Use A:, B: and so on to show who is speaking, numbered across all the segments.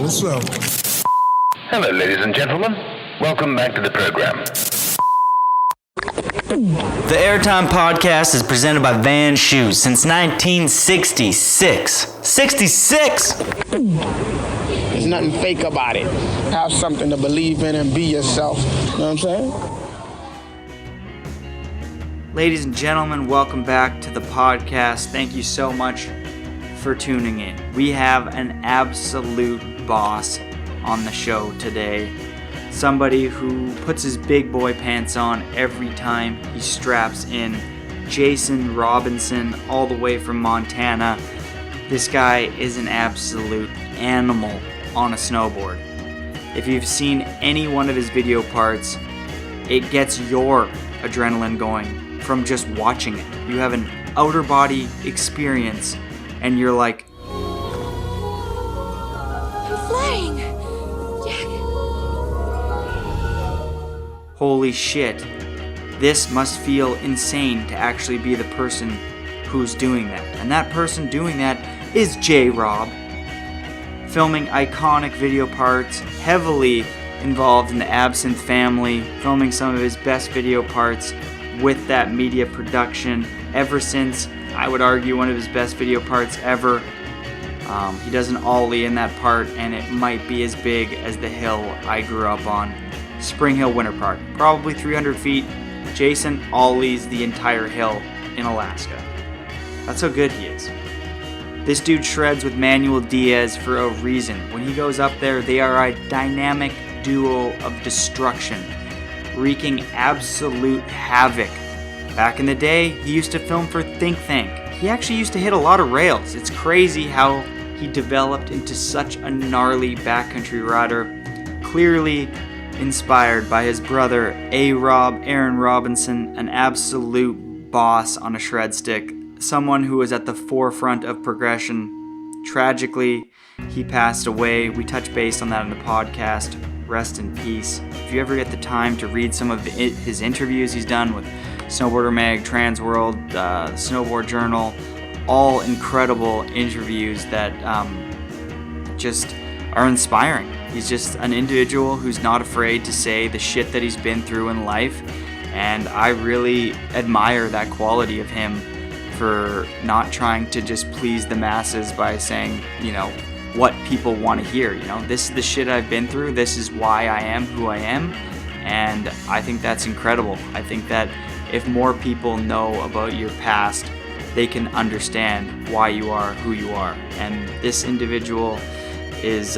A: what's up?
B: Hello, ladies and gentlemen. Welcome back to the program.
C: The Airtime Podcast is presented by Van Shoes since 1966. 66!
D: There's nothing fake about it. Have something to believe in and be yourself. You know what I'm saying?
C: Ladies and gentlemen, welcome back to the podcast. Thank you so much for tuning in. We have an absolute boss on the show today. Somebody who puts his big boy pants on every time he straps in. Jason Robinson, all the way from Montana. This guy is an absolute animal on a snowboard. If you've seen any one of his video parts, it gets your adrenaline going from just watching it. You have an outer body experience and you're like,
E: I'm flying! Jack!
C: holy shit, this must feel insane to actually be the person who's doing that. And that person doing that is J-Rob, filming iconic video parts, heavily involved in the Absinthe family, filming some of his best video parts with that media production ever since, I would argue, one of his best video parts ever. He does an ollie in that part, and it might be as big as the hill I grew up on, Spring Hill Winter Park. Probably 300 feet. Jason ollies the entire hill in Alaska. That's how good he is. This dude shreds with Manuel Diaz for a reason. When he goes up there, they are a dynamic duo of destruction, wreaking absolute havoc. Back in the day, he used to film for Think Tank. He actually used to hit a lot of rails. It's crazy how he developed into such a gnarly backcountry rider, clearly inspired by his brother A-Rob, Aaron Robinson, an absolute boss on a shred stick, someone who was at the forefront of progression. Tragically, he passed away. We touched base on that in the podcast. Rest in peace. If you ever get the time to read some of his interviews he's done with Snowboarder Mag, Transworld, Snowboard Journal, all incredible interviews that just are inspiring. He's just an individual who's not afraid to say the shit that he's been through in life, and I really admire that quality of him for not trying to just please the masses by saying, you know, what people want to hear. You know, this is the shit I've been through, this is why I am who I am, and I think that's incredible. I think that if more people know about your past, they can understand why you are who you are. And this individual is,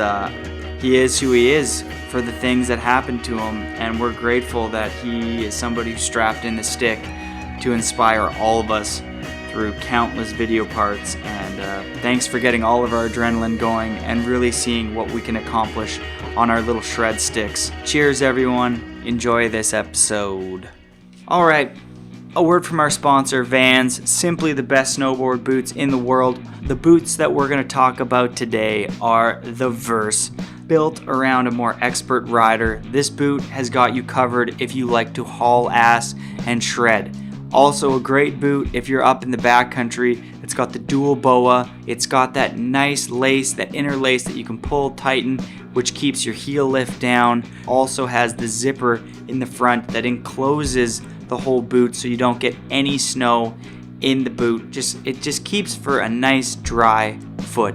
C: he is who he is for the things that happened to him, and we're grateful that he is somebody who strapped in the stick to inspire all of us through countless video parts. And thanks for getting all of our adrenaline going and really seeing what we can accomplish on our little shred sticks. Cheers, everyone. Enjoy this episode. All right. A word from our sponsor, Vans, simply the best snowboard boots in the world. The boots that we're going to talk about today are the Verse. Built around a more expert rider, this boot has got you covered if you like to haul ass and shred. Also a great boot if you're up in the backcountry. It's got the dual boa. It's got that nice lace, that inner lace that you can pull, tighten, which keeps your heel lift down. Also has the zipper in the front that encloses the whole boot so you don't get any snow in the boot. It just keeps for a nice dry foot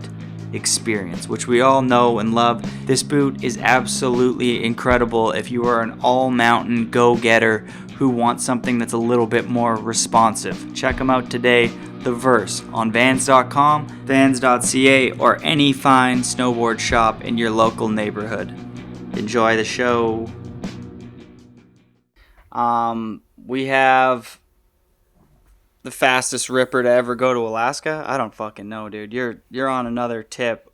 C: experience, which we all know and love. This boot is absolutely incredible if you are an all-mountain go-getter who wants something that's a little bit more responsive. Check them out today, The Verse, on Vans.com, Vans.ca, or any fine snowboard shop in your local neighborhood. Enjoy the show. We have the fastest ripper to ever go to Alaska. I don't fucking know, dude. You're on another tip.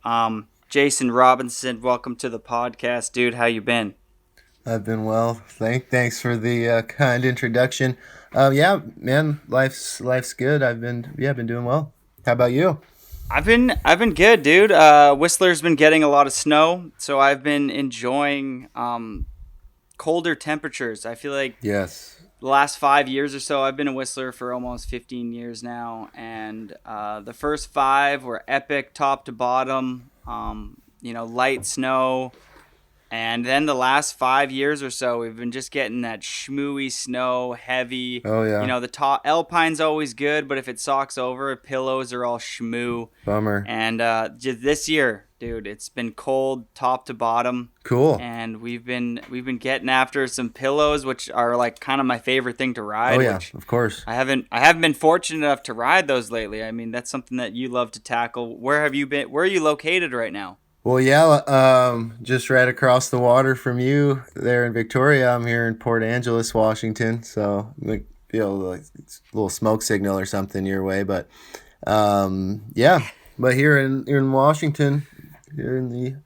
C: Jason Robinson, welcome to the podcast, dude. How you been?
F: I've been well. Thanks for the kind introduction. Yeah, man, life's good. I've been doing well. How about you?
C: I've been good, dude. Whistler's been getting a lot of snow, so I've been enjoying colder temperatures. I feel like
F: yes.
C: The last 5 years or so, I've been a Whistler for almost 15 years now, and the first 5 were epic, top to bottom. light snow. And then the last 5 years or so, we've been just getting that schmooey snow, heavy.
F: Oh, yeah.
C: The top alpine's always good, but if it socks over, pillows are all schmoo.
F: Bummer.
C: And just this year, dude, it's been cold top to bottom.
F: Cool.
C: And we've been getting after some pillows, which are like kind of my favorite thing to ride.
F: Oh yeah,
C: which
F: of course.
C: I haven't been fortunate enough to ride those lately. I mean, that's something that you love to tackle. Where have you been? Where are you located right now?
F: Well, yeah, just right across the water from you there in Victoria. I'm here in Port Angeles, Washington. So, like, it's a little smoke signal or something your way. But, yeah, but here in Washington, here in the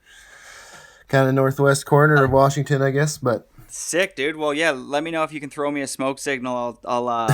F: kind of northwest corner of Washington, I guess. But
C: sick, dude. Well, yeah, let me know if you can throw me a smoke signal. I'll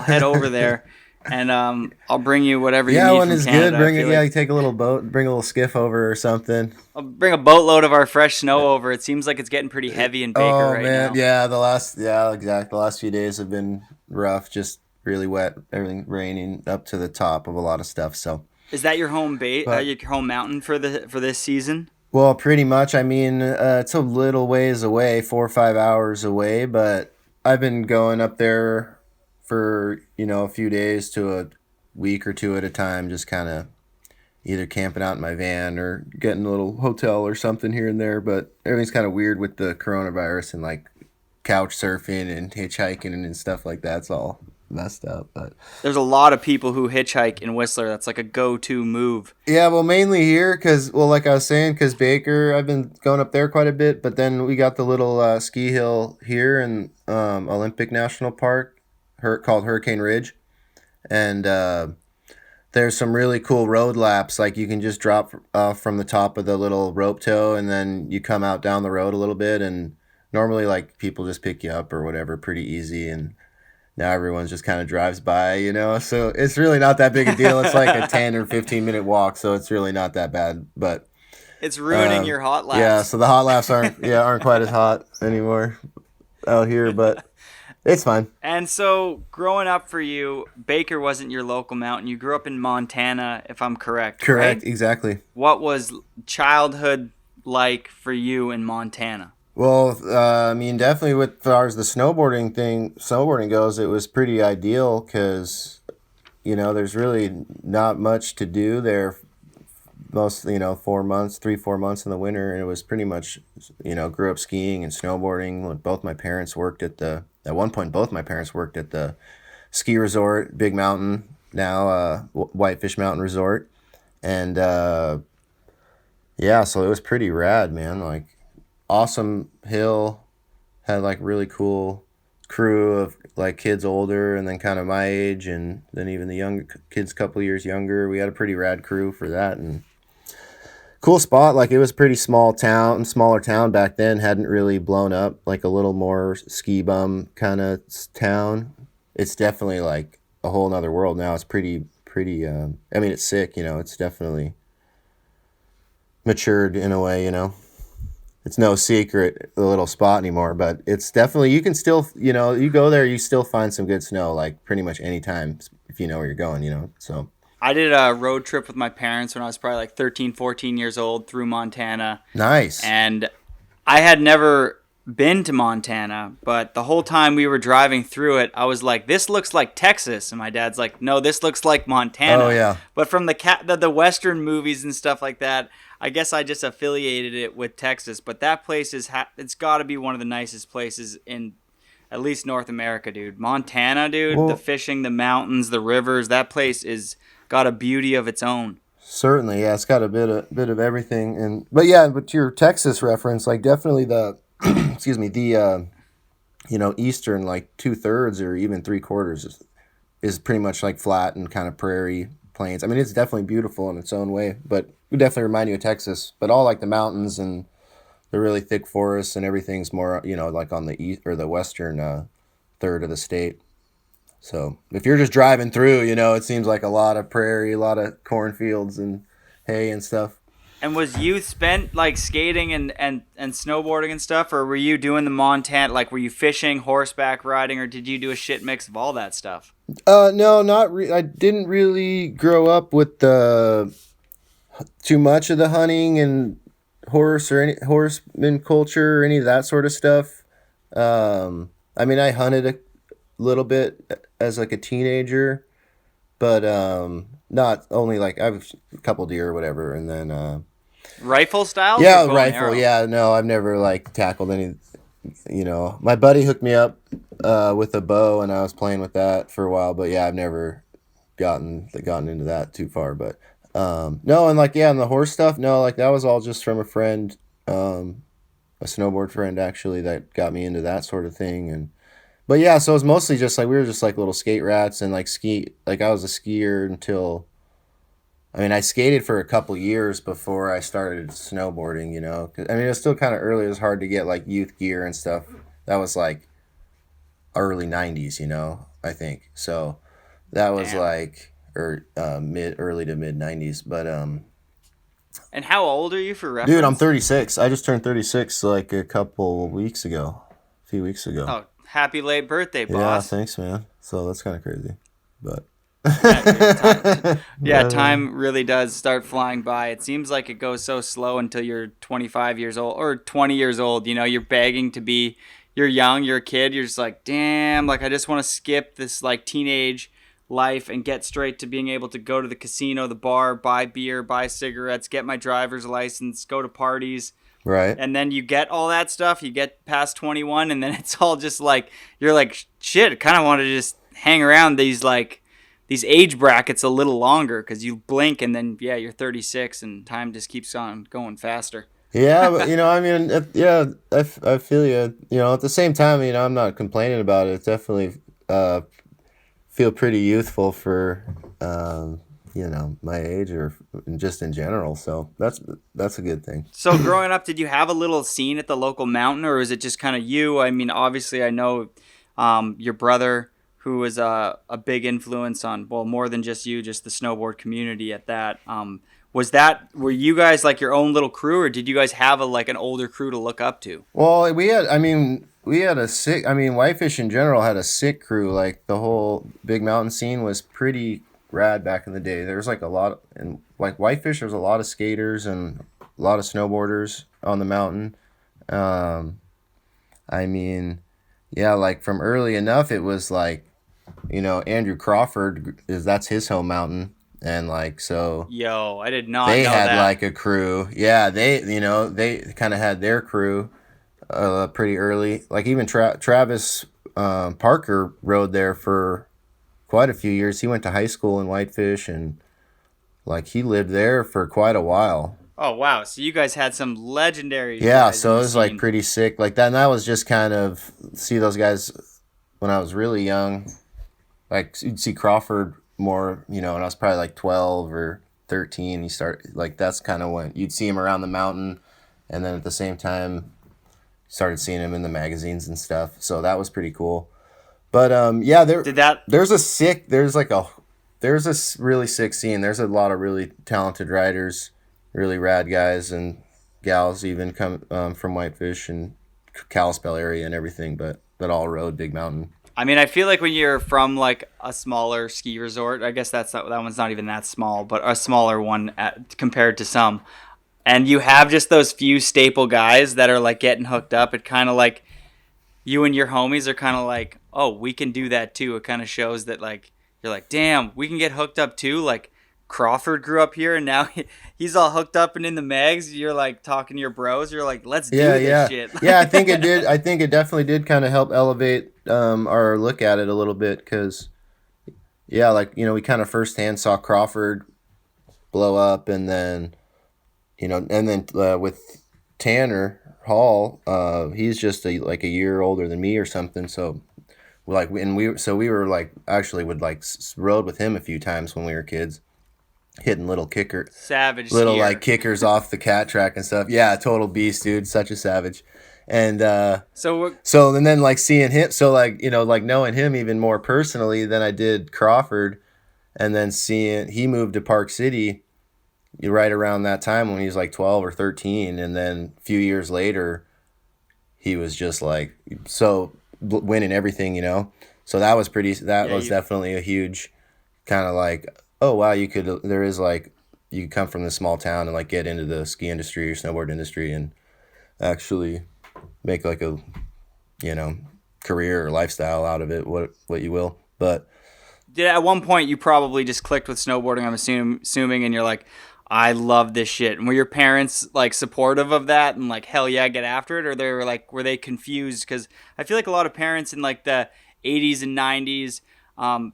C: head over there. And I'll bring you whatever you need
F: one
C: from
F: is
C: Canada.
F: good. Bring it. Yeah, you take a little boat, bring a little skiff over or something.
C: I'll bring a boatload of our fresh snow over. It seems like it's getting pretty heavy in Baker right now.
F: Yeah, exactly. The last few days have been rough, just really wet, everything raining up to the top of a lot of stuff. So,
C: is that your home your home mountain for this season?
F: Well, pretty much. I mean, it's a little ways away, 4 or 5 hours away, but I've been going up there for a few days to a week or two at a time, just kind of either camping out in my van or getting a little hotel or something here and there. But everything's kind of weird with the coronavirus and like couch surfing and hitchhiking and stuff like that. It's all messed up. But
C: there's a lot of people who hitchhike in Whistler. That's like a go-to move.
F: Yeah, well, mainly here because, like I was saying, because Baker, I've been going up there quite a bit. But then we got the little ski hill here in Olympic National Park, called Hurricane Ridge, and there's some really cool road laps. Like you can just drop off from the top of the little rope tow, and then you come out down the road a little bit, and normally like people just pick you up or whatever, pretty easy. And now everyone's just kind of drives by, so it's really not that big a deal. It's like a 10 or 15-minute walk, so it's really not that bad. But
C: it's ruining your hot laps.
F: Yeah, so the hot laps aren't quite as hot anymore out here, but it's fine.
C: And so, growing up for you, Baker wasn't your local mountain. You grew up in Montana, if I'm correct.
F: Correct,
C: right?
F: Exactly.
C: What was childhood like for you in Montana?
F: Well, I mean, definitely as far as the snowboarding goes, it was pretty ideal because, there's really not much to do there. Most, 4 months, 3-4 months in the winter, and it was pretty much, grew up skiing and snowboarding. At one point, both my parents worked at the ski resort, Big Mountain, now Whitefish Mountain Resort. And, so it was pretty rad, man. Like, awesome hill, had, like, really cool crew of, like, kids older and then kind of my age, and then even the younger kids a couple years younger. We had a pretty rad crew for that, and cool spot. Like, it was a pretty smaller town back then, hadn't really blown up, like a little more ski bum kind of town. It's definitely like a whole nother world now. It's pretty, I mean, it's sick, it's definitely matured in a way, It's no secret, the little spot anymore, but it's definitely, you can still, you go there, you still find some good snow, like pretty much any time if you know where you're going, so.
C: I did a road trip with my parents when I was probably like 13, 14 years old through Montana.
F: Nice.
C: And I had never been to Montana, but the whole time we were driving through it, I was like, this looks like Texas. And my dad's like, no, this looks like Montana.
F: Oh, yeah.
C: But from the Western movies and stuff like that, I guess I just affiliated it with Texas. But that place it's got to be one of the nicest places in at least North America, dude. Montana, dude,
F: well,
C: the fishing, the mountains, the rivers, that place is got a beauty of its own.
F: Certainly, yeah, it's got a bit of everything, but to your Texas reference, like definitely the, excuse me, the, eastern like 2/3 or even 3/4 is pretty much like flat and kind of prairie plains. I mean, it's definitely beautiful in its own way, but it would definitely remind you of Texas. But all like the mountains and the really thick forests and everything's more, like on the east or the western third of the state. So if you're just driving through, it seems like a lot of prairie, a lot of cornfields and hay and stuff.
C: And was youth spent like skating and snowboarding and stuff, or were you doing the Montana, like were you fishing, horseback riding, or did you do a shit mix of all that stuff?
F: No, not I didn't really grow up with too much of the hunting and horse or any horseman culture or any of that sort of stuff. I mean, I hunted a little bit as like a teenager, but not only like I have a couple deer or whatever, and then
C: Rifle style?
F: yeah, rifle. Yeah, no, I've never like tackled any. You know, my buddy hooked me up with a bow, and I was playing with that for a while. But yeah, I've never gotten into that too far. But no, and like yeah, and the horse stuff. No, like that was all just from a friend, a snowboard friend actually that got me into that sort of thing. And but yeah, so it was mostly just like we were just like little skate rats and like ski. Like I was a skier until. I mean, I skated for a couple years before I started snowboarding, you know. I mean, it was still kind of early. It was hard to get, like, youth gear and stuff. That was, like, early 90s, you know, I think. So that was, like, early to mid 90s. But,
C: And how old are you for reference?
F: dude, I'm 36. I just turned 36, like, a few weeks ago.
C: Oh, happy late birthday,
F: Yeah,
C: boss.
F: thanks, man. So that's kind of crazy. But...
C: Time really does start flying by. It seems like it goes so slow until you're 25 years old or 20 years old. You know, you're begging to be, you're young, you're a kid. You're just like, damn, like I just want to skip this like teenage life and get straight to being able to go to the casino, the bar, buy beer, buy cigarettes, get my driver's license, go to parties.
F: Right.
C: And then you get all that stuff. You get past 21 and then it's all just like, you're like, shit, I kind of want to just hang around these age brackets a little longer because you blink and then, yeah, you're 36 and time just keeps on going faster.
F: Yeah, but, you know, I mean, I feel you. You know, at the same time, you know, I'm not complaining about it. It's definitely feel pretty youthful for, you know, my age or just in general. So that's a good thing.
C: So growing up, did you have a little scene at the local mountain or is it just kind of you? I mean, obviously, I know your brother who was a big influence on, well, more than just you, just the snowboard community at that. Were you guys like your own little crew or did you guys have an older crew to look up to?
F: Well, we had a sick, Whitefish in general had a sick crew. Like the whole big mountain scene was pretty rad back in the day. There was like a lot, and like Whitefish, there was a lot of skaters and a lot of snowboarders on the mountain. Yeah, like from early enough, it was like, you know, Andrew Crawford that's his home mountain, and like so.
C: Yo, I did not know
F: they had
C: that.
F: like a crew. Yeah, they kind of had their crew, pretty early. Like even Travis Parker rode there for quite a few years. He went to high school in Whitefish, and like he lived there for quite a while.
C: Oh wow! So you guys had some legendary.
F: Yeah, so it was like pretty sick. Like that, and that was just kind of see those guys when I was really young. Like you'd see Crawford more, you know, and I was probably like 12 or 13. That's kind of when you'd see him around the mountain, and then at the same time, started seeing him in the magazines and stuff. So that was pretty cool. But yeah, there's a really sick scene. There's a lot of really talented riders, really rad guys and gals even come from Whitefish and Kalispell area and everything, but that all rode Big Mountain.
C: I mean, I feel like when you're from like a smaller ski resort, I guess that one's not even that small, but a smaller one compared to some, and you have just those few staple guys that are like getting hooked up, it kind of like you and your homies are kind of like, oh, we can do that too. It kind of shows that like you're like, damn, we can get hooked up too. Like Crawford grew up here and now he's all hooked up and in the mags. You're like talking to your bros. You're like, let's do this shit.
F: Yeah, I think it did. I think it definitely did kind of help elevate our look at it a little bit because, yeah, like, you know, we kind of firsthand saw Crawford blow up and then, you know, with Tanner Hall, he's just like a year older than me or something. So like, we were like, actually would like rode with him a few times when we were kids. Hitting little kickers, like kickers off the cat track and stuff. Yeah, total beast, dude. Such a savage. And and then like seeing him, so like, you know, like knowing him even more personally than I did Crawford, and then seeing he moved to Park City right around that time when he was like 12 or 13, and then a few years later, he was just like winning everything, you know. So that was definitely a huge kind of like, oh wow, there is like you can come from this small town and like get into the ski industry or snowboard industry and actually make like a, you know, career or lifestyle out of it, what you will. But
C: At one point, you probably just clicked with snowboarding, I'm assuming, and you're like, I love this shit. And were your parents like supportive of that and like, hell yeah, get after it? Or they were like, were they confused? Because I feel like a lot of parents in like the 80s and 90s,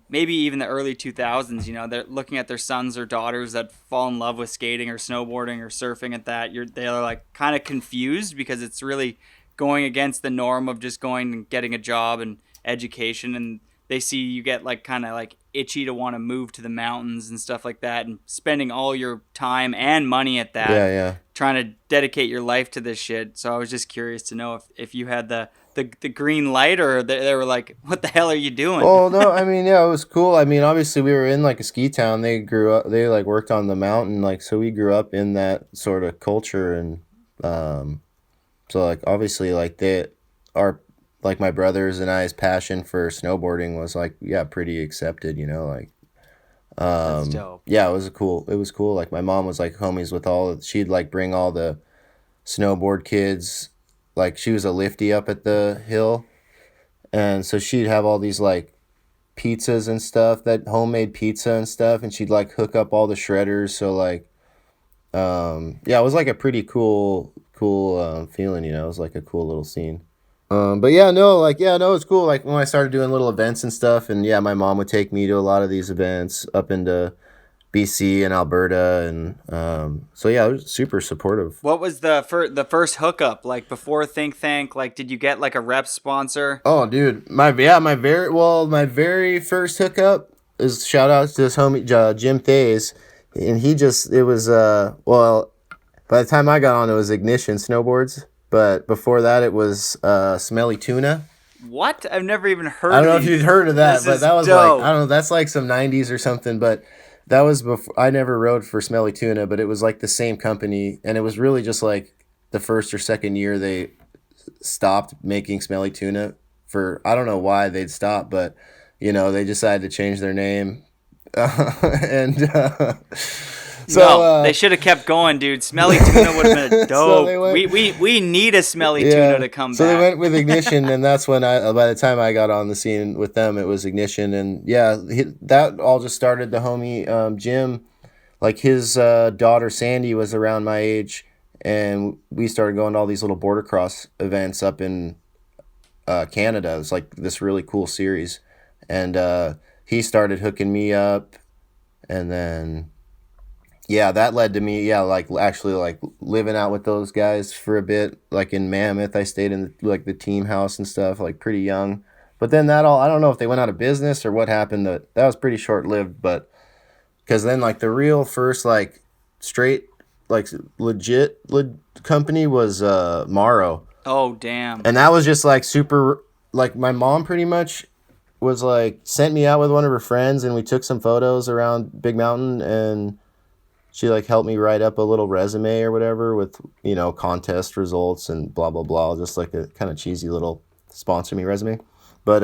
C: maybe even the early 2000s, you know, they're looking at their sons or daughters that fall in love with skating or snowboarding or surfing at that. They're like kind of confused because it's really going against the norm of just going and getting a job and education, and they see you get like kind of like itchy to want to move to the mountains and stuff like that, and spending all your time and money at that,
F: yeah.
C: trying to dedicate your life to this shit. So I was just curious to know if you had the green light, or they were like, what the hell are you doing?
F: Well, no, I mean, yeah, it was cool. I mean, obviously we were in like a ski town. They like worked on the mountain, like, so we grew up in that sort of culture. And so like obviously like like my brothers and I's passion for snowboarding was like, yeah, pretty accepted, you know, like,
C: That's dope.
F: yeah, it was cool. Like my mom was like homies with she'd like bring all the snowboard kids, like she was a lifty up at the hill. And so she'd have all these like pizzas and stuff, that homemade pizza and stuff. And she'd like hook up all the shredders. So like, yeah, it was like a pretty cool feeling, you know, it was like a cool little scene. But yeah, no, it's cool. Like when I started doing little events and stuff, and yeah, my mom would take me to a lot of these events up into BC and Alberta, and so yeah, I was super supportive.
C: What was the first hookup like before Think Tank? Like, did you get like a rep sponsor?
F: Oh, dude, my very first hookup is, shout out to this homie Jim Thays, and by the time I got on, it was Ignition Snowboards. But before that, it was Smelly Tuna.
C: What? I've never even heard
F: I don't know
C: of
F: if you'd heard of that, but that was
C: dope.
F: like, I don't know, that's like some 90s or something. But that was before, I never rode for Smelly Tuna, but it was like the same company. And it was really just like the first or second year they stopped making Smelly Tuna I don't know why they'd stopped, but, you know, they decided to change their name.
C: So they should have kept going, dude. Smelly Tuna would have been dope.
F: So
C: we need a Smelly Tuna to come back.
F: So they went with Ignition, and that's when by the time I got on the scene with them, it was Ignition. And yeah, that all just started. The homie Jim, like his daughter Sandy was around my age, and we started going to all these little boardercross events up in Canada. It's like this really cool series, and he started hooking me up, and then yeah, that led to me, yeah, like actually like living out with those guys for a bit, like in Mammoth. I stayed in like the team house and stuff, like pretty young. But then I don't know if they went out of business or what happened. That was pretty short lived, but because then like the real first like straight like legit company was Morrow.
C: Oh damn!
F: And that was just like super. Like my mom pretty much was like sent me out with one of her friends, and we took some photos around Big Mountain, and she like helped me write up a little resume or whatever with, you know, contest results and blah blah blah, just like a kind of cheesy little sponsor me resume. But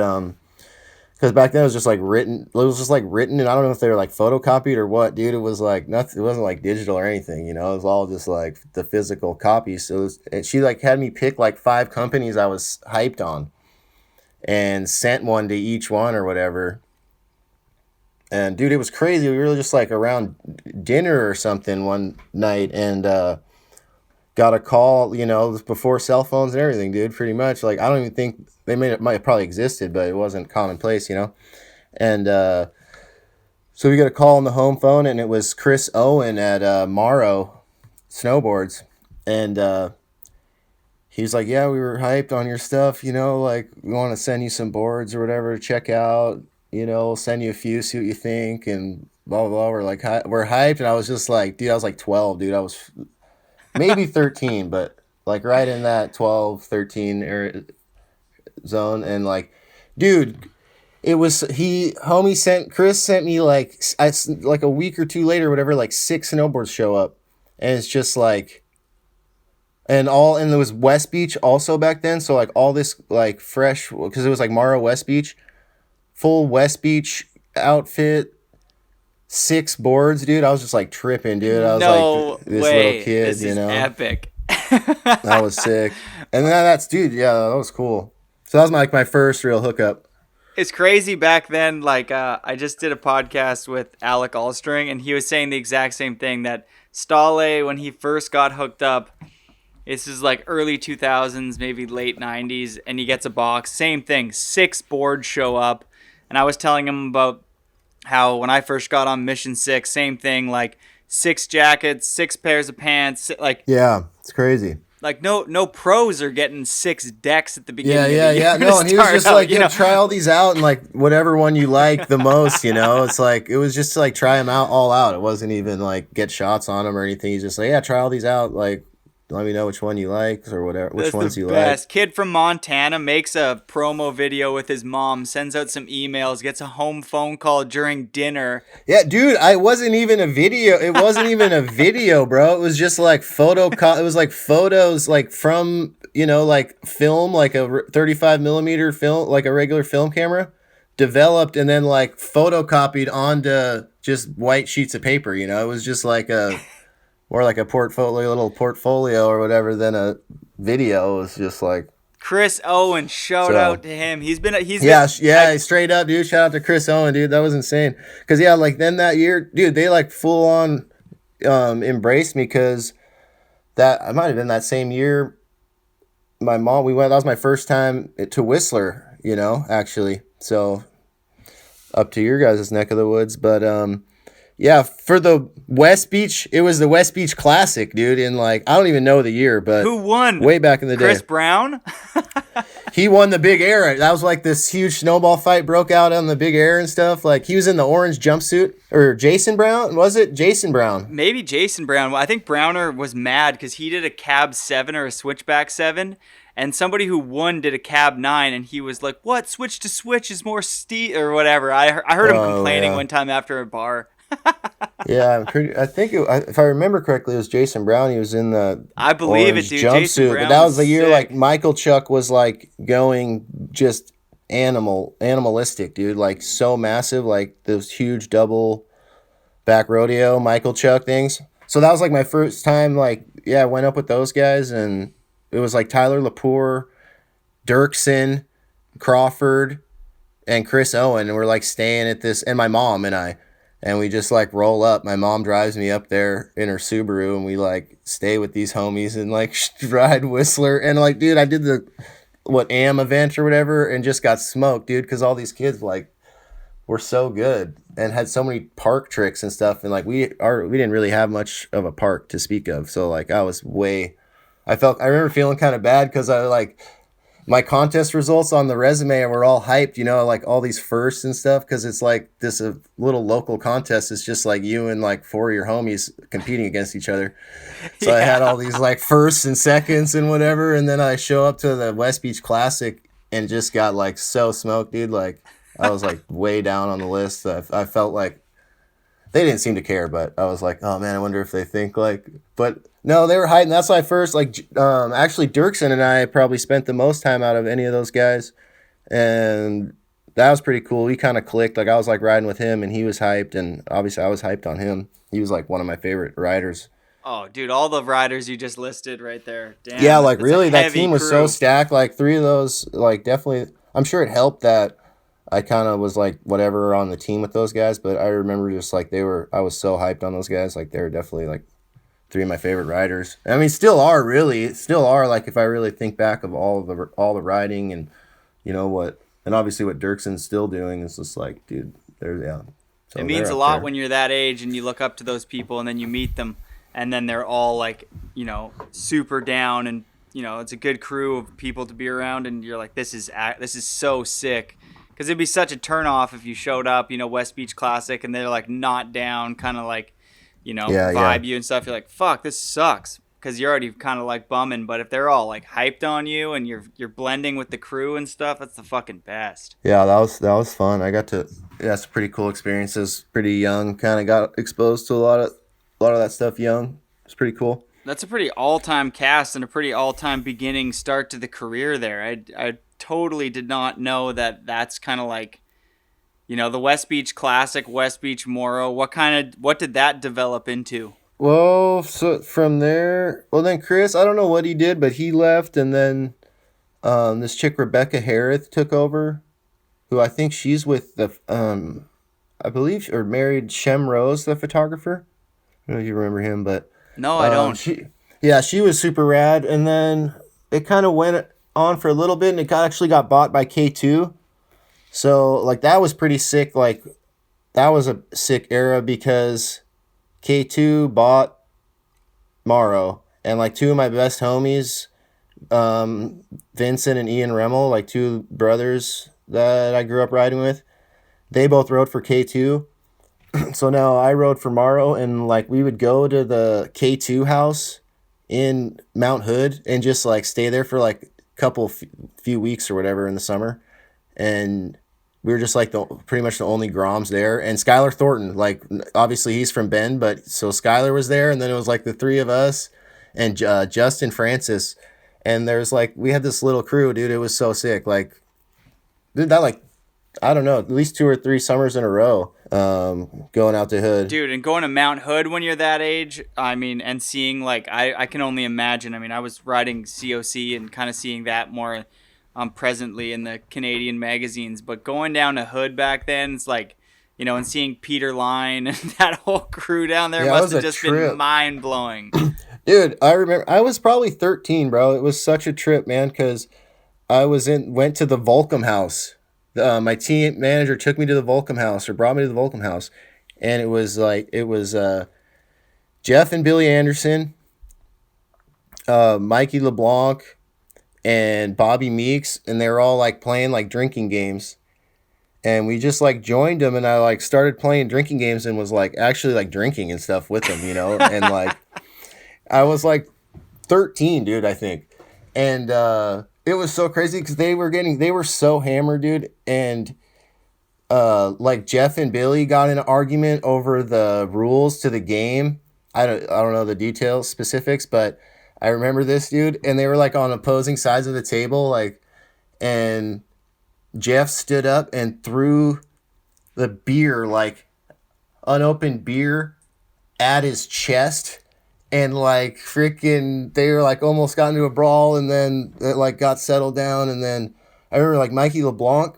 F: because back then it was just like written, and I don't know if they were like photocopied or what, dude. It was like nothing. It wasn't like digital or anything, you know. It was all just like the physical copy. So and she like had me pick like 5 companies I was hyped on, and sent one to each one or whatever. And dude, it was crazy. We were just like around dinner or something one night, and got a call, you know, before cell phones and everything, dude, pretty might. Like, I don't even think might have probably existed, but it wasn't commonplace, you know? And so we got a call on the home phone, and it was Chris Owen at Morrow Snowboards. And he's like, yeah, we were hyped on your stuff, you know, like, we want to send you some boards or whatever to check out. You know, we'll send you a few, see what you think, and blah, blah, blah. We're like, we're hyped. And I was just like, dude, I was like 12, dude. I was maybe 13, but like right in that 12, 13 area zone. And like, dude, Chris sent me like a week or two later, whatever, like 6 snowboards show up. And it's just like, and there was West Beach also back then. So like all this like fresh, because it was like Morrow West Beach. Full West Beach outfit, 6 boards, dude. I was just like tripping, dude. I was
C: No
F: like this
C: way.
F: little kid,
C: This
F: you
C: is
F: know.
C: epic.
F: That was sick. And then that's, dude, yeah, that was cool. So that was my first real hookup.
C: It's crazy back then. Like, I just did a podcast with Alec Allstring, and he was saying the exact same thing, that Stale, when he first got hooked up, this is like early 2000s, maybe late 90s, and he gets a box. Same thing. 6 boards show up. And I was telling him about how when I first got on Mission 6, same thing, like 6 jackets, 6 pairs of pants, like
F: Yeah, it's crazy.
C: like no pros are getting 6 decks at the beginning.
F: Yeah.
C: of the year
F: No,
C: to
F: and he was
C: start
F: just
C: out,
F: like,
C: you know.
F: try all these out and like whatever one you like the most, you know. It's like it was just like try them out all out. It wasn't even like get shots on them or anything. He's just like, yeah, try all these out. Like, let me know which one you like or whatever, which
C: That's
F: ones
C: the
F: you
C: best.
F: like.
C: Kid from Montana makes a promo video with his mom, sends out some emails, gets a home phone call during dinner.
F: Yeah, dude, it wasn't even a video. It wasn't even a video, bro. It was just like it was like photos like from, you know, like film, like a 35 millimeter film, like a regular film camera developed and then like photocopied onto just white sheets of paper, you know. It was just like more like a little portfolio or whatever than a video. It was just like
C: Chris Owen, shout
F: So-
C: out to him. He's been
F: straight up, dude. Shout out to Chris Owen, dude. That was insane. Cause yeah, like then that year, dude, they like full on embraced me because that I might have been that same year. My mom, that was my first time to Whistler, you know, actually. So up to your guys' neck of the woods, but yeah, for the West Beach, it was the West Beach Classic, dude. In like, I don't even know the year, but
C: who won?
F: way back in the
C: Chris
F: day.
C: Brown?
F: He won the Big Air. That was like this huge snowball fight broke out on the Big Air and stuff. Like he was in the orange jumpsuit. Or Jason Brown? Was it Jason Brown?
C: Maybe Jason Brown. Well, I think Browner was mad because he did a cab 7 or a switchback 7. And somebody who won did a cab 9, and he was like, "What? Switch to switch is more steep," or whatever. I heard him complaining one time after a bar.
F: Yeah, I think if I remember correctly, it was Jason Brown. He was in the
C: I believe it,
F: orange
C: dude. Jason
F: jumpsuit.
C: Brown
F: But that was the year
C: sick.
F: like Michael Chuck was like going just animalistic, dude. Like so massive, like those huge double back rodeo Michael Chuck things. So that was like my first time. Like I went up with those guys, and it was like Tyler Lepore, Dirksen, Crawford, and Chris Owen, and we're like staying at this, and my mom and I. And we just like roll up. My mom drives me up there in her Subaru, and we like stay with these homies and like ride Whistler. And like, dude, I did the AM event or whatever, and just got smoked, dude, because all these kids like were so good and had so many park tricks and stuff. And like we didn't really have much of a park to speak of. So like I remember feeling kind of bad because I like. My contest results on the resume were all hyped, you know, like all these firsts and stuff, because it's like this a little local contest. It's just like you and like 4 of your homies competing against each other. So I had all these like firsts and seconds and whatever, and then I show up to the West Beach Classic and just got like so smoked, dude. Like I was like way down on the list. I felt like they didn't seem to care, but I was like, oh man, I wonder if they think like, but no, they were hyped. And that's why first, like, actually Dirksen and I probably spent the most time out of any of those guys. And that was pretty cool. We kind of clicked. Like I was like riding with him and he was hyped. And obviously I was hyped on him. He was like one of my favorite riders.
C: Oh, dude, all the riders you just listed right there. Damn,
F: Yeah, like
C: that's a
F: really that
C: heavy
F: team was
C: crew.
F: so stacked. Like 3 of those, like definitely, I'm sure it helped that I kind of was like whatever on the team with those guys, but I remember just like I was so hyped on those guys. Like they were definitely like 3 of my favorite riders. I mean, still are like if I really think back of all the riding and you know and obviously what Dirksen's still doing is just like, dude, So
C: It means
F: they're
C: a
F: up
C: lot
F: there.
C: when you're that age and you look up to those people and then you meet them and then they're all like, you know, super down and you know, it's a good crew of people to be around and you're like, this is so sick. Because it'd be such a turnoff if you showed up, you know, West Beach Classic, and they're like not down, kind of like, you know, vibe you and stuff. You're like, fuck, this sucks. Because you're already kind of like bumming. But if they're all like hyped on you and you're blending with the crew and stuff, that's the fucking best.
F: Yeah, that was fun. I got to some pretty cool experiences. Pretty young, kind of got exposed to a lot of that stuff young. It's pretty cool.
C: That's a pretty all-time cast and a pretty all-time beginning start to the career there. I totally did not know that that's kind of like, The West Beach Classic, West Beach Moro. What did that develop into?
F: Well, so from there, then Chris, I don't know what he did, but he left, and then this chick Rebecca Harith took over, who I think she's with I believe, or married Shem Rose, the photographer. I don't know if you remember him, but
C: No, I don't.
F: She was super rad, and then it kind of went on for a little bit, and it actually got bought by K2. So like that was pretty sick. Like that was a sick era because K2 bought Morrow, and like two of my best homies, Vincent and Ian Remmel, like two brothers that I grew up riding with, they both rode for K2. So now I rode for Morrow, and like we would go to the K2 house in Mount Hood and just like stay there for like few weeks or whatever in the summer. And we were just like pretty much the only Groms there. And Skylar Thornton, like obviously he's from Bend, but so Skylar was there, and then it was like the three of us and Justin Francis. And there's like, we had this little crew, dude. It was so sick. Like, did that like, I don't know, at least 2 or 3 summers in a row, going out to Hood.
C: Dude, and going to Mount Hood when you're that age, I mean, and seeing, like, I can only imagine. I mean, I was riding COC and kind of seeing that more presently in the Canadian magazines. But going down to Hood back then, it's like, and seeing Peter Line and that whole crew down there must have just been mind-blowing.
F: Dude, I remember, I was probably 13, bro. It was such a trip, man, because I went to the Volcom house. My team manager took me to the Volcom house, or brought me to the Volcom house, and it was Jeff and Billy Anderson, Mikey LeBlanc, and Bobby Meeks, and they were all like playing like drinking games, and we just like joined them, and I like started playing drinking games and was like actually like drinking and stuff with them, and like I was like 13, dude, I think, and it was so crazy because they were so hammered, dude. And like Jeff and Billy got in an argument over the rules to the game. I don't know the details, specifics, but I remember this, dude. And they were like on opposing sides of the table, like, and Jeff stood up and threw the beer, like unopened beer, at his chest. And like freaking, they were like almost got into a brawl, and then it like got settled down. And then I remember like Mikey LeBlanc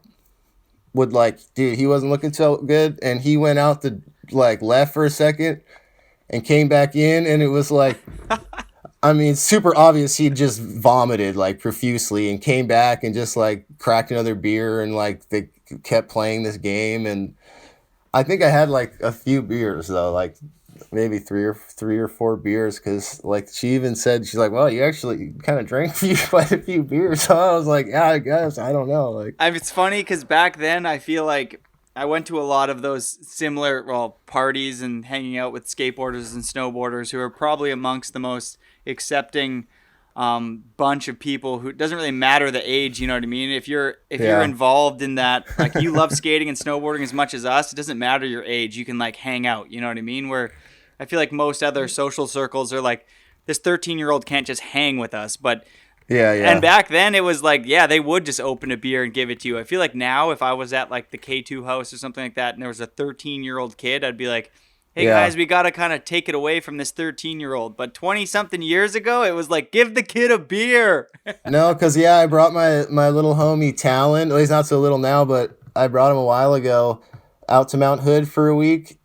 F: would like, dude, he wasn't looking so good, and he went out to like left for a second and came back in, and it was like, I mean, super obvious he just vomited like profusely and came back and just like cracked another beer, and like they kept playing this game. And I think I had like a few beers though, like maybe three or four beers, because like she even said, she's like, well, you actually kind of drank quite a few beers. So I was like, yeah, I guess, I don't know, like
C: It's funny because back then I feel like I went to a lot of those similar parties and hanging out with skateboarders and snowboarders who are probably amongst the most accepting bunch of people who, it doesn't really matter the age, you know what I mean? If you're involved in that, like you love skating and snowboarding as much as us, it doesn't matter your age, you can like hang out, you know what I mean? Where I feel like most other social circles are like, this 13-year-old can't just hang with us. But
F: yeah.
C: And back then it was like, yeah, they would just open a beer and give it to you. I feel like now if I was at like the K2 house or something like that and there was a 13-year-old kid, I'd be like, hey guys, we got to kind of take it away from this 13-year-old. But 20-something years ago, it was like, give the kid a beer.
F: No, because I brought my little homie Talon. Well, he's not so little now, but I brought him a while ago out to Mount Hood for a week.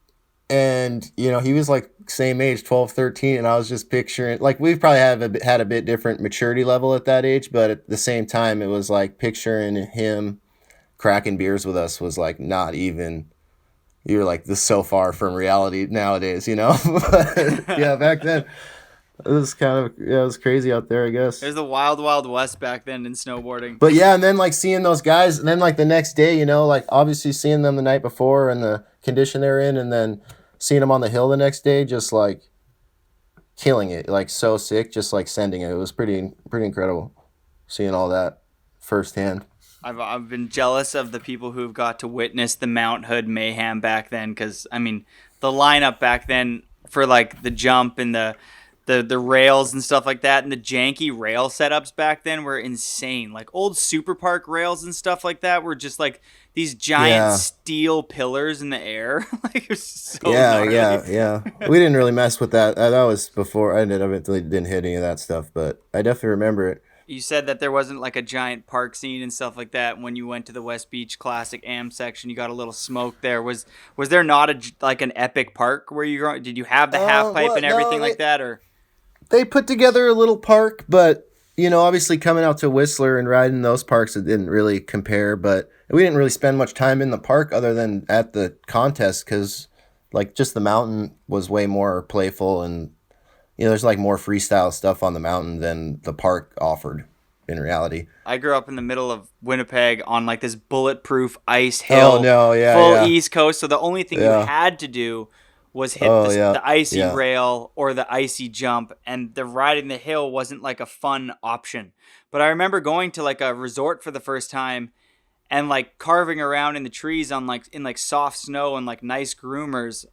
F: And, he was like same age, 12, 13. And I was just picturing, like, we've probably had a bit different maturity level at that age. But at the same time, it was like picturing him cracking beers with us was like not even, you're like this so far from reality nowadays, But, yeah, back then it was kind of, it was crazy out there, I guess.
C: There's the wild, wild west back then in snowboarding.
F: But yeah, and then like seeing those guys, and then like the next day, like obviously seeing them the night before and the condition they're in, and then seeing them on the hill the next day, just like killing it, like so sick, just like sending it. It was pretty incredible seeing all that firsthand.
C: I've been jealous of the people who've got to witness the Mount Hood mayhem back then, because I mean the lineup back then for like the jump and the the rails and stuff like that, and the janky rail setups back then were insane. Like old Super Park rails and stuff like that were just like these giant steel pillars in the air. Like it was so gnarly.
F: Yeah. We didn't really mess with that. That was before I didn't hit any of that stuff, but I definitely remember it.
C: You said that there wasn't like a giant park scene and stuff like that when you went to the West Beach Classic Am section. You got a little smoke there. Was there not like an epic park where did you have the half pipe and everything like that, or?
F: They put together a little park, but obviously coming out to Whistler and riding those parks, it didn't really compare. But we didn't really spend much time in the park other than at the contest because, like, just the mountain was way more playful and there's like more freestyle stuff on the mountain than the park offered. In reality,
C: I grew up in the middle of Winnipeg on like this bulletproof ice hill, full East Coast. So the only thing you had to do was hit the icy rail or the icy jump, and the riding the hill wasn't like a fun option. But I remember going to like a resort for the first time and like carving around in the trees on like in like soft snow and like nice groomers.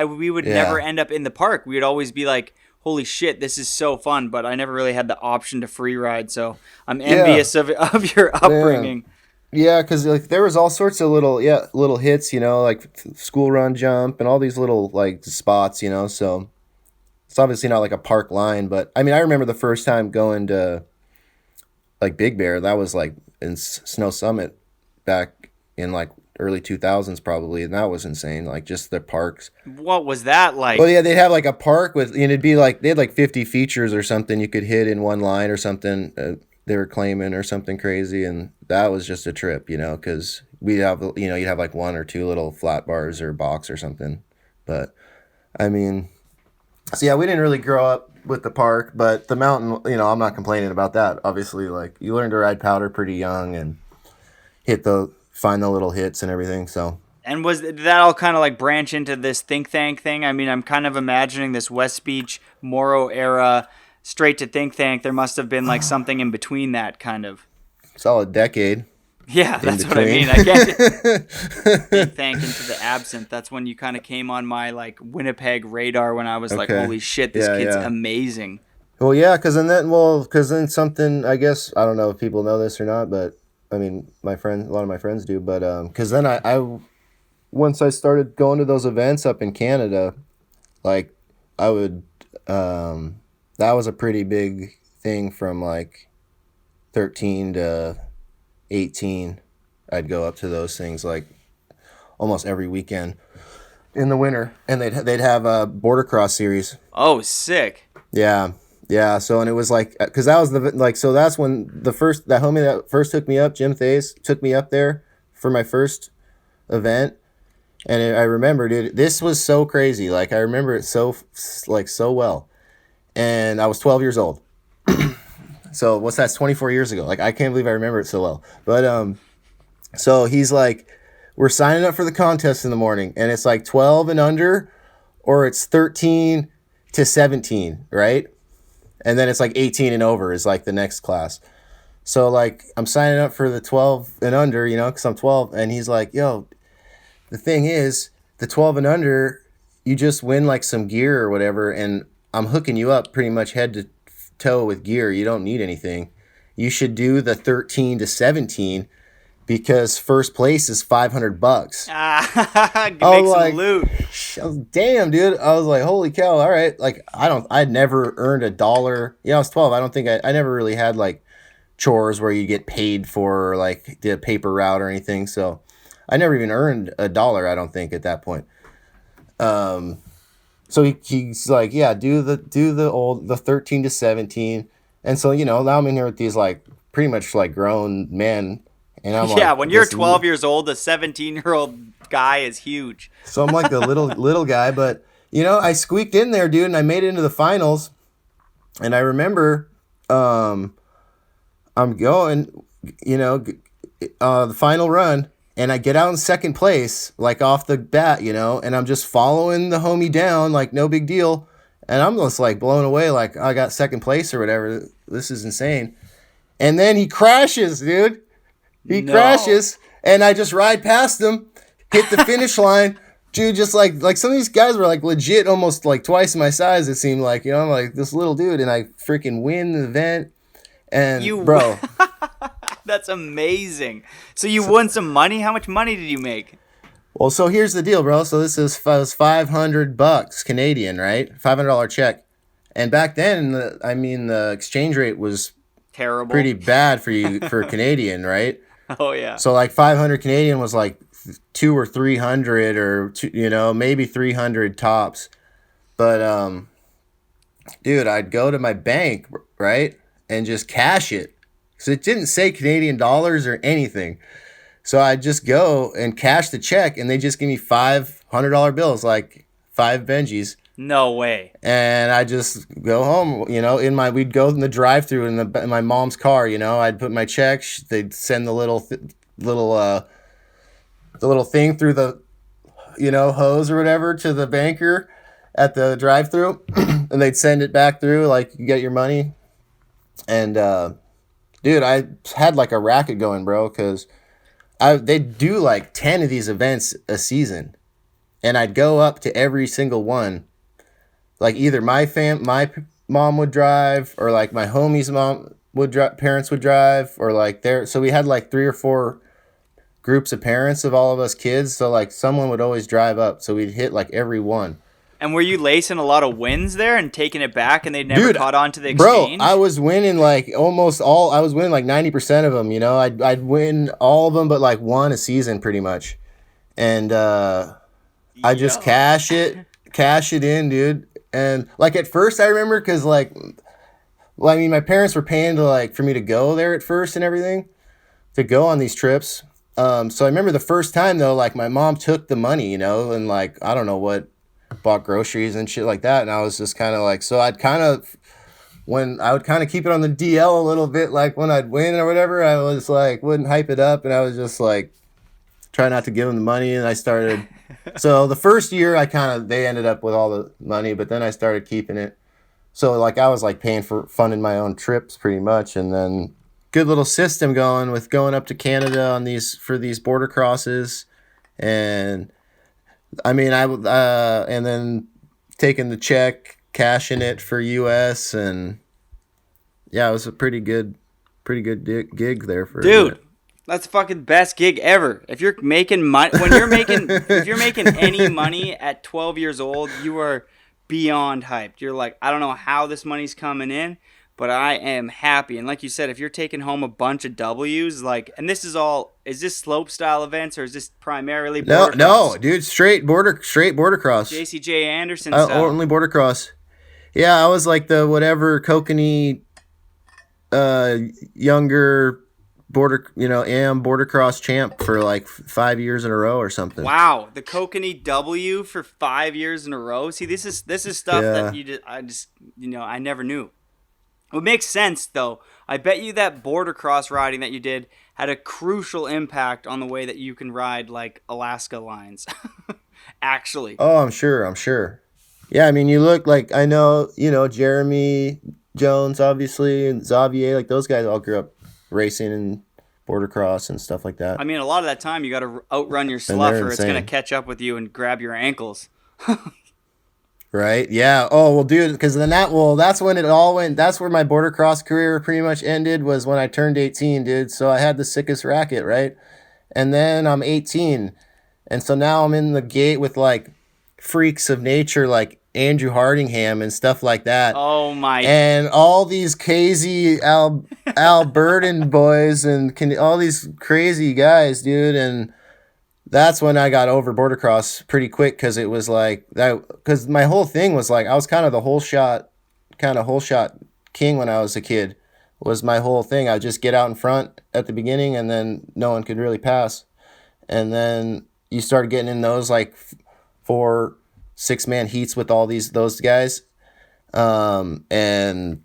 C: We would never end up in the park. We would always be like, holy shit, this is so fun, but I never really had the option to free ride, so I'm envious of your upbringing.
F: Yeah, because like there was all sorts of little hits, like school run jump and all these little like spots, so it's obviously not like a park line, but I mean I remember the first time going to like Big Bear, that was like in Snow Summit back in like early 2000s probably, and that was insane, like just the parks.
C: What was that like?
F: Well, yeah, they'd have like a park with, it'd be like they had like 50 features or something you could hit in one line or something, they were claiming, or something crazy, and that was just a trip, because we'd have, you'd have like one or two little flat bars or box or something. But I mean, so yeah, we didn't really grow up with the park, but the mountain, I'm not complaining about that. Obviously, like you learn to ride powder pretty young and find the little hits and everything. So,
C: and did that all kind of like branch into this think tank thing? I mean, I'm kind of imagining this West Beach Morrow era straight to think tank. There must have been like something in between that kind of
F: solid decade.
C: Yeah, that's what I mean. I get it. Think tank into the absinthe. That's when you kind of came on my like Winnipeg radar when I was like, holy shit, this kid's amazing.
F: Well, yeah, because then something, I guess, I don't know if people know this or not, but I mean, a lot of my friends do, but because then I once I started going to those events up in Canada, like I would, that was a pretty big thing from like 13 to 18. I'd go up to those things like almost every weekend in the winter, and they'd have a boardercross series.
C: Oh, sick!
F: Yeah, so, and it was like, because that was so that's when that homie that first took me up, Jim Thays, took me up there for my first event, and I remember, dude, this was so crazy, like, I remember it so well, and I was 12 years old, so, that's 24 years ago, like, I can't believe I remember it so well, but, so, he's like, we're signing up for the contest in the morning, and it's like 12 and under, or it's 13 to 17, right? And then it's like 18 and over is like the next class. So like I'm signing up for the 12 and under, because I'm 12. And he's like, yo, the thing is, the 12 and under, you just win like some gear or whatever. And I'm hooking you up pretty much head to toe with gear. You don't need anything. You should do the 13 to 17 because first place is $500.
C: Make some loot.
F: Damn, dude. I was like, holy cow. All right. Like, I'd never earned $1. I was 12. I don't think I never really had like chores where you get paid for like the paper route or anything. So I never even earned $1, I don't think, at that point. So he's like, yeah, do the 13 to 17. And so, now I'm in here with these like pretty much like grown men. And I'm
C: when you're 12 years old, a 17-year-old guy is huge.
F: So I'm like a little guy, but I squeaked in there, dude, and I made it into the finals. And I remember, I'm going, the final run, and I get out in second place, like off the bat, and I'm just following the homie down, like no big deal. And I'm just like blown away, like I got second place or whatever. This is insane. And then he crashes, dude. He crashes, and I just ride past him, hit the finish line, dude, just like some of these guys were like legit almost like twice my size, it seemed like, you know, I'm like this little dude and I freaking win the event. And bro,
C: that's amazing. So you won some money? How much money did you make?
F: well, so here's the deal, bro. So this was $500 Canadian, right? $500 check. And back then, the exchange rate was
C: Terrible.
F: pretty bad for Canadian, right?
C: Oh yeah.
F: So like 500 Canadian was like 200 or 300 or maybe 300 tops. But dude, I'd go to my bank, right, and just cash it. So it didn't say Canadian dollars or anything. So I'd just go and cash the check, and they just give me $500 bills, like 5 Benjis.
C: No way.
F: And I just go home, we'd go in the drive-through in my mom's car, I'd put my check. They'd send the little thing through the, hose or whatever to the banker at the drive-through, and they'd send it back through, like, you get your money. And, dude, I had like a racket going, bro, because they'd do like 10 of these events a season, and I'd go up to every single one. Like either my mom would drive, or like my homie's parents would drive, or like so we had like 3 or 4 groups of parents of all of us kids. So like someone would always drive up, so we'd hit like every one.
C: And were you lacing a lot of wins there and taking it back, and they never caught on to the exchange?
F: Bro, I was winning like almost all. I was winning like 90% of them. I'd win all of them, but like one a season pretty much. And I just cash it in, dude. And like at first I remember, because like, well, I mean, my parents were paying for me to go there at first and everything, to go on these trips. So I remember the first time though, like my mom took the money, and like, I don't know what, bought groceries and shit like that. And I was just kind of like, so I would kind of keep it on the DL a little bit, like when I'd win or whatever, I was like, wouldn't hype it up. And I was just like, try not to give them the money. And I started, so the first year they ended up with all the money, but then I started keeping it. So like I was like paying for funding my own trips pretty much. And then good little system going with going up to Canada for these border crosses. And I mean, and then taking the check, cashing it for US, and yeah, it was a pretty good gig there for
C: dude. That's the fucking best gig ever. If you're making money, if you're making any money at 12 years old, you are beyond hyped. You're like, I don't know how this money's coming in, but I am happy. And like you said, if you're taking home a bunch of W's, like, and is this slope style events, or is this primarily border cross?
F: No, dude, straight border cross.
C: JCJ Anderson style.
F: Only border cross. Yeah, I was like the whatever Kokanee, younger border cross champ for like 5 years in a row or something.
C: Wow, the Kokanee W for 5 years in a row. See, this is stuff that I never knew. What makes sense, though, I bet you that border cross riding that you did had a crucial impact on the way that you can ride, like, Alaska lines. Actually.
F: Oh, I'm sure. Yeah, I mean, you look like, I know, Jeremy Jones, obviously, and Xavier, like, those guys all grew up racing and border cross and stuff like that.
C: I mean, a lot of that time, you got to outrun your slough, or it's going to catch up with you and grab your ankles.
F: Right? Yeah. Oh, well, dude, because that's when it all went. That's where my border cross career pretty much ended, was when I turned 18, dude. So I had the sickest racket, right? And then I'm 18. And so now I'm in the gate with like freaks of nature, like Andrew Hardingham and stuff like that.
C: Oh, my.
F: And all these crazy Albertan boys and all these crazy guys, dude. And that's when I got over border cross pretty quick, because it was like that. Because my whole thing was like, I was kind of the whole shot king when I was a kid. Was my whole thing. I would just get out in front at the beginning, and then no one could really pass. And then you started getting in those like 4-6 man heats with all those guys, and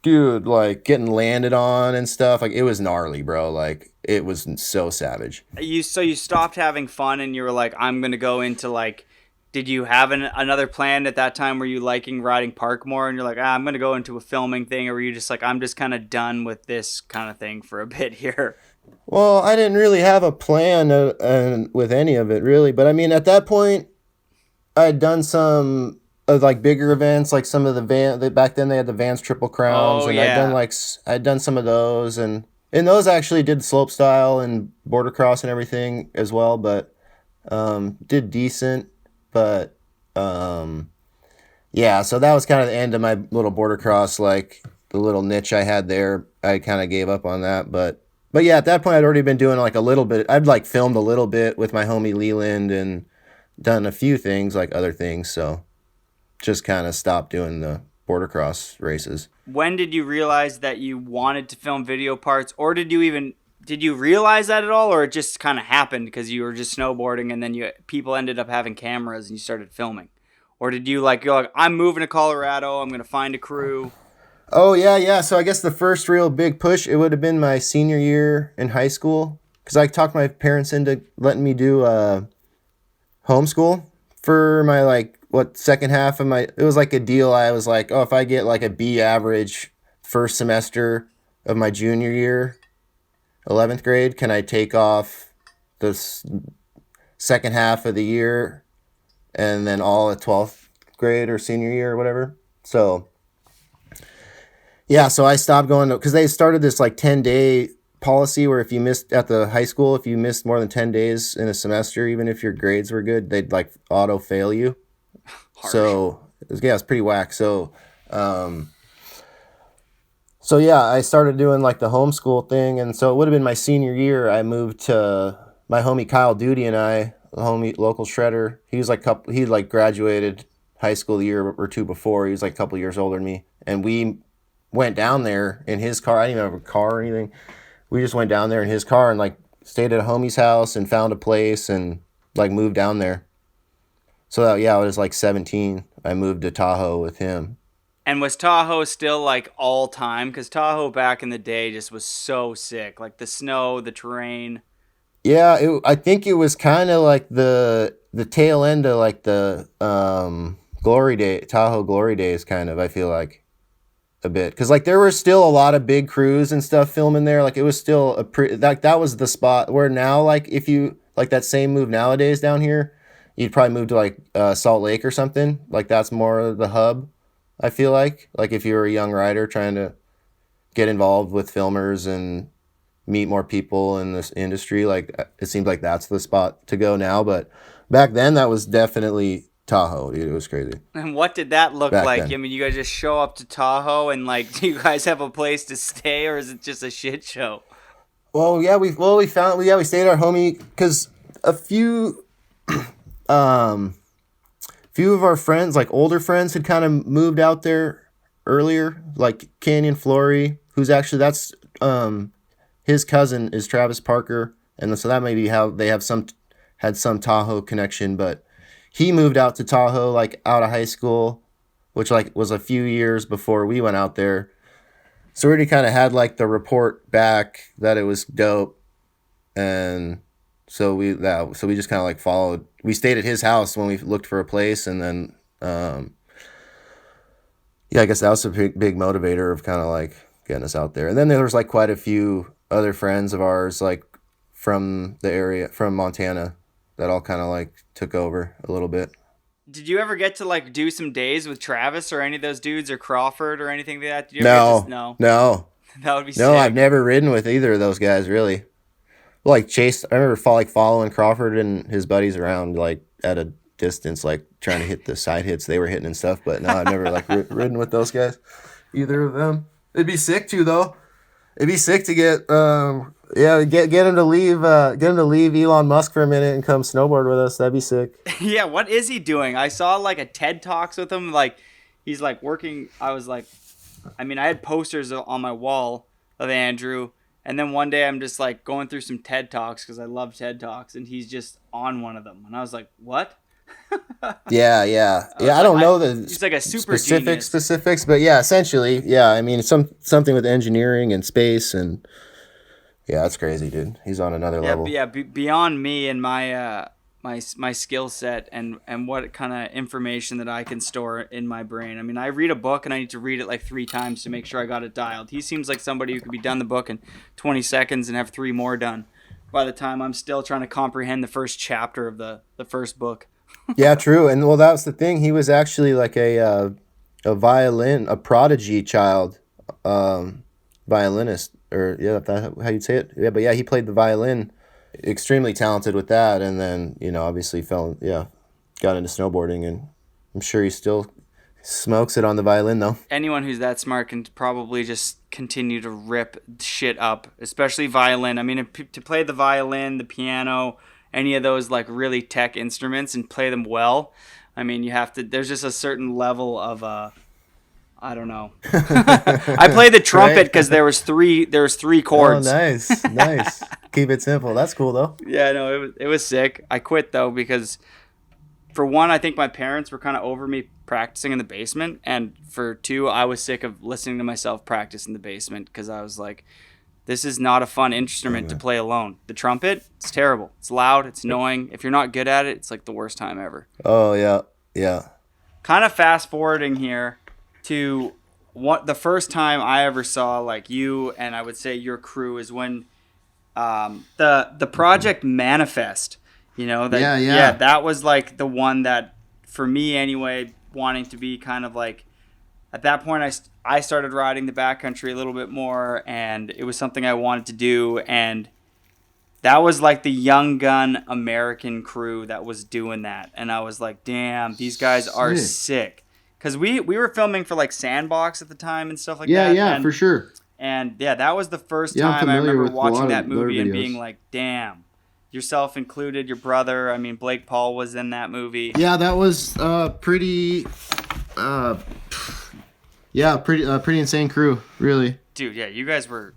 F: dude, like getting landed on and stuff. Like it was gnarly, bro. Like it was so savage.
C: So you stopped having fun, and you were like, I'm gonna go into like Did you have another plan at that time? Were you liking riding park more and you're like, I'm going to go into a filming thing? Or were you just like, I'm just kind of done with this kind of thing for a bit here?
F: Well, I didn't really have a plan with any of it, really. But I mean, at that point, I'd done some like bigger events, like some of the back then they had the Vans Triple Crowns,
C: Oh,
F: and
C: yeah.
F: I'd done some of those, and in those I actually did slope style and border cross and everything as well, but did decent. But yeah, so that was kind of the end of my little border cross, like the little niche I had there. I kind of gave up on that, but yeah, at that point I'd already been doing like a little bit. I'd like filmed a little bit with my homie Leland and done a few things like other things, so just kind of stopped doing the border cross races.
C: When did you realize that you wanted to film video parts, or did you realize that at all, or it just kind of happened because you were just snowboarding and then people ended up having cameras and you started filming? Or did you're like, I'm moving to Colorado, I'm going to find a crew?
F: Oh yeah. So I guess the first real big push, it would have been my senior year in high school, because I talked my parents into letting me do homeschool for my second half of my. It was like a deal. I was like, oh, if I get like a B average first semester of my junior year, 11th grade, can I take off the second half of the year and then all at 12th grade or senior year or whatever? So yeah, so I stopped going to, because they started this like 10-day policy where if you missed at the high school, if you missed more than 10 days in a semester, even if your grades were good, they'd like auto fail you.
C: Harsh.
F: So it's pretty whack. So yeah, I started doing like the homeschool thing, and so it would have been my senior year. I moved to my homie Kyle Duty and I, the homie local shredder. He was he like graduated high school the year or two before. He was like a couple years older than me, and we went down there in his car. I didn't even have a car or anything. We just went down there in his car and like stayed at a homie's house and found a place and like moved down there. So yeah, I was like 17. I moved to Tahoe with him.
C: And was Tahoe still like all time? Because Tahoe back in the day just was so sick. Like the snow, the terrain.
F: Yeah, I think it was kind of like the tail end of like the Tahoe Glory Days kind of, I feel like. A bit, because like there were still a lot of big crews and stuff filming there. Like it was still that was the spot where now, like if you like that same move nowadays down here, you'd probably move to like Salt Lake or something. Like that's more the hub, I feel like if you were a young rider trying to get involved with filmers and meet more people in this industry, like it seems like that's the spot to go now. But back then that was definitely Tahoe, dude. It was crazy.
C: And what did that look
F: Back
C: like?
F: then.
C: I mean, you guys just show up to Tahoe and like, do you guys have a place to stay, or is it just a shit show?
F: Well, yeah, we stayed at our homie, because a few of our friends, like older friends, had kind of moved out there earlier, like Canyon Flory, who's actually that's his cousin is Travis Parker, and so that may be how they had some Tahoe connection, but he moved out to Tahoe like out of high school, which like was a few years before we went out there. So we already kind of had like the report back that it was dope, and so we just kind of like followed. We stayed at his house when we looked for a place, and then yeah, I guess that was a big motivator of kind of like getting us out there. And then there was like quite a few other friends of ours like from the area, from Montana, that all kind of like took over a little bit.
C: Did you ever get to like do some days with Travis or any of those dudes, or Crawford or anything like that? Did you ever
F: No.
C: That would be sick.
F: No, I've never ridden with either of those guys, really. Like Chase, I remember following Crawford and his buddies around like at a distance, like trying to hit the side hits they were hitting and stuff. But no, I've never like ridden with those guys, either of them. It'd be sick too, though. It'd be sick to get get him to leave Elon Musk for a minute and come snowboard with us. That'd be sick.
C: Yeah, what is he doing? I saw like a TED Talks with him. Like he's like working. I was like, I mean, I had posters on my wall of Andrew, and then one day I'm just like going through some TED Talks because I love TED Talks, and he's just on one of them, and I was like, what?
F: Yeah. I don't know the
C: he's like a super genius.
F: specifics, but yeah, essentially, yeah. I mean, something with engineering and space, and yeah, that's crazy, dude. He's on another level.
C: Yeah, beyond me and my my skill set and what kind of information that I can store in my brain. I mean, I read a book and I need to read it like 3 times to make sure I got it dialed. He seems like somebody who could be done the book in 20 seconds and have 3 more done by the time I'm still trying to comprehend the first chapter of the first book.
F: Yeah, true. And well, that was the thing. He was actually like a prodigy child, violinist, or yeah, if that's how you'd say it. Yeah, but yeah, he played the violin, extremely talented with that, and then obviously got into snowboarding, and I'm sure he still smokes it on the violin though.
C: Anyone who's that smart can probably just continue to rip shit up, especially violin. I mean, to play the violin, the piano, any of those like really tech instruments and play them well, I mean, you have to. There's just a certain level of I don't know. I played the trumpet because there was three chords.
F: Oh, nice. Keep it simple. That's cool though.
C: Yeah, no, it was sick. I quit though because, for one, I think my parents were kind of over me practicing in the basement, and for 2, I was sick of listening to myself practice in the basement because I was like, this is not a fun instrument to play alone. The trumpet, it's terrible. It's loud. It's annoying. If you're not good at it, it's like the worst time ever.
F: Oh yeah.
C: Kind of fast forwarding here to what the first time I ever saw like you and I would say your crew is when the project Manifest, that was like the one that for me anyway, wanting to be kind of like, at that point I started riding the backcountry a little bit more, and it was something I wanted to do, and that was like the young gun American crew that was doing that, and I was like, damn, these guys are sick. Because we were filming for like Sandbox at the time and stuff like that.
F: Yeah, for sure.
C: And yeah, that was the first time I remember watching that movie and being like, damn, yourself included, your brother. I mean, Blake Paul was in that movie.
F: Yeah, that was pretty insane crew, really.
C: Dude, yeah, you guys were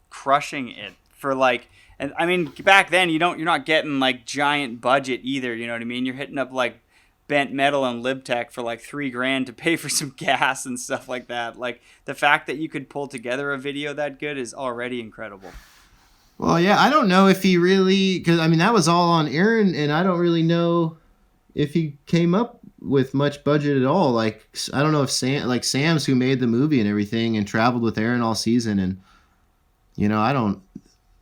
C: crushing it for like, and I mean, back then you're not getting like giant budget either. You know what I mean? You're hitting up like Bent Metal and LibTech for like $3,000 to pay for some gas and stuff like that. Like, the fact that you could pull together a video that good is already incredible.
F: Well, yeah, I don't know if he really, because I mean that was all on Aaron, and I don't really know if he came up with much budget at all. Like, I don't know if Sam's who made the movie and everything and traveled with Aaron all season, and I don't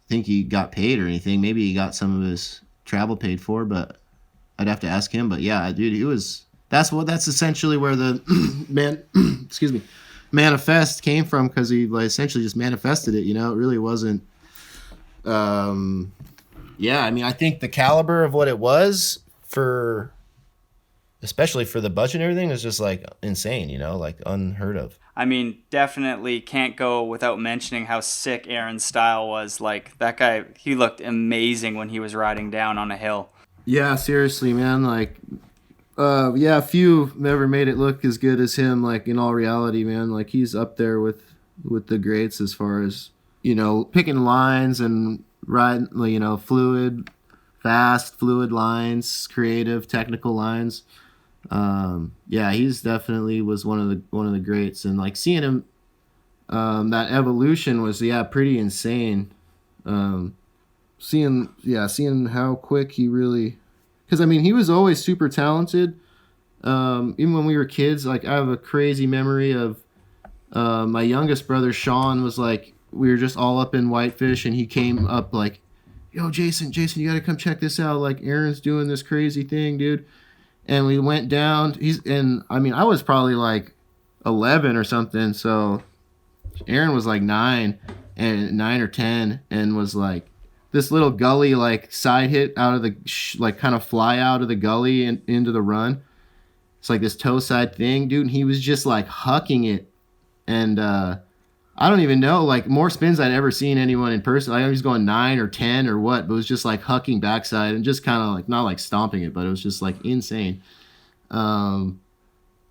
F: think he got paid or anything. Maybe he got some of his travel paid for, but I'd have to ask him. But yeah, dude, that's essentially where the manifest came from, because he essentially just manifested it. It really wasn't. I mean, I think the caliber of what it was especially for the budget and everything, is just like insane, like unheard of.
C: I mean, definitely can't go without mentioning how sick Aaron's style was. Like, that guy, he looked amazing when he was riding down on a hill.
F: Yeah, seriously, man. Like, few never made it look as good as him. Like, in all reality, man, like he's up there with the greats as far as, picking lines and riding, fluid lines, creative, technical lines. He's definitely was one of the greats, and like seeing him, that evolution was pretty insane. Seeing how quick he really, because I mean he was always super talented. Even when we were kids, like I have a crazy memory of my youngest brother Sean was like, we were just all up in Whitefish, and he came up like, yo, Jason, you gotta come check this out. Like, Aaron's doing this crazy thing, dude. And we went down. I was probably like 11 or something. So Aaron was like 9 or 10, and was like this little gully, like side hit out of the, like kind of fly out of the gully and into the run. It's like this toe side thing, dude. And he was just like hucking it. And, I don't even know, like, more spins I'd ever seen anyone in person. Like, he was going 9 or 10 or what, but it was just like hucking backside and just kind of like, not like stomping it, but it was just like insane. That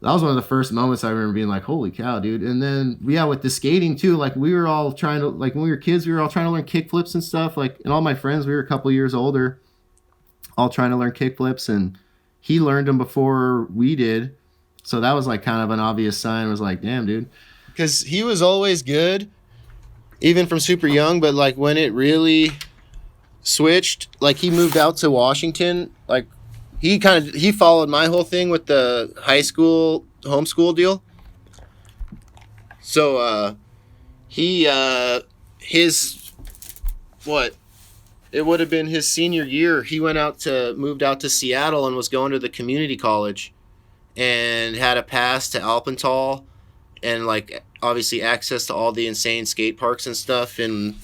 F: was one of the first moments I remember being like, holy cow, dude. And then, with the skating too, like, we were all trying to, like, when we were kids, we were all trying to learn kick flips and stuff. Like, and all my friends, we were a couple years older, all trying to learn kick flips, and he learned them before we did. So that was like kind of an obvious sign. It was like, damn, dude. Because he was always good, even from super young, but like when it really switched. Like, he moved out to Washington. Like, he followed my whole thing with the high school homeschool deal. So his what? It would have been his senior year. He moved out to Seattle and was going to the community college, and had a pass to Alpental, and like obviously access to all the insane skate parks and stuff in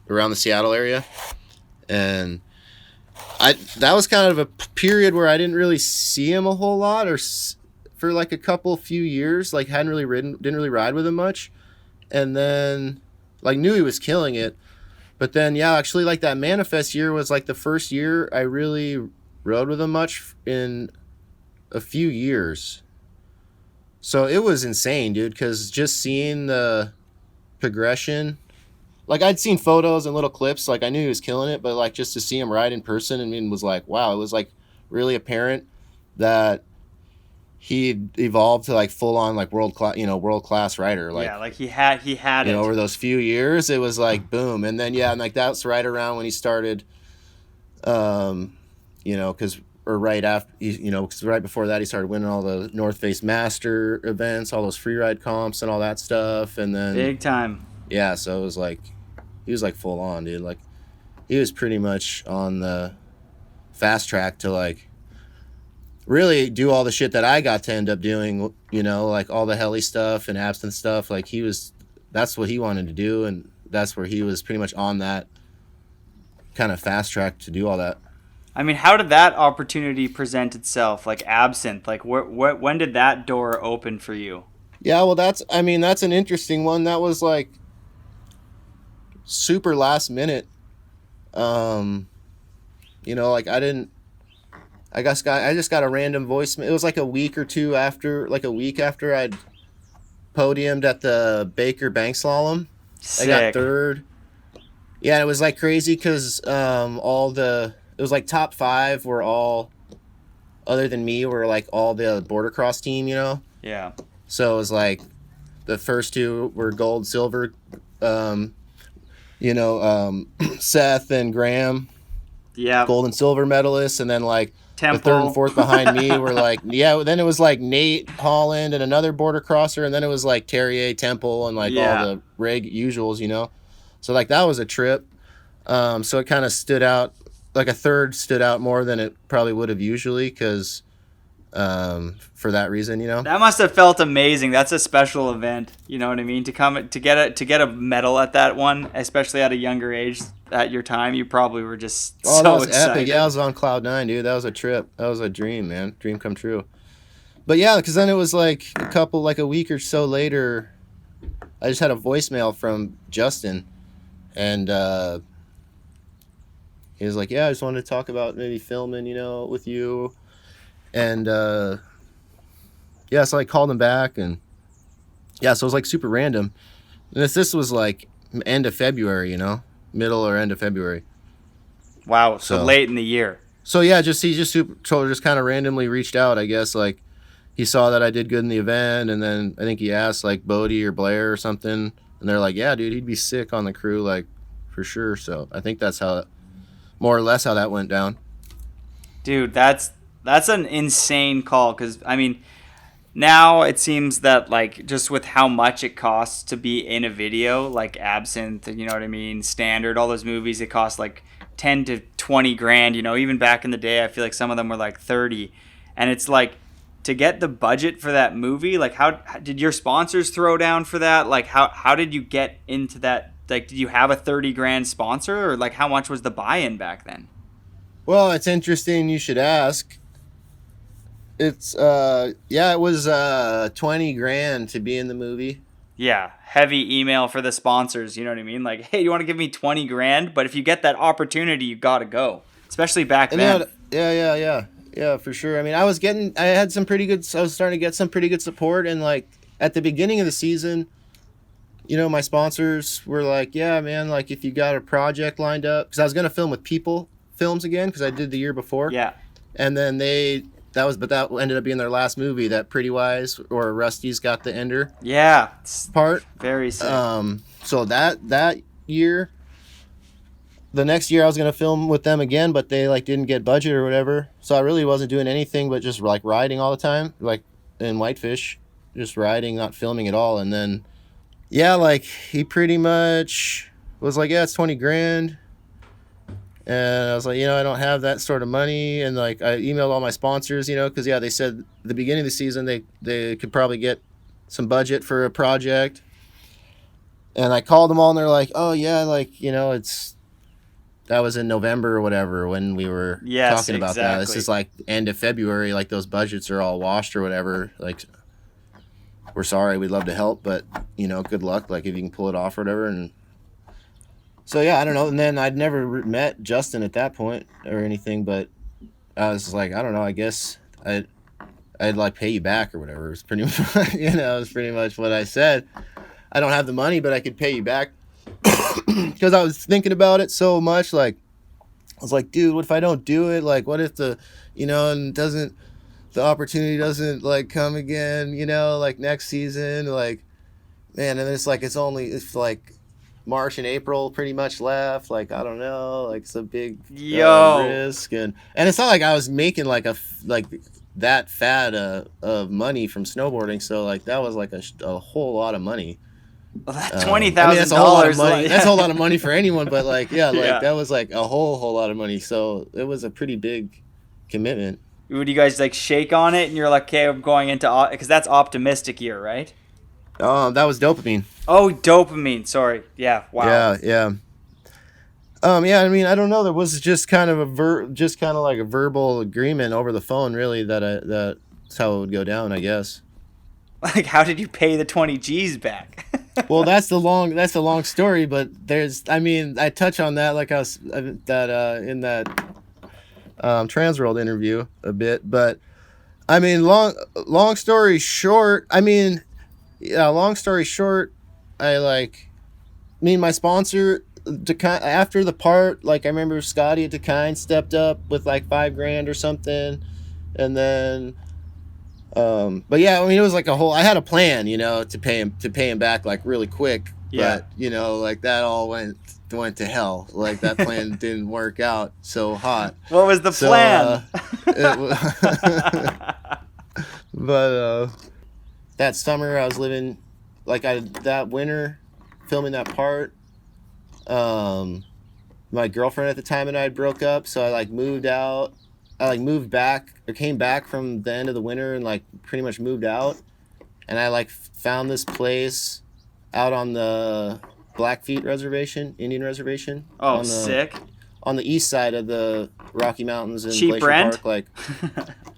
F: around the Seattle area. And that was kind of a period where I didn't really see him a whole lot, or for like a few years, like didn't really ride with him much. And then like knew he was killing it. But then, yeah, actually like that Manifest year was like the first year I really rode with him much in a few years. So it was insane, dude, because just seeing the progression, like I'd seen photos and little clips, like I knew he was killing it, but like just to see him ride in person, I mean, was like, wow, it was like really apparent that he evolved to like full on like world class rider. Like,
C: yeah, like he had it.
F: Over those few years, it was like boom. And then, yeah, and like that's right around when he started, because right before that he started winning all the North Face Master events, all those free ride comps and all that stuff. And then
C: big time.
F: Yeah, so it was like he was like full on, dude. Like he was pretty much on the fast track to like really do all the shit that I got to end up doing, like all the heli stuff and absinthe stuff. Like that's what he wanted to do, and that's where he was pretty much on that kind of fast track to do all that.
C: I mean, how did that opportunity present itself? Like absinthe, like when did that door open for you?
F: Yeah, well, that's an interesting one. That was like super last minute. Like I just got a random voicemail. It was like a week after I'd podiumed at the Baker Bank Slalom.
C: Sick.
F: I got third. Yeah, it was like crazy because it was like top 5 were all, other than me, were like all the boardercross team,
C: Yeah.
F: So it was like the first 2 were gold, silver, Seth and Graham.
C: Yeah.
F: Gold and silver medalists, and then like
C: Temple.
F: the 3rd and 4th behind me were like, yeah, then it was like Nate Holland and another border crosser, and then it was like Terrier, Temple, and like all the usuals, So like that was a trip. So it kind of stood out, like a 3rd stood out more than it probably would have usually, because for that reason,
C: That must have felt amazing. That's a special event. You know what I mean? To get a medal at that one, especially at a younger age at your time, you probably were just so
F: that was
C: excited.
F: epic. Yeah, I was on cloud 9, dude. That was a trip. That was a dream, man. Dream come true. But yeah, because then it was like a week or so later, I just had a voicemail from Justin, and he was like, yeah, I just wanted to talk about maybe filming, with you. And so I called him back, and yeah, so it was like super random. And this was like end of February, middle or end of February.
C: Wow, so late in the year.
F: So yeah, he just kind of randomly reached out, I guess. Like he saw that I did good in the event, and then I think he asked like Bodie or Blair or something, and they're like, yeah, dude, he'd be sick on the crew, like for sure. So I think that's more or less how that went down.
C: Dude, that's an insane call, because I mean, now it seems that like just with how much it costs to be in a video, like Absinthe, you know what I mean, Standard, all those movies, it costs like 10 to 20 grand, even back in the day, I feel like some of them were like 30. And it's like, to get the budget for that movie, like how did your sponsors throw down for that? Like how did you get into that? Like, did you have a 30 grand sponsor, or like how much was the buy-in back then?
F: Well, it's interesting you should ask. It's it was 20 grand to be in the movie.
C: Yeah, heavy email for the sponsors, you know what I mean? Like, hey, you want to give me 20 grand? But if you get that opportunity, you got to go. Especially back then.
F: Yeah, for sure. I mean, I was starting to get some pretty good support, and like at the beginning of the season, my sponsors were like, yeah, man, like if you got a project lined up, because I was going to film with People Films again, because I did the year before.
C: Yeah.
F: And then that ended up being their last movie, that Pretty Wise or Rusty's Got the Ender.
C: Yeah.
F: Part.
C: Very sick.
F: So that year, the next year I was gonna film with them again, but they like didn't get budget or whatever. So I really wasn't doing anything but just like riding all the time, like in Whitefish, just riding, not filming at all. And then, yeah, like he pretty much was like, yeah, it's 20 grand. And I was like, I don't have that sort of money. And like I emailed all my sponsors, because they said at the beginning of the season they could probably get some budget for a project. And I called them all, and they're like, "Oh yeah, like that was in November or whatever when we were talking about that. This is like end of February, like those budgets are all washed or whatever. Like, we're sorry, we'd love to help, but good luck. Like if you can pull it off or whatever." And so yeah, I don't know. And then I'd never met Justin at that point or anything, but I was like, I don't know. I guess I'd like pay you back or whatever. It's pretty much, it's pretty much what I said. I don't have the money, but I could pay you back. Because I was thinking about it so much. Like, I was like, dude, what if I don't do it? Like, what if the opportunity doesn't like come again, like next season? Like, man, and it's like March and April pretty much left. Like, I don't know. Like, it's a big risk. And it's not like I was making like that fat of money from snowboarding. So like that was like a whole lot of money.
C: $20,000.
F: That's a whole lot of money. That's a whole lot of money for anyone. But like, that was like a whole lot of money. So it was a pretty big commitment.
C: Would you guys like shake on it and you're like, okay, I'm going into, because that's optimistic year, right?
F: That was Dopamine.
C: Oh, Dopamine. Sorry. Yeah. Wow.
F: Yeah. Yeah, I mean, I don't know. There was just kind of like a verbal agreement over the phone, really, that's how it would go down, I guess.
C: Like, how did you pay the 20 G's back?
F: Well, that's the long story, but I touch on that like I was in that Transworld interview a bit, but I mean, long story short, I like, me and my sponsor, after the part, like I remember Scotty at Dakine stepped up with like $5,000 or something, and then but yeah, I mean, it was like I had a plan, to pay him back like really quick.
C: Yeah.
F: But like that all went to hell. Like that plan didn't work out so hot.
C: What was the plan?
F: But that summer I was living that winter filming that part. My girlfriend at the time and I broke up, so I like moved out. I like moved back or came back from the end of the winter and like pretty much moved out. And I like found this place out on the Blackfeet reservation, Indian reservation.
C: Oh, sick.
F: On the east side of the Rocky Mountains in
C: cheap
F: Glacier
C: rent?
F: Park. Like,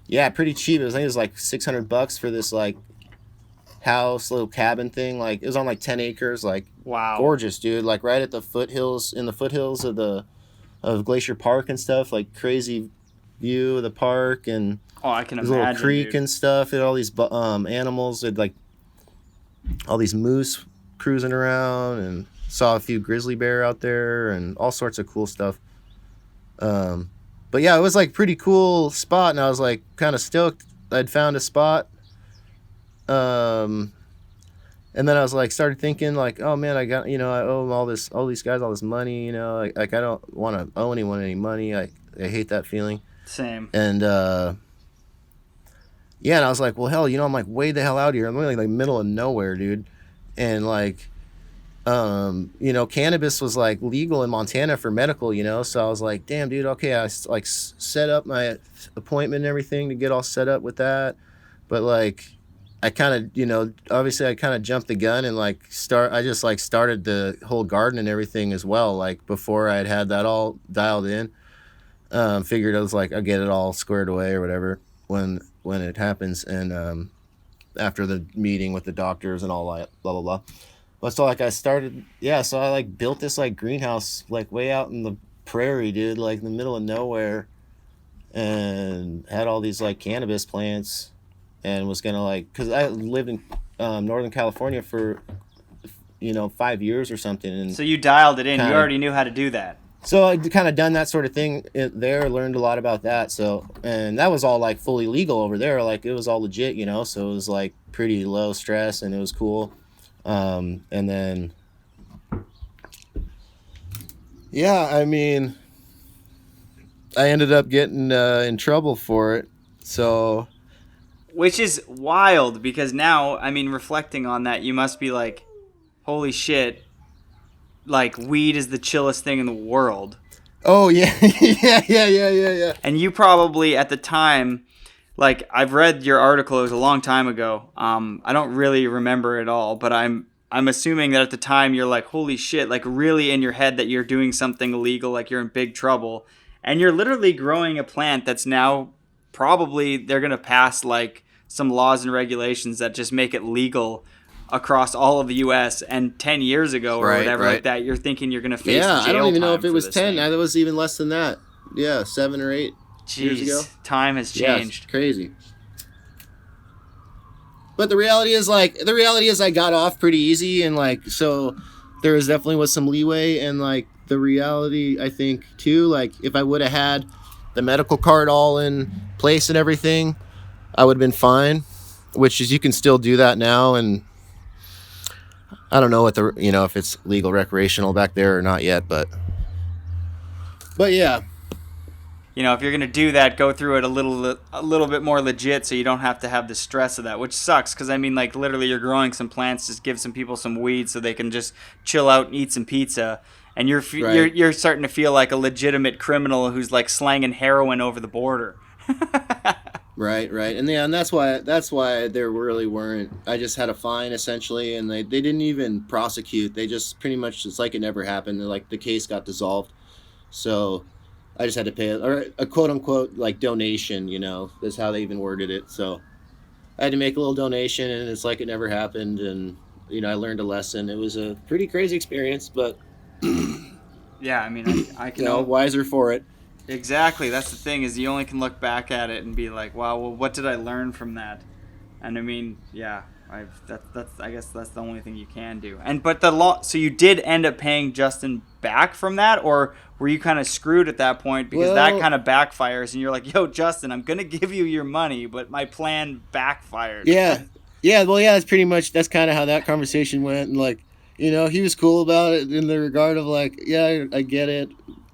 F: yeah, pretty cheap. I think it was like $600 for this like house, little cabin thing. Like it was on like 10 acres. Like,
C: wow,
F: gorgeous, dude. Like right at the foothills of Glacier Park and stuff. Like crazy view of the park, and
C: I can
F: there's
C: imagine,
F: a little creek,
C: dude.
F: and stuff, and all these animals. It like all these moose cruising around, and saw a few grizzly bear out there, and all sorts of cool stuff. But yeah, it was like pretty cool spot, and I was like kind of stoked I'd found a spot. And then I was like started thinking like, oh man, I got I owe all these guys all this money, like I don't want to owe anyone any money. I hate that feeling.
C: Same.
F: And yeah, and I was like, well, hell, I'm like way the hell out here. I'm really like middle of nowhere, dude. And like, cannabis was like legal in Montana for medical, so I was like, damn, dude, okay. I like set up my appointment and everything to get all set up with that. But like, I kind of, obviously I kind of jumped the gun and like I just like started the whole garden and everything as well. Like before I had that all dialed in. Figured I was like, I'll get it all squared away or whatever when it happens. And after the meeting with the doctors and all that, blah, blah, blah. But so like I like built this like greenhouse like way out in the prairie, dude, like in the middle of nowhere, and had all these like cannabis plants, and was gonna like, because I lived in Northern California for 5 years or something. And
C: so you dialed it in. You already knew how to do that.
F: So I kind of done that sort of thing there, learned a lot about that. So, and that was all like fully legal over there. Like it was all legit, so it was like pretty low stress and it was cool. And then Yeah, I mean, I ended up getting in trouble for it. So,
C: Which is wild because now, I mean, reflecting on that, you must be like, holy shit, like weed is the chillest thing in the world.
F: oh yeah, yeah.
C: And you probably at the time, like I've read your article, it was a long time ago. I don't really remember it all, but I'm assuming that at the time you're like, holy shit, like really in your head that you're doing something illegal, like you're in big trouble. And you're literally growing a plant that's now probably they're going to pass like some laws and regulations that just make it legal across all of the US. And 10 years ago or whatever like that, you're thinking you're going to face jail
F: I don't even know
C: time
F: if it
C: for
F: was
C: this
F: 10.
C: thing.
F: It was even less than that. Yeah, 7 or 8 years ago.
C: Time has
F: Yeah,
C: changed.
F: it's crazy. But the reality is I got off pretty easy, and like, so there was definitely was some leeway, and like the reality, I think too, like if I would have had the medical card all in place and everything, I would have been fine, which is you can still do that now. And I don't know what the, if it's legal recreational back there or not yet, but yeah.
C: If you're gonna do that, go through it a little bit more legit, so you don't have to have the stress of that, which sucks. Because I mean, like literally, you're growing some plants, just give some people some weed so they can just chill out and eat some pizza, and you're starting to feel like a legitimate criminal who's like slanging heroin over the border.
F: Right, and that's why there really weren't. I just had a fine essentially, and they didn't even prosecute. They just pretty much, it's like it never happened. Like the case got dissolved, so I just had to pay a quote unquote like donation. That's how they even worded it. So I had to make a little donation, and it's like it never happened. And I learned a lesson. It was a pretty crazy experience, but
C: yeah, I mean, I can
F: wiser for it.
C: Exactly. That's the thing, is you only can look back at it and be like, wow, well, what did I learn from that? And I mean, yeah, I guess that's the only thing you can do. But the law, so you did end up paying Justin back from that, or were you kind of screwed at that point because that kind of backfires and you're like, yo, Justin, I'm gonna give you your money, but my plan backfired.
F: Yeah, that's pretty much, that's kind of how that conversation went. And like, he was cool about it in the regard of like, yeah, I get it.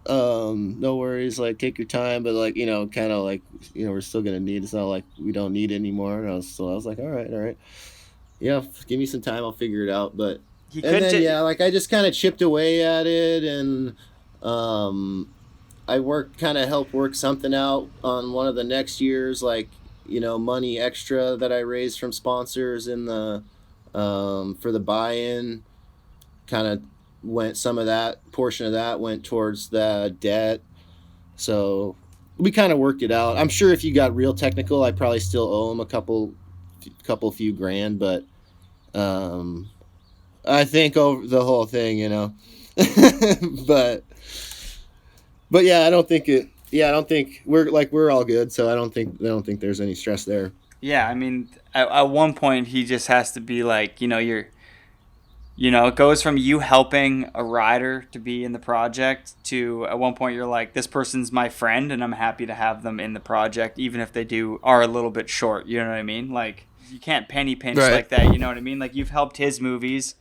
F: No worries, like take your time, but like kind of like we're still gonna need, it's not like we don't need it anymore. And I was like, all right, yeah, give me some time, I'll figure it out. But like I just kind of chipped away at it, and I helped work something out on one of the next year's, like money extra that I raised from sponsors in the for the buy-in. Kind of went, some of that portion of that went towards the debt, so we kind of worked it out. I'm sure if you got real technical, I probably still owe him a few grand, but I think over the whole thing, but yeah, I don't think we're all good, so I don't think there's any stress there.
C: Yeah, I mean, at one point he just has to be like, it goes from you helping a rider to be in the project to at one point you're like, this person's my friend and I'm happy to have them in the project, even if they are a little bit short. You know what I mean? Like, you can't penny pinch like that. You know what I mean? Like, you've helped his movies.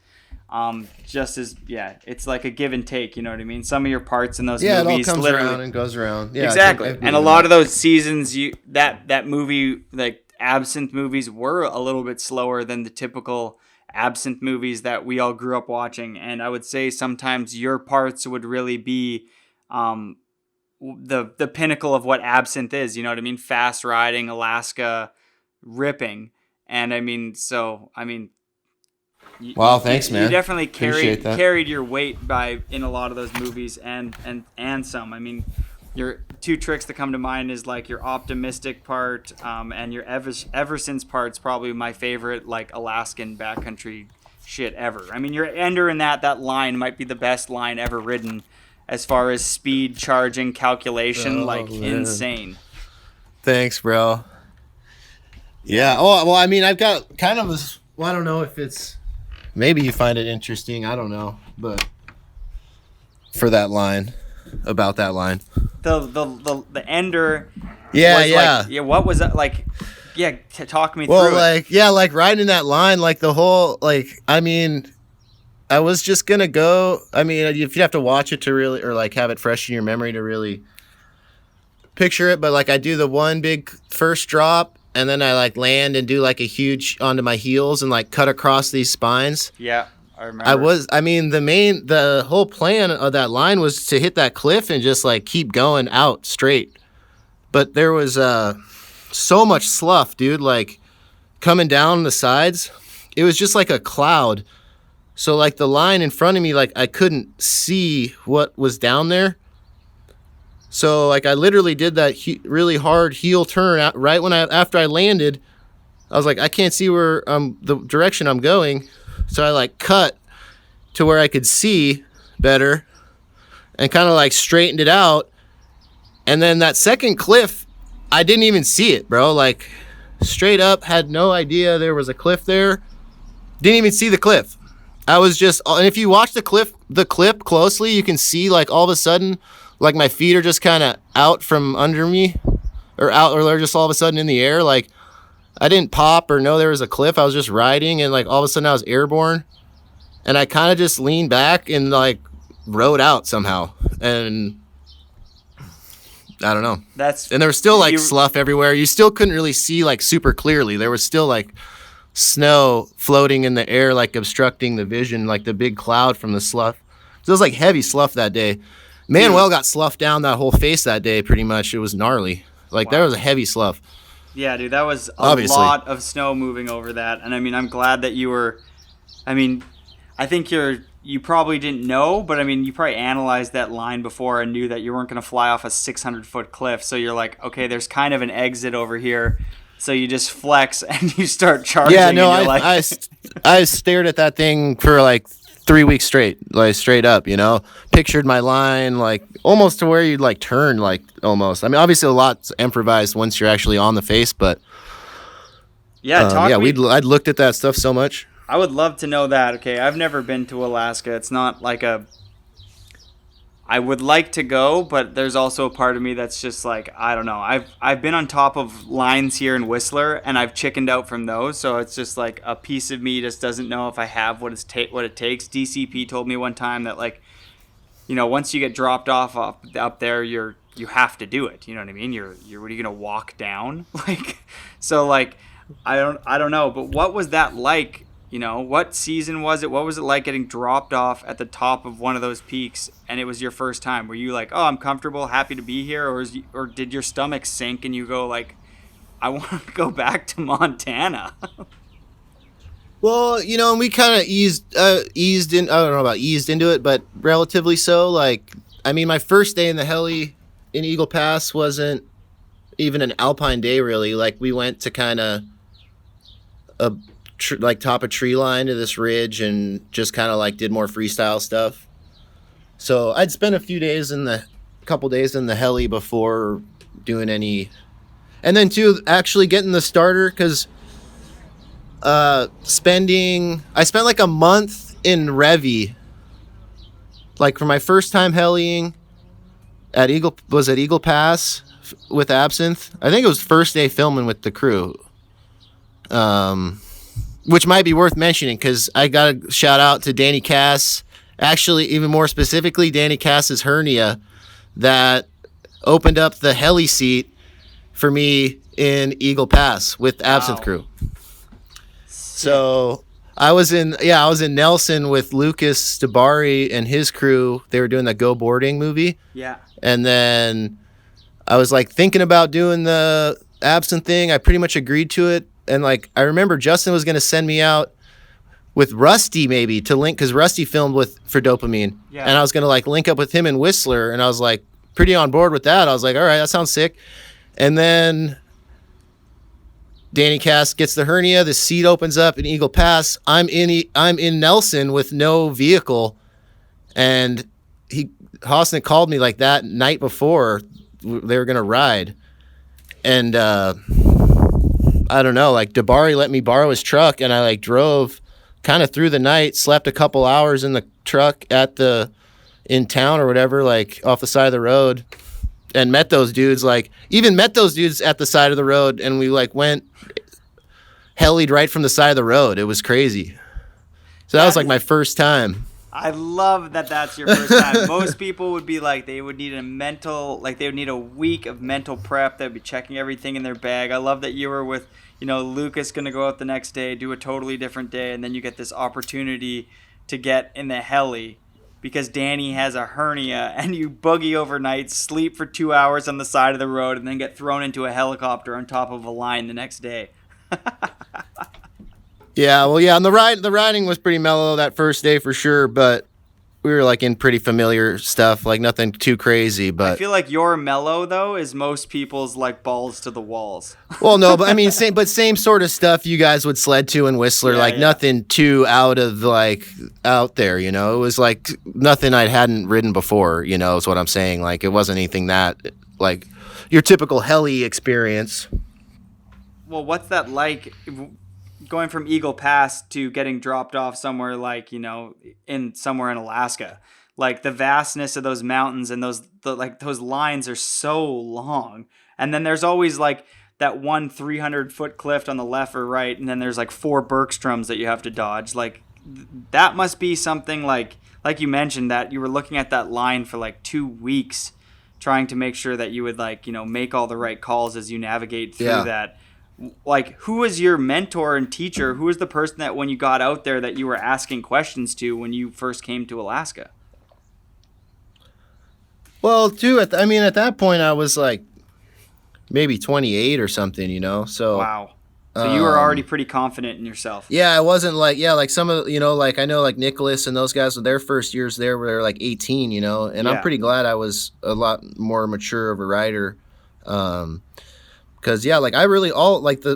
C: Just as, it's like a give and take. You know what I mean? Some of your parts in those movies,
F: it all comes around and goes around. Yeah,
C: exactly. And a lot of those seasons, that movie, like Absinthe movies, were a little bit slower than the typical Absinthe movies that we all grew up watching. And I would say sometimes your parts would really be the pinnacle of what Absinthe is. You know what I mean? Fast riding, Alaska, ripping. And I mean,
F: wow, thanks, man.
C: You definitely carried your weight in a lot of those movies and some. I mean, your two tricks that come to mind is like your optimistic part, and your ever since part's probably my favorite, like Alaskan backcountry shit ever. I mean, your ender in that line might be the best line ever written as far as speed, charging, calculation, insane.
F: Thanks, bro. Yeah. Oh, well, I mean, I've got kind of this. Well, I don't know if it's. Maybe you find it interesting. I don't know, but for that line, about that line,
C: the ender.
F: Yeah.
C: Like, what was that like? Yeah, talk me through.
F: Well, like riding that line, like the whole, like, I mean, I was just gonna go. I mean, if you have to watch it to really, or like have it fresh in your memory to really picture it, but like I do the one big first drop, and then I like land and do like a huge onto my heels and like cut across these spines.
C: Yeah, I remember.
F: The whole plan of that line was to hit that cliff and just like keep going out straight. But there was so much slough, dude, like coming down the sides. It was just like a cloud. So like the line in front of me, like I couldn't see what was down there. So like I literally did that really hard heel turn right after I landed. I was like, I can't see where the direction I'm going. So I like cut to where I could see better and kind of like straightened it out. And then that second cliff, I didn't even see it, bro. Like straight up, had no idea there was a cliff there. Didn't even see the cliff. I was just, and if you watch the clip closely, you can see like all of a sudden, like my feet are just kind of out from under me, or they're just all of a sudden in the air. Like I didn't pop or know there was a cliff. I was just riding, and like all of a sudden I was airborne, and I kind of just leaned back and like rode out somehow. And I don't know. And there was still like slough everywhere. You still couldn't really see like super clearly. There was still like snow floating in the air, like obstructing the vision, like the big cloud from the slough. So it was like heavy slough that day. Manuel got sloughed down that whole face that day pretty much. It was gnarly. Like there was a heavy slough.
C: Yeah, dude, that was a lot of snow moving over that. And I mean, I'm glad that you were, I mean, I think you probably didn't know, but I mean, you probably analyzed that line before and knew that you weren't going to fly off a 600-foot cliff. So you're like, okay, there's kind of an exit over here. So you just flex and you start charging.
F: Yeah, no, I stared at that thing for like 3 weeks straight, like straight up, you know, pictured my line, like almost to where you'd like turn, like almost. I mean, obviously a lot's improvised once you're actually on the face, but I'd looked at that stuff so much.
C: I would love to know that. Okay, I've never been to Alaska. It's not like I would like to go, but there's also a part of me that's just like, I don't know. I've been on top of lines here in Whistler, and I've chickened out from those. So it's just like a piece of me just doesn't know if I have what it takes. DCP told me one time that, like, you know, once you get dropped off up there, you have to do it. You know what I mean? You're what are you gonna walk down? Like, so like, I don't know. But what was that like? You know, what season was it? What was it like getting dropped off at the top of one of those peaks, and it was your first time? Were you like, oh, I'm comfortable, happy to be here? Or did your stomach sink and you go like, I want to go back to Montana?
F: Well, you know, and we kind of eased in. I don't know about eased into it, but relatively so. Like, I mean, my first day in the heli in Eagle Pass wasn't even an alpine day, really. Like, we went to kind of like top a tree line to this ridge and just kind of like did more freestyle stuff. So I'd spent a couple days in the heli before doing any, and then too actually getting the starter, because I spent like a month in Revi, like for my first time heliing at Eagle Pass with Absinthe. I think it was first day filming with the crew. Which might be worth mentioning, because I got a shout out to Danny Cass. Actually, even more specifically, Danny Cass's hernia that opened up the heli seat for me in Eagle Pass with Absinthe crew. So I was in Nelson with Lucas Stabari and his crew. They were doing the Go Boarding movie. Yeah. And then I was like thinking about doing the Absinthe thing. I pretty much agreed to it. And like, I remember Justin was going to send me out with Rusty maybe to link, because Rusty filmed for Dopamine. Yeah. And I was going to like link up with him in Whistler. And I was like pretty on board with that. I was like, all right, that sounds sick. And then Danny Cass gets the hernia. The seat opens up in Eagle Pass. I'm in Nelson with no vehicle. And Hosnick called me like that night before they were going to ride. And, I don't know, like Dabari let me borrow his truck, and I like drove kind of through the night, slept a couple hours in the truck in town or whatever, like off the side of the road, and met those dudes at the side of the road. And we like went helied right from the side of the road. It was crazy. So that was like my first time.
C: I love that that's your first time. Most people would be like, they would need they would need a week of mental prep. They'd be checking everything in their bag. I love that you were with, Lucas going to go out the next day, do a totally different day, and then you get this opportunity to get in the heli because Danny has a hernia, and you boogie overnight, sleep for 2 hours on the side of the road, and then get thrown into a helicopter on top of a line the next day.
F: Yeah, well, yeah, and the riding was pretty mellow that first day for sure, but we were like in pretty familiar stuff, like nothing too crazy. But
C: I feel like your mellow though is most people's like balls to the walls.
F: Well, no, but I mean, same sort of stuff you guys would sled to in Whistler, nothing too out there. It was like nothing I hadn't ridden before. Is what I'm saying. Like it wasn't anything that like your typical heli experience.
C: Well, what's that like? Going from Eagle Pass to getting dropped off somewhere like, somewhere in Alaska, like the vastness of those mountains and those lines are so long. And then there's always like that one 300-foot cliff on the left or right. And then there's like 4 Bergstroms that you have to dodge. Like that must be something like you mentioned that you were looking at that line for like 2 weeks trying to make sure that you would make all the right calls as you navigate through that. Like, who was your mentor and teacher? Who was the person that when you got out there that you were asking questions to when you first came to Alaska?
F: Well, too, at that point, I was like maybe 28 or something, so.
C: Wow. So you were already pretty confident in yourself.
F: Yeah, I wasn't like some of, like I know like Nicholas and those guys, their first years there were like 18, and I'm pretty glad I was a lot more mature of a rider. Because, like, I really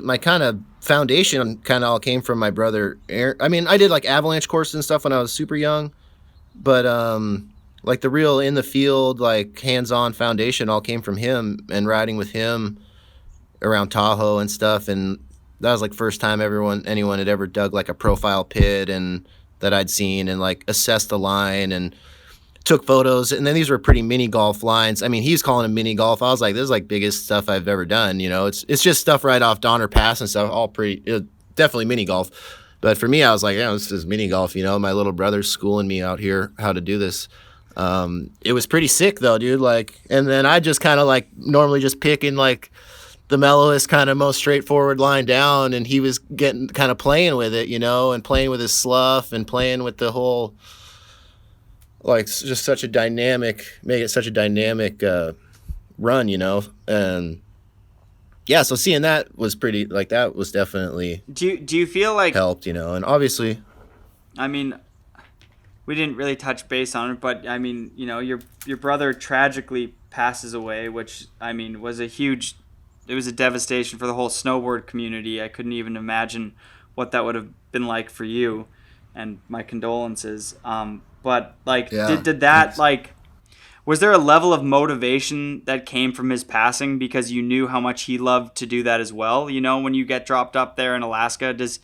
F: my kind of foundation kind of all came from my brother, Aaron. I mean, I did, like, avalanche courses and stuff when I was super young. But, like, the real in the field, like, hands-on foundation all came from him and riding with him around Tahoe and stuff. And that was, like, first time anyone had ever dug, like, a profile pit and that I'd seen and, like, assessed the line and took photos. And then these were pretty mini golf lines. I mean, he was calling them mini golf. I was like, this is like biggest stuff I've ever done. It's just stuff right off Donner Pass and stuff, all definitely mini golf. But for me, I was like, yeah, this is mini golf. My little brother's schooling me out here how to do this. It was pretty sick though, dude. Like, and then I just kind of like normally just picking like the mellowest kind of most straightforward line down, and he was getting kind of playing with it, and playing with his slough and playing with the whole. Like just such a dynamic run, and yeah. So seeing that was pretty like that was definitely.
C: Do you feel like
F: helped, and obviously.
C: I mean, we didn't really touch base on it, but I mean, your brother tragically passes away, which I mean was it was a devastation for the whole snowboard community. I couldn't even imagine what that would have been like for you, and my condolences. But like, did that like, was there a level of motivation that came from his passing because you knew how much he loved to do that as well? When you get dropped up there in Alaska, does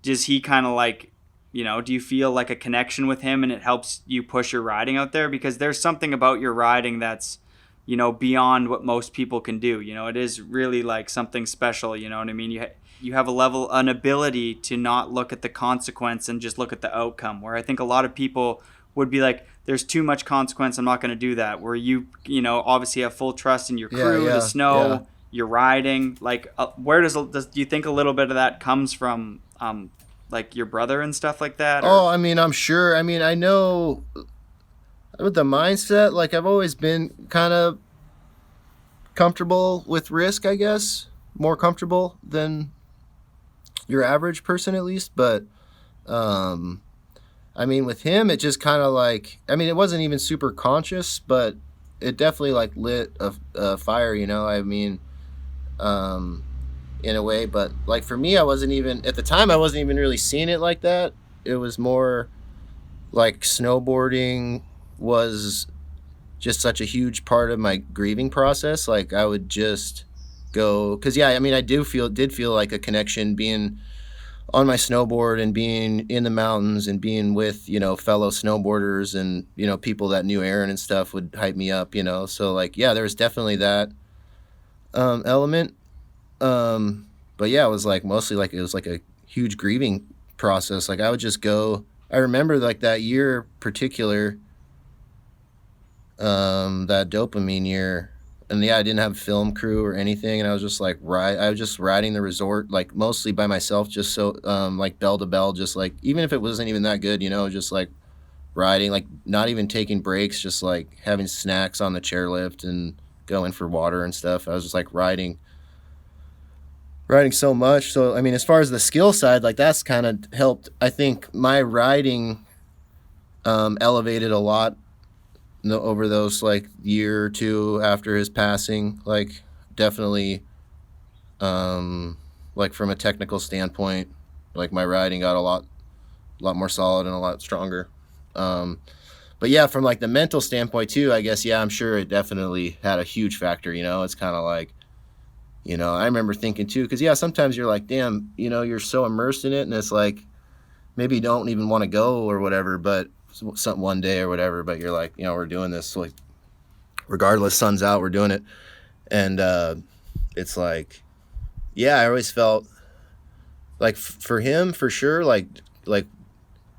C: he kind of like, do you feel like a connection with him and it helps you push your riding out there? Because there's something about your riding that's, beyond what most people can do. It is really like something special. You know what I mean? You have an ability to not look at the consequence and just look at the outcome, where I think a lot of people would be like, there's too much consequence, I'm not going to do that. Where you obviously have full trust in your crew, the snow, your riding. Like, where do you think a little bit of that comes from, like your brother and stuff like that? Or?
F: Oh, I mean, I'm sure. I mean, I know with the mindset, like I've always been kind of comfortable with risk, I guess. More comfortable than your average person at least. But, I mean, with him, it just kind of like, I mean, it wasn't even super conscious, but it definitely like lit a fire, I mean, in a way. But like for me, at the time, I wasn't even really seeing it like that. It was more like snowboarding was just such a huge part of my grieving process. Like I would just go, because I mean, I did feel like a connection being on my snowboard and being in the mountains and being with, fellow snowboarders and, people that knew Aaron and stuff would hype me up, so like, there was definitely that element. But it was like mostly like, it was like a huge grieving process. Like I would just go I remember like that year particular, that dopamine year, and yeah, I didn't have a film crew or anything, and I was just like I was just riding the resort like mostly by myself, just so like bell to bell, just like even if it wasn't even that good, just like riding, like not even taking breaks, just like having snacks on the chairlift and going for water and stuff. I was just like riding so much. So I mean, as far as the skill side, like that's kind of helped. I think my riding elevated a lot over those like year or two after his passing. Like definitely, like from a technical standpoint, like my riding got a lot more solid and a lot stronger. But yeah, from like the mental standpoint too, I guess, yeah, I'm sure it definitely had a huge factor. It's kind of like, I remember thinking too, because yeah, sometimes you're like, damn, you're so immersed in it, and it's like maybe you don't even want to go or whatever, but some one day or whatever, but you're like, we're doing this, like regardless, sun's out, we're doing it. And it's like, yeah, I always felt like for him, for sure, like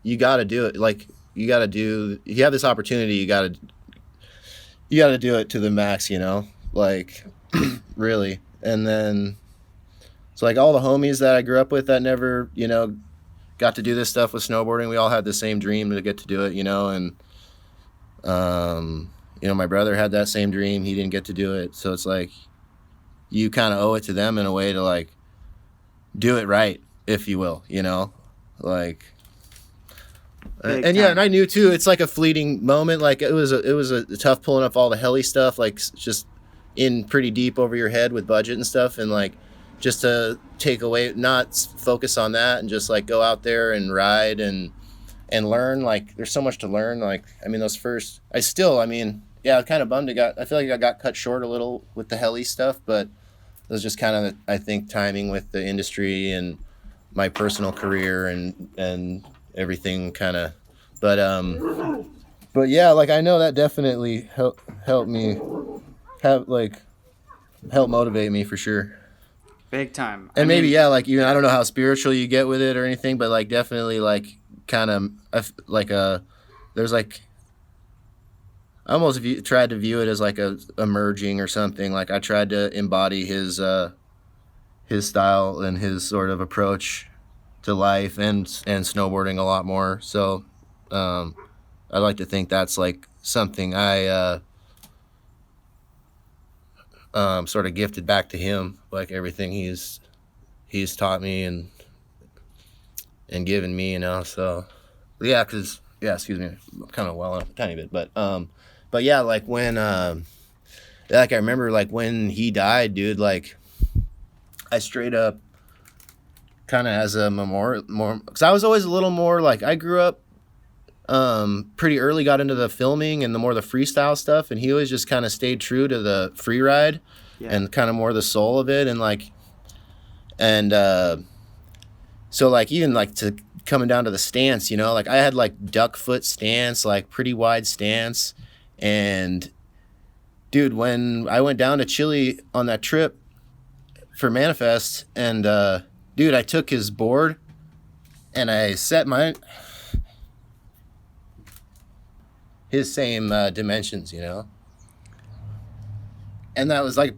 F: you got to do it. Like you have this opportunity, you got to do it to the max, like really. And then so like all the homies that I grew up with that never, got to do this stuff with snowboarding, we all had the same dream to get to do it, and my brother had that same dream, he didn't get to do it. So it's like you kind of owe it to them in a way to like do it right, if you will, like and yeah, and I knew too, it's like a fleeting moment. Like it was a tough pulling up all the heli stuff, like just in pretty deep over your head with budget and stuff, and like just to take away, not focus on that, and just like go out there and ride and learn. Like there's so much to learn. Like I mean, yeah, kind of bummed I feel like I got cut short a little with the heli stuff, but it was just kind of, I think, timing with the industry and my personal career and everything kind of. But yeah, like I know that definitely helped me help motivate me for sure.
C: Big time.
F: And maybe, yeah, like even I don't know how spiritual you get with it or anything, but like definitely like kind of like there's like I almost tried to view it as like a merging or something. Like I tried to embody his style and his sort of approach to life and snowboarding a lot more. So I like to think that's like something I sort of gifted back to him, like everything he's taught me and given me, so yeah, because yeah, excuse me, I'm kind of well up a tiny bit, but yeah, like when like I remember like when he died, dude, like I straight up kind of as a memorial, more because I was always a little more like, I grew up pretty early, got into the filming and the freestyle stuff, and he always just kind of stayed true to the free ride. Yeah. And kind of more the soul of it, and like so like even like to coming down to the stance, like I had like duck foot stance, like pretty wide stance. And dude, when I went down to Chile on that trip for Manifest, and dude, I took his board and I set his same dimensions, and that was like,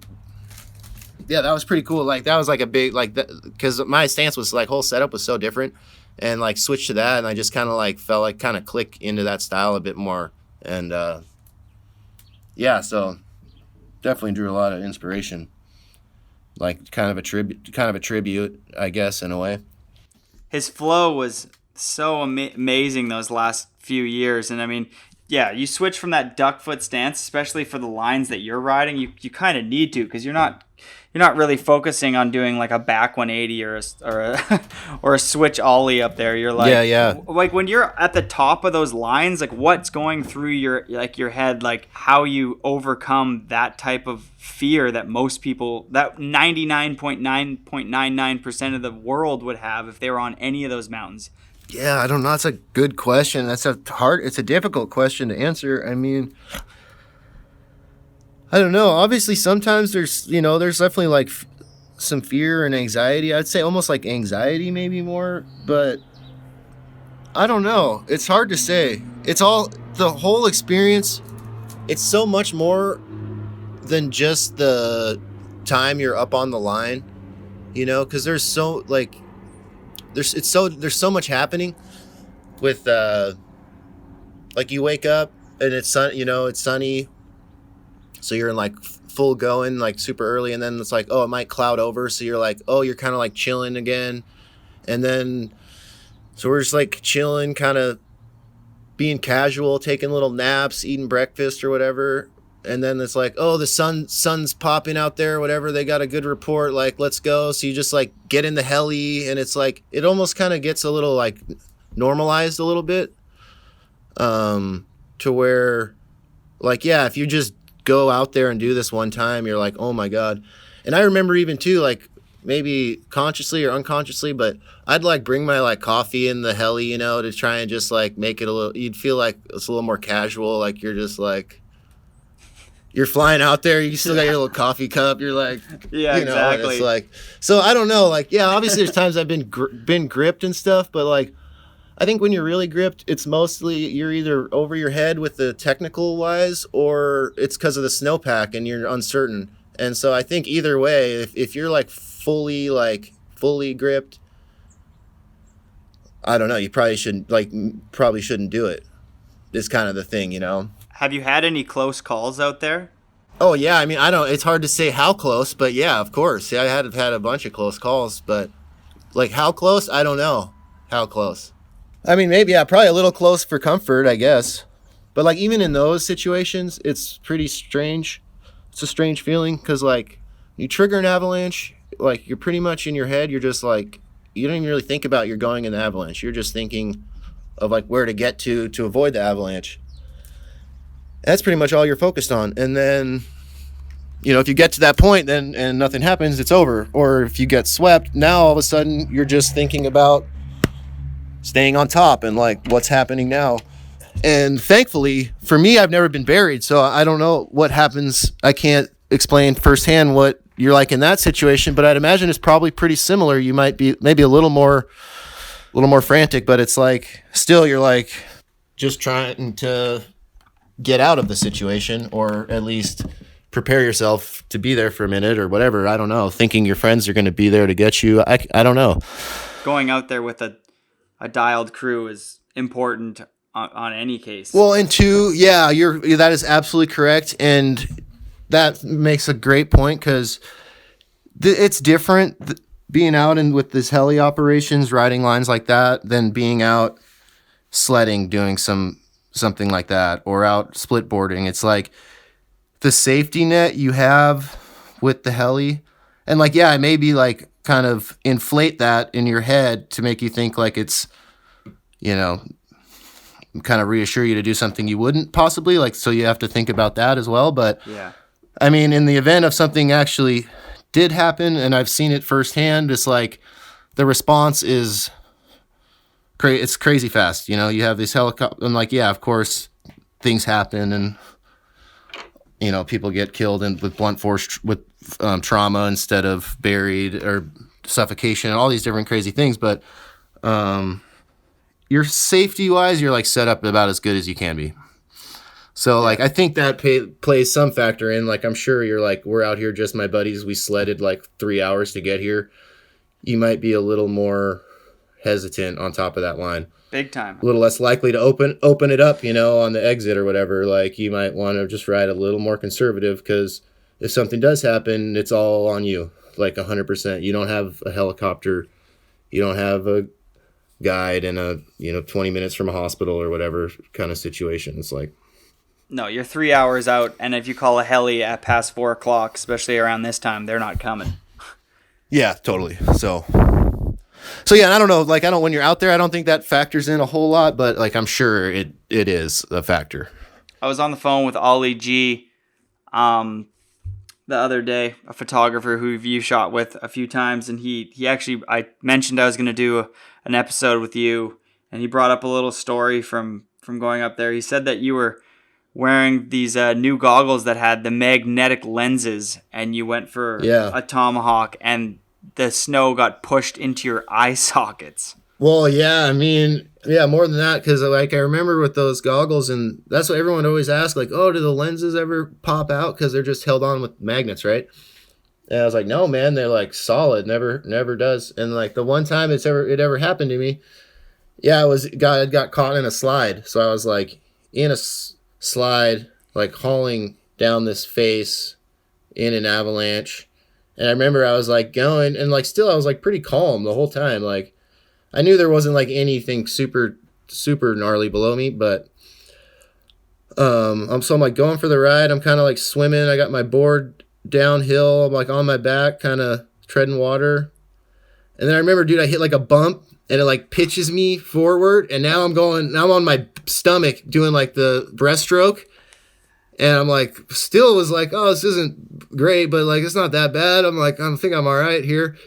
F: yeah, that was pretty cool. Like that was like a big, like, because my stance was like, whole setup was so different, and like switched to that, and I just kind of like felt like kind of click into that style a bit more. And yeah, so definitely drew a lot of inspiration, like kind of a tribute, I guess, in a way.
C: His flow was so amazing those last few years. And I mean, yeah, you switch from that duck foot stance, especially for the lines that you're riding. You kind of need to, because you're not really focusing on doing like a back 180 or a switch ollie up there. You're like,
F: yeah.
C: Like when you're at the top of those lines, like what's going through your head, like how you overcome that type of fear that most people, that 99.999% of the world would have if they were on any of those mountains.
F: Yeah, I don't know. That's a good question. It's a difficult question to answer. I mean, I don't know. Obviously, sometimes there's definitely like some fear and anxiety. I'd say almost like anxiety, maybe more. But I don't know. It's hard to say. It's all the whole experience. It's so much more than just the time you're up on the line, you know, because there's so like there's so much happening with like you wake up and it's sunny, so you're in like full going like super early, and then it's like, oh, it might cloud over, so you're like, oh, you're kind of like chilling again, and then so we're just like chilling, kind of being casual, taking little naps, eating breakfast or whatever. And then it's like, oh, the sun's popping out there, whatever. They got a good report, like, let's go. So you just like get in the heli, and it's like, it almost kind of gets a little like normalized a little bit, to where like, yeah, if you just go out there and do this one time, you're like, oh my God. And I remember even too, like, maybe consciously or unconsciously, but I'd like bring my like coffee in the heli, you know, to try and just like make it a little, you'd feel like it's a little more casual. Like you're just like, you're flying out there, you still got your little coffee cup. You're like,
C: yeah,
F: you know,
C: exactly.
F: it's like, so I don't know, like, yeah, obviously there's times I've been gripped and stuff, but like, I think when you're really gripped, it's mostly you're either over your head with the technical wise, or it's because of the snowpack and you're uncertain. And so I think either way, if you're like fully gripped, I don't know, you probably shouldn't do it. Is kind of the thing, you know.
C: Have you had any close calls out there?
F: Oh yeah, I mean, it's hard to say how close, but yeah, of course. Yeah, I had a bunch of close calls, but like how close, I don't know. How close? I mean, maybe, yeah, probably a little close for comfort, I guess. But like even in those situations, it's pretty strange. It's a strange feeling because like you trigger an avalanche, like you're pretty much in your head, you're just like, you don't even really think about you're going in the avalanche. You're just thinking of like where to get to avoid the avalanche. That's pretty much all you're focused on. And then, you know, if you get to that point then and nothing happens, it's over. Or if you get swept, now all of a sudden you're just thinking about staying on top and like what's happening now. And thankfully for me, I've never been buried, so I don't know what happens. I can't explain firsthand what you're like in that situation, but I'd imagine it's probably pretty similar. You might be maybe a little more frantic, but it's like still you're like just trying to get out of the situation, or at least prepare yourself to be there for a minute or whatever. I don't know, thinking your friends are going to be there to get you. I don't know.
C: Going out there with a dialed crew is important on any case.
F: Well, and two, yeah, that is absolutely correct, and that makes a great point because it's different being out and with this heli operations, riding lines like that, than being out sledding, doing something like that, or out split boarding. It's like the safety net you have with the heli, and like, yeah, maybe like kind of inflate that in your head to make you think like it's, you know, kind of reassure you to do something you wouldn't possibly, like, so you have to think about that as well. But
C: yeah,
F: I mean, in the event of something actually did happen, and I've seen it firsthand, it's like the response is it's crazy fast. You know, you have these helicopter, and like, yeah, of course things happen, and you know, people get killed and with blunt force, with trauma instead of buried, or suffocation, and all these different crazy things. But you're safety wise, you're like set up about as good as you can be. So like, I think that plays some factor in. Like, I'm sure you're like, we're out here, just my buddies, we sledded like 3 hours to get here. You might be a little more hesitant on top of that line.
C: Big time.
F: A little less likely to open it up, you know, on the exit or whatever. Like, you might want to just ride a little more conservative, because if something does happen, it's all on you, like 100%. You don't have a helicopter, you don't have a guide and a, you know, 20 minutes from a hospital or whatever kind of situation. It's like,
C: no, you're 3 hours out, and if you call a heli at past 4 o'clock, especially around this time, they're not coming.
F: Yeah, totally. So yeah, I don't know, like, when you're out there, I don't think that factors in a whole lot, but like, I'm sure it is a factor.
C: I was on the phone with Ollie G the other day, a photographer who you shot with a few times, and he actually, I mentioned I was going to do an episode with you, and he brought up a little story from going up there. He said that you were wearing these new goggles that had the magnetic lenses, and you went for a tomahawk, and the snow got pushed into your eye sockets.
F: Well, yeah, I mean, yeah, more than that, because like I remember with those goggles, and that's what everyone always asks, like, oh, do the lenses ever pop out? Because they're just held on with magnets, right? And I was like, no, man, they're like solid, never does. And like the one time it ever happened to me, yeah, I got caught in a slide, so I was like in a slide, like hauling down this face in an avalanche, and I remember I was like going, and like still I was like pretty calm the whole time, like. I knew there wasn't like anything super gnarly below me, but I'm like going for the ride. I'm kind of like swimming. I got my board downhill. I'm like on my back, kind of treading water. And then I remember, dude, I hit like a bump and it like pitches me forward. And now now I'm on my stomach doing like the breaststroke. And I'm like, still was like, oh, this isn't great, but like, it's not that bad. I'm like, I think I'm all right here.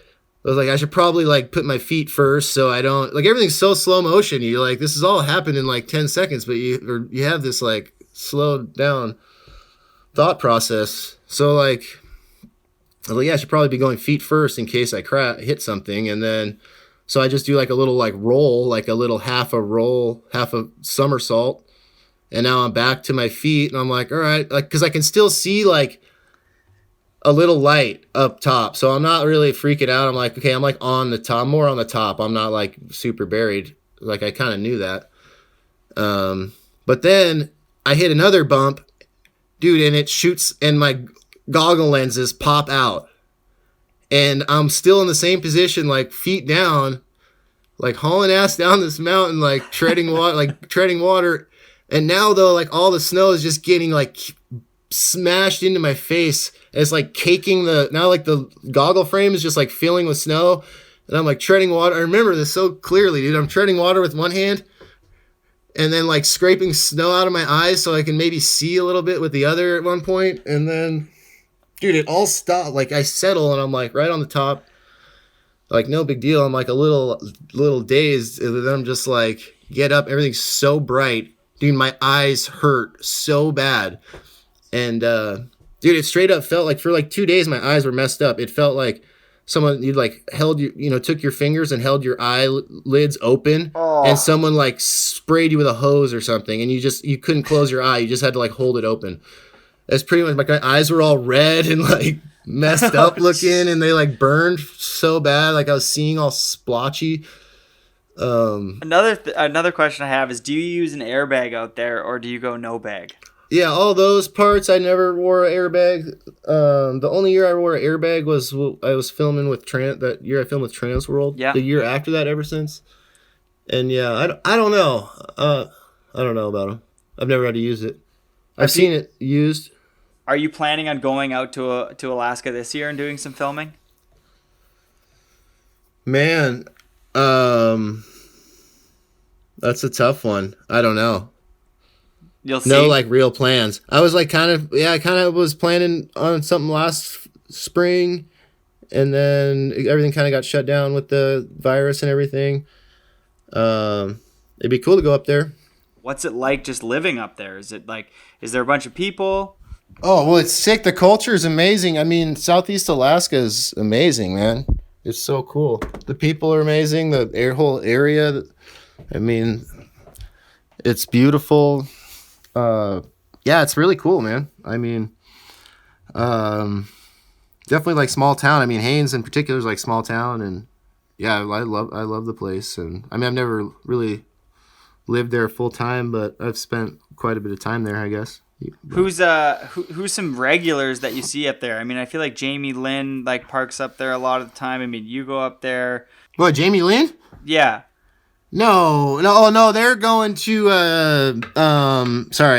F: I was like, I should probably like put my feet first so I don't like everything's so slow motion. You're like, this has all happened in like 10 seconds, but you have this like slowed down thought process. So like, I was like, yeah, I should probably be going feet first in case I hit something. And then, so I just do like a little like roll, like a little half a somersault. And now I'm back to my feet and I'm like, all right, like, cause I can still see like, a little light up top, so I'm not really freaking out. I'm like, okay, I'm like on the top, more on the top. I'm not like super buried. Like I kind of knew that. But then I hit another bump, dude, and it shoots, and my goggle lenses pop out, and I'm still in the same position, like feet down, like hauling ass down this mountain, like treading water, And now though, like all the snow is just getting like smashed into my face. And it's like caking now like the goggle frame is just like filling with snow. And I'm like treading water. I remember this so clearly, dude. I'm treading water with one hand and then like scraping snow out of my eyes so I can maybe see a little bit with the other at one point. And then, dude, it all stopped. Like I settle and I'm like right on the top. Like no big deal. I'm like a little dazed. And then I'm just like, get up. Everything's so bright. Dude, my eyes hurt so bad. And, dude, it straight up felt like for like 2 days, my eyes were messed up. It felt like someone you'd like held took your fingers and held your eyelids open and someone like sprayed you with a hose or something. And you couldn't close your eye. You just had to like hold it open. That's pretty much my eyes were all red and like messed up looking and they like burned so bad. Like I was seeing all splotchy.
C: Another question I have is, do you use an airbag out there or do you go no bag?
F: Yeah, all those parts. I never wore an airbag. The only year I wore an airbag was I was filming with that year I filmed with Trans World.
C: Yeah.
F: The year after that, ever since. And yeah, I don't know. I don't know about them. I've never had to use it. I've seen it used.
C: Are you planning on going out to Alaska this year and doing some filming?
F: Man, that's a tough one. I don't know.
C: You'll see.
F: No, like real plans. I was like I kind of was planning on something last spring, and then everything kind of got shut down with the virus and everything. It'd be cool to go up there.
C: What's it like just living up there? Is there a bunch of people?
F: Oh, well, it's sick. The culture is amazing. I mean, Southeast Alaska is amazing, man. It's so cool. The people are amazing. The whole area. I mean, it's beautiful. Yeah, it's really cool, man. I mean, definitely like small town. I mean, Haines in particular is like small town, and yeah, I love the place. And I mean, I've never really lived there full time, but I've spent quite a bit of time there, I guess.
C: Who's some regulars that you see up there? I mean, I feel like Jamie Lynn like parks up there a lot of the time. I mean, you go up there.
F: What, Jamie Lynn?
C: Yeah.
F: No, they're going to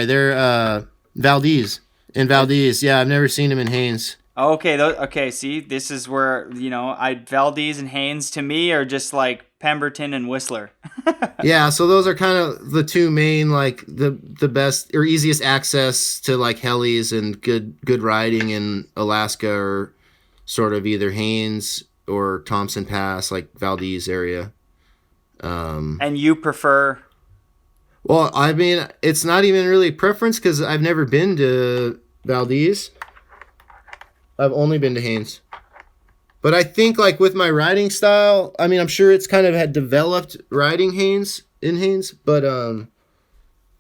F: they're Valdez. In Valdez. Yeah, I've never seen him in Haines.
C: Okay, see, this is where, Valdez and Haines to me are just like Pemberton and Whistler.
F: Yeah, so those are kind of the two main, like the best or easiest access to like helis and good riding in Alaska, or sort of either Haines or Thompson Pass, like Valdez area.
C: And you prefer?
F: Well, I mean, it's not even really preference because I've never been to Valdez. I've only been to Haines. But I think like with my riding style, I mean, I'm sure it's kind of had developed riding Hanes, but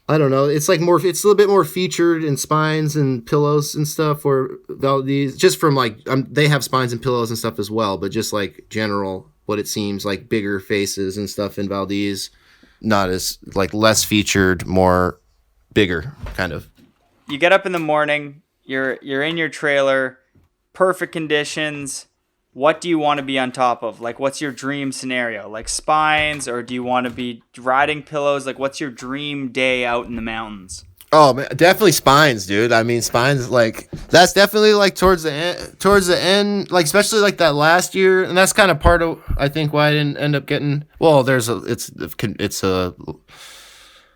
F: I don't know. It's like more. It's a little bit more featured in spines and pillows and stuff. Or Valdez, just from like they have spines and pillows and stuff as well. But just like general, what it seems like bigger faces and stuff in Valdez, not as like less featured, more bigger kind of.
C: You get up in the morning. You're in your trailer, perfect conditions. What do you want to be on top of? Like, what's your dream scenario? Like spines, or do you want to be riding pillows? Like, what's your dream day out in the mountains?
F: Oh man, definitely spines, dude. I mean, spines like that's definitely like towards the end, like especially like that last year, and that's kind of part of I think why I didn't end up getting. Well, it's a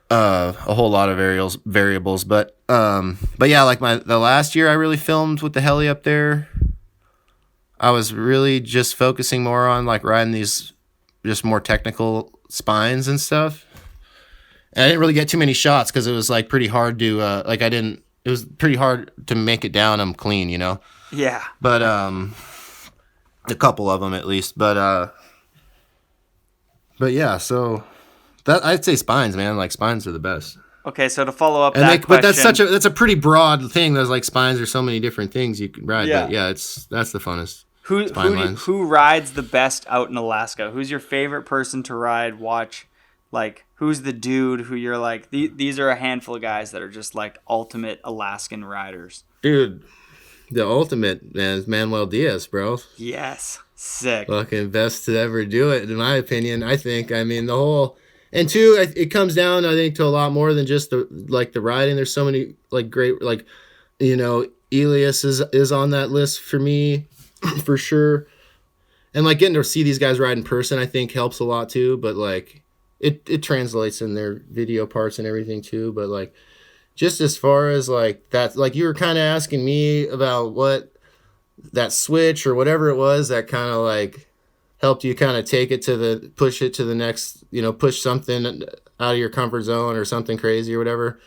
F: whole lot of variables, but yeah, like the last year I really filmed with the heli up there. I was really just focusing more on like riding these just more technical spines and stuff. And I didn't really get too many shots because it was like pretty hard to it was pretty hard to make it down them clean, you know?
C: Yeah.
F: But a couple of them at least. But yeah, so that I'd say spines, man. Like spines are the best.
C: Okay, so to follow up
F: and
C: question,
F: but that's a pretty broad thing. There's like spines. There's so many different things you can ride.
C: Yeah.
F: But yeah, that's the funnest.
C: Who rides the best out in Alaska? Who's your favorite person to ride, watch? Like, who's the dude who you're like, these are a handful of guys that are just like ultimate Alaskan riders?
F: Dude, the ultimate, man, is Manuel Diaz, bro.
C: Yes. Sick.
F: Fucking best to ever do it, in my opinion. I think. I mean, the whole... And two, it comes down, I think, to a lot more than just the riding. There's so many, like, great... Like, you know, Elias is on that list for me. For sure. And like getting to see these guys ride in person I think helps a lot too, but like it translates in their video parts and everything too, but like just as far as like that, like you were kind of asking me about what that switch or whatever it was that kind of like helped you kind of push it to the next, you know, push something out of your comfort zone or something crazy or whatever.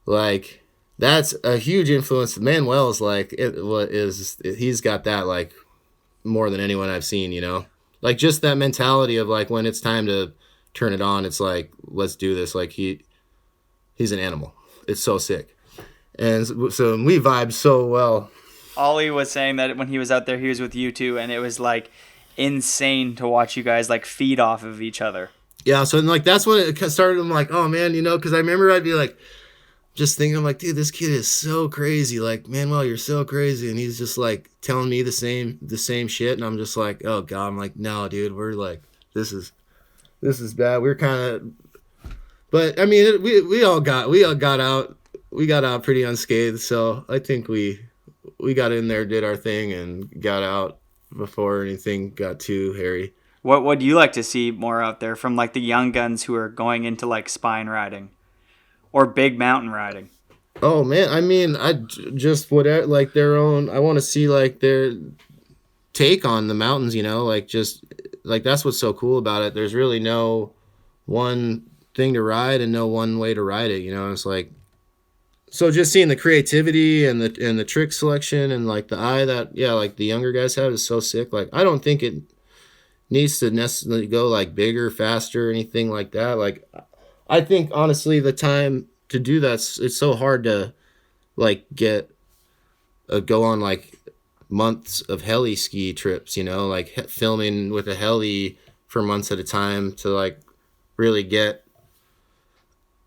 F: Like that's a huge influence. Manuel's like he's got that like more than anyone I've seen, you know, like just that mentality of like when it's time to turn it on, it's like, let's do this. Like he's an animal. It's so sick. And so we vibe so well.
C: Ollie was saying that when he was out there, he was with you two, and it was like insane to watch you guys like feed off of each other.
F: Yeah. So like, that's when it started. I'm like, oh man, you know, cause I remember I'd be like, just thinking, I'm like, dude, this kid is so crazy. Like, Manuel, you're so crazy. And he's just like telling me the same shit. And I'm just like, oh God. I'm like, no, dude, we're like, this is bad. We're kind of, but I mean, we all got out. We got out pretty unscathed. So I think we got in there, did our thing, and got out before anything got too hairy.
C: What do you like to see more out there from like the young guns who are going into like spine riding? Or big mountain riding?
F: Oh man, I mean, I just whatever, like their own. I want to see like their take on the mountains. You know, like just like that's what's so cool about it. There's really no one thing to ride and no one way to ride it. You know, it's like so just seeing the creativity and the trick selection and like the eye that like the younger guys have is so sick. Like I don't think it needs to necessarily go like bigger, faster, anything like that. Like. I think honestly the time to do that, it's so hard to like go on like months of heli ski trips, you know, like filming with a heli for months at a time to like really get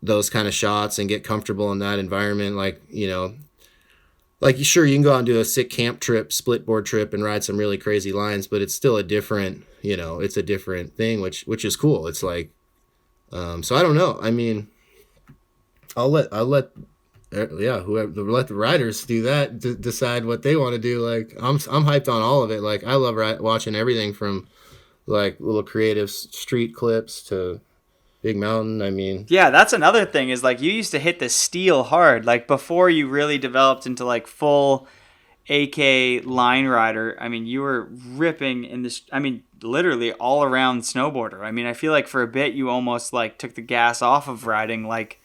F: those kind of shots and get comfortable in that environment. Like, you know, like sure you can go out and do a sick camp trip, split board trip and ride some really crazy lines, but it's still a different, you know, it's a different thing, which is cool. It's like, so I don't know. I mean, I'll let let the riders do that, decide what they want to do. Like I'm hyped on all of it. Like I love watching everything from like little creative street clips to big mountain. I mean,
C: yeah, that's another thing is like you used to hit the steel hard, like before you really developed into like full AK line rider. I mean, you were ripping in this, I mean, literally all around snowboarder. I mean, I feel like for a bit you almost like took the gas off of riding like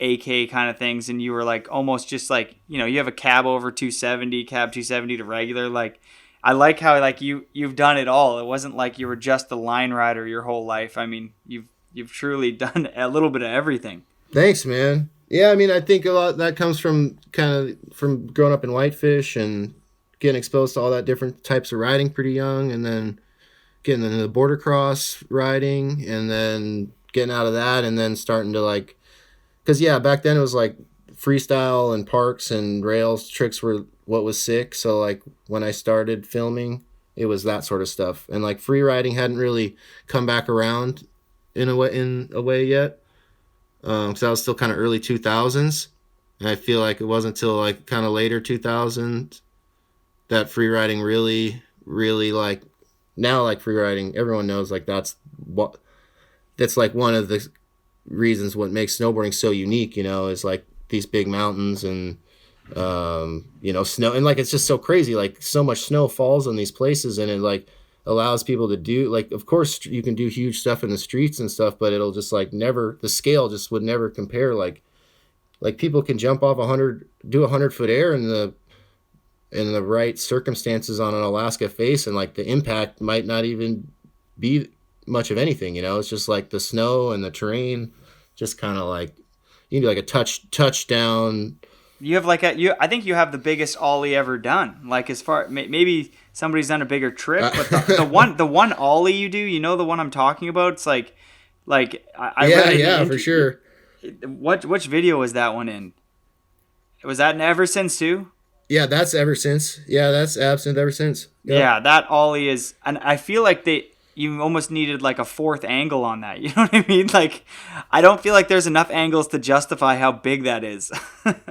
C: AK kind of things, and you were like almost just like, you know, you have a cab over 270, cab 270 to regular. Like I like how like you've done it all. It wasn't like you were just a line rider your whole life. I mean, you've truly done a little bit of everything.
F: Thanks, man. Yeah, I mean, I think a lot that comes from from growing up in Whitefish and getting exposed to all that different types of riding pretty young, and then getting into the boardercross riding, and then getting out of that, and then starting to like, because yeah, back then it was like freestyle and parks and rails tricks were what was sick. So like when I started filming, it was that sort of stuff, and like free riding hadn't really come back around in a way yet. Because I was still kind of early 2000s, and I feel like it wasn't until like kind of later 2000 that free riding really like, now like free riding, everyone knows like that's like one of the reasons what makes snowboarding so unique, is like these big mountains and snow, and like it's just so crazy, like so much snow falls on these places, and it like allows people to do, like, of course you can do huge stuff in the streets and stuff, but it'll just like never, the scale just would never compare. Like people can jump off 100-foot air in the right circumstances on an Alaska face, and like the impact might not even be much of anything. It's just like the snow and the terrain just kind of like, you can do like a touchdown.
C: You have like I think you have the biggest ollie ever done. Like as far, maybe somebody's done a bigger trip, but the one ollie you do, the one I'm talking about. It's like I read it
F: for sure.
C: Which video was that one in? Was that in Ever Since too?
F: Yeah, that's Ever Since. Yeah, that's Absinthe Ever Since. Yep.
C: Yeah, that ollie is, and I feel like you almost needed like a fourth angle on that. You know what I mean? Like, I don't feel like there's enough angles to justify how big that is.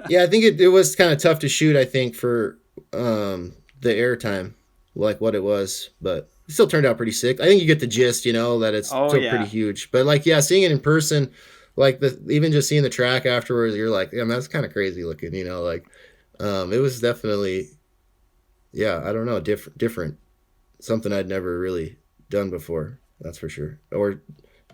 F: Yeah, I think it was kind of tough to shoot, I think, for the airtime, like what it was, but it still turned out pretty sick. I think you get the gist, that it's still pretty huge. But like, yeah, seeing it in person, like even just seeing the track afterwards, you're like, yeah, that's kind of crazy looking, like it was definitely, yeah, I don't know, different, something I'd never really done before, that's for sure, or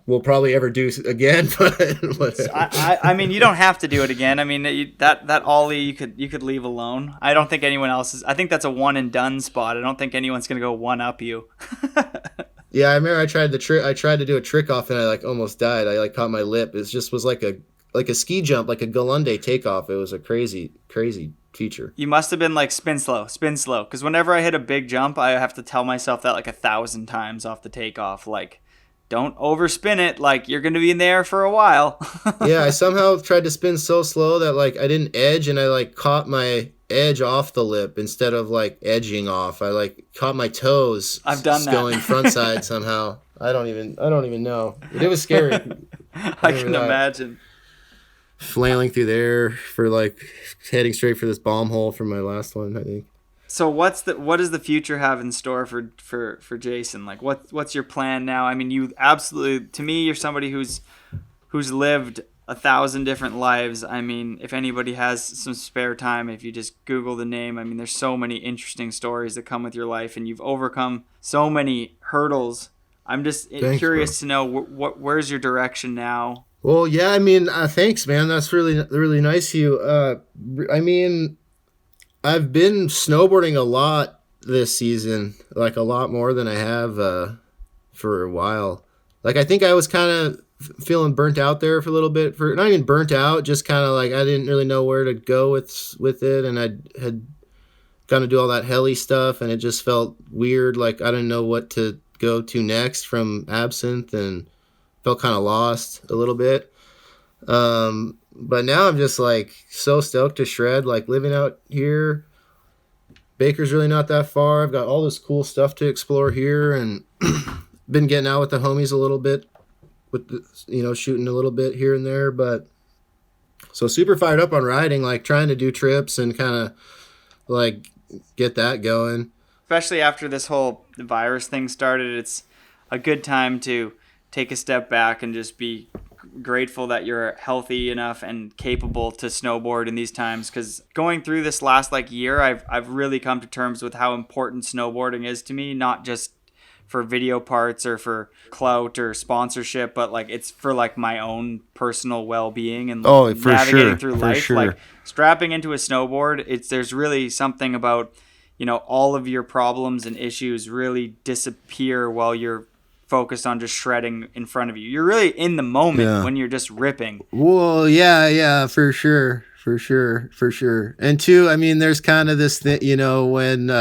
F: we'll probably ever do again. But
C: I mean, you don't have to do it again. I mean, that ollie you could leave alone. I don't think anyone else is. I think that's a one and done spot. I don't think anyone's gonna go one up you.
F: Yeah, I remember I tried to do a trick off, and I like almost died. I like caught my lip. It just was like a ski jump, like a Galunde takeoff. It was a crazy feature.
C: You must have been like spin slow, because whenever I hit a big jump, I have to tell myself that like 1,000 times off the takeoff. Like, don't overspin it. Like, you're going to be in there for a while.
F: Yeah, I somehow tried to spin so slow that like I didn't edge, and I like caught my edge off the lip instead of like edging off. I like caught my toes.
C: I've done that.
F: Going front side somehow. I don't even know. It was scary.
C: I can imagine.
F: Flailing through there for like heading straight for this bomb hole from my last one, I think.
C: So what does the future have in store for Jason? Like what's your plan now? I mean, you absolutely, to me, you're somebody who's lived 1,000 different lives. I mean, if anybody has some spare time, if you just Google the name, I mean, there's so many interesting stories that come with your life, and you've overcome so many hurdles. I'm just curious to know where's your direction now?
F: Well, yeah, I mean, thanks, man. That's really nice of you. I mean, I've been snowboarding a lot this season, like a lot more than I have for a while. Like, I think I was kind of feeling burnt out there for a little bit. Not even burnt out, just kind of like I didn't really know where to go with it, and I had gone to do all that heli stuff, and it just felt weird. Like, I didn't know what to go to next from Absinthe, and felt kind of lost a little bit. But now I'm just like so stoked to shred, like living out here. Baker's really not that far. I've got all this cool stuff to explore here, and been getting out with the homies a little bit, with the, shooting a little bit here and there. But so super fired up on riding, like trying to do trips and kind of like get that going.
C: Especially after this whole virus thing started, it's a good time to take a step back and just be grateful that you're healthy enough and capable to snowboard in these times. Because going through this last year, I've really come to terms with how important snowboarding is to me, not just for video parts or for clout or sponsorship, but it's for my own personal well-being and navigating through life. Strapping into a snowboard, there's really something about all of your problems and issues really disappear while you're focused on just shredding in front of you. You're really in the moment when you're just ripping.
F: Well, yeah, for sure. And two, I mean, there's kind of this thing, when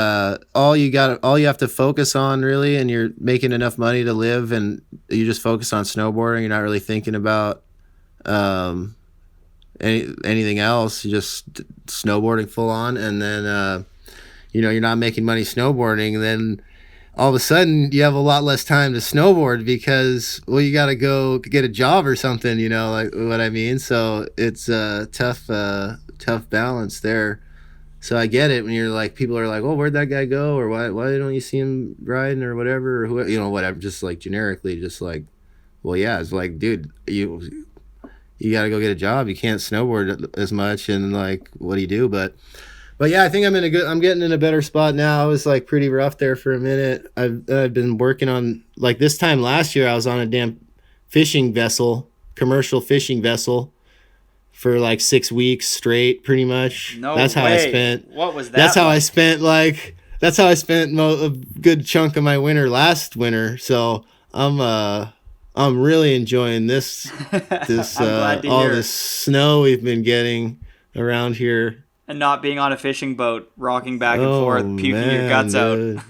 F: all you have to focus on really, and you're making enough money to live, and you just focus on snowboarding. You're not really thinking about anything else. You're just snowboarding full on, and then you're not making money snowboarding, and then all of a sudden you have a lot less time to snowboard because, well, you got to go get a job or something, like what I mean? So it's a tough balance there. So I get it when you're like, people are like, oh, where'd that guy go? Or why don't you see him riding or whatever, or who, whatever, just like generically, just like, well, yeah, it's like, dude, you got to go get a job. You can't snowboard as much. And like, what do you do? But yeah, I think I'm getting in a better spot now. I was like pretty rough there for a minute. I've been working on, like, this time last year I was on a damn commercial fishing vessel for like 6 weeks straight, pretty much.
C: No
F: That's
C: way.
F: How I spent.
C: What was that?
F: That's how I spent a good chunk of my winter last winter. So I'm really enjoying this
C: I'm glad to
F: all
C: hear.
F: this snow we've been getting around here.
C: And not being on a fishing boat, rocking back and forth, puking your guts
F: dude.
C: out.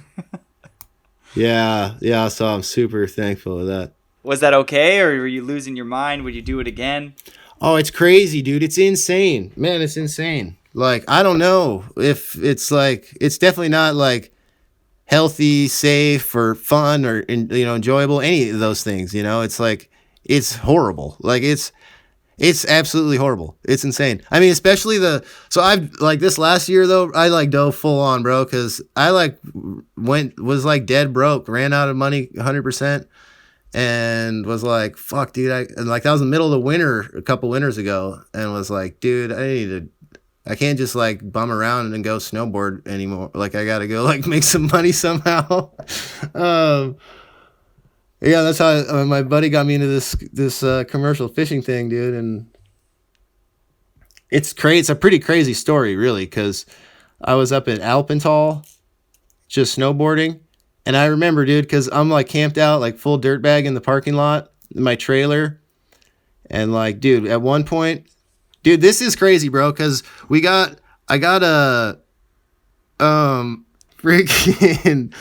F: Yeah. So I'm super thankful for that.
C: Was that okay, or were you losing your mind? Would you do it again?
F: Oh, it's crazy, dude. It's insane. Man, it's insane. Like, I don't know if it's like, it's definitely not like healthy, safe, or fun, or, enjoyable, any of those things, It's like, it's horrible. Like, it's absolutely horrible. It's insane. I mean, especially so I've like this last year though, I like dove full on, bro. Cause I like was like dead broke, ran out of money 100%, and was like, fuck, dude. And like, that was in the middle of the winter, a couple winters ago, and was like, dude, I can't just like bum around and go snowboard anymore. Like, I got to go like make some money somehow. Yeah, that's how my buddy got me into this commercial fishing thing, dude, and it's crazy. It's a pretty crazy story, really, because I was up in Alpental, just snowboarding, and I remember, dude, because I'm like camped out, like full dirt bag in the parking lot in my trailer, and like, dude, at one point, dude, this is crazy, bro, because I got a freaking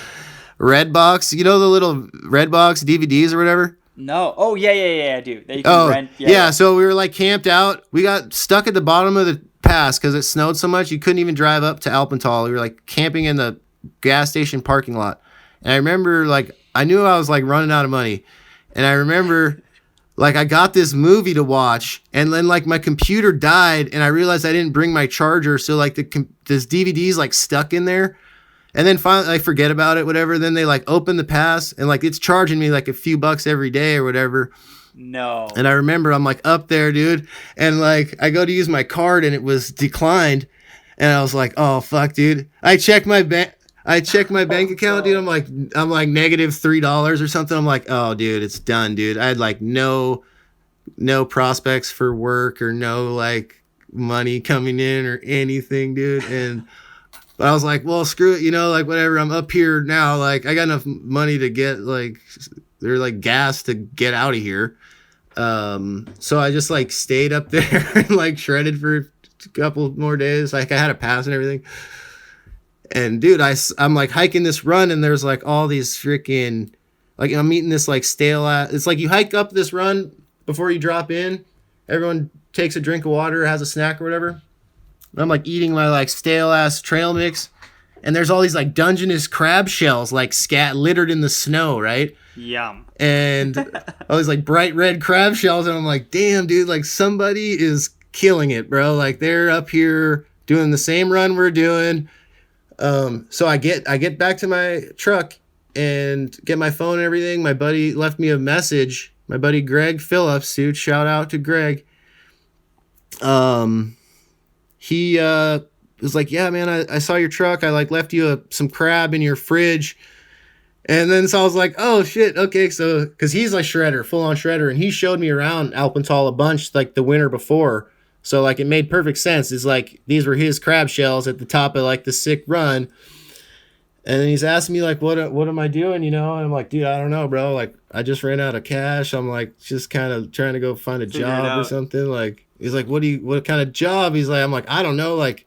F: Redbox, the little Redbox DVDs or whatever?
C: No. Oh, yeah, I do. That you can rent.
F: Yeah, so we were like camped out. We got stuck at the bottom of the pass because it snowed so much you couldn't even drive up to Alpental. We were like camping in the gas station parking lot. And I remember, like, I knew I was like running out of money. And I remember, like, I got this movie to watch, and then like my computer died, and I realized I didn't bring my charger. So like this DVD's like stuck in there. And then finally, I forget about it, whatever. Then they like open the pass, and like it's charging me like a few bucks every day or whatever.
C: No.
F: And I remember I'm like up there, dude, and like I go to use my card, and it was declined, and I was like, oh fuck, dude. I checked my bank account, dude. I'm like -$3 or something. I'm like, oh, dude, it's done, dude. I had like no prospects for work or no like money coming in or anything, dude, But I was like, well, screw it, like whatever. I'm up here now. Like, I got enough money to get gas to get out of here. So I just like stayed up there and like shredded for a couple more days. Like, I had a pass and everything. And dude, I'm like hiking this run, and there's like all these freaking, like, I'm eating this like it's like you hike up this run before you drop in. Everyone takes a drink of water, has a snack or whatever. I'm like eating my like stale ass trail mix, and there's all these like Dungeness crab shells like littered in the snow, right?
C: Yum.
F: And all these like bright red crab shells, and I'm like, damn, dude, like somebody is killing it, bro. Like they're up here doing the same run we're doing. So I get back to my truck and get my phone and everything. My buddy left me a message. My buddy Greg Phillips, dude, shout out to Greg. He was like, yeah, man, I saw your truck. I like left you some crab in your fridge. And then so I was like, oh shit. Okay. So, cause he's like full on shredder. And he showed me around Alpental a bunch like the winter before. So like, it made perfect sense. It's like, these were his crab shells at the top of like the sick run. And then he's asking me like, what am I doing? And I'm like, dude, I don't know, bro. Like, I just ran out of cash. I'm like, just kind of trying to go find a job or something. Like, he's like, what kind of job? I'm like, I don't know. Like,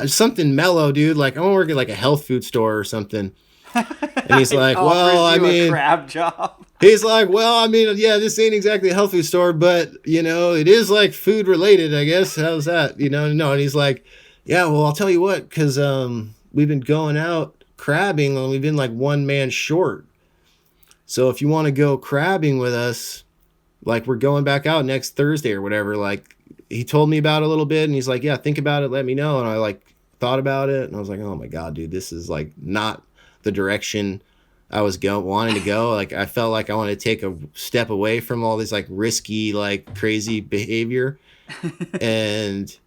F: something mellow, dude. Like, I want to work at like a health food store or something. And he's like, well, I mean,
C: a crab job.
F: He's like, well, I mean, yeah, this ain't exactly a health food store, but it is like food related, I guess. How's that? No. And he's like, yeah, well, I'll tell you what, because we've been going out crabbing and we've been like one man short. So if you want to go crabbing with us, like we're going back out next Thursday or whatever. Like he told me about it a little bit and he's like, yeah, think about it. Let me know. And I like thought about it and I was like, oh my God, dude, this is like not the direction I was wanting to go. Like I felt like I wanted to take a step away from all this like risky, like crazy behavior and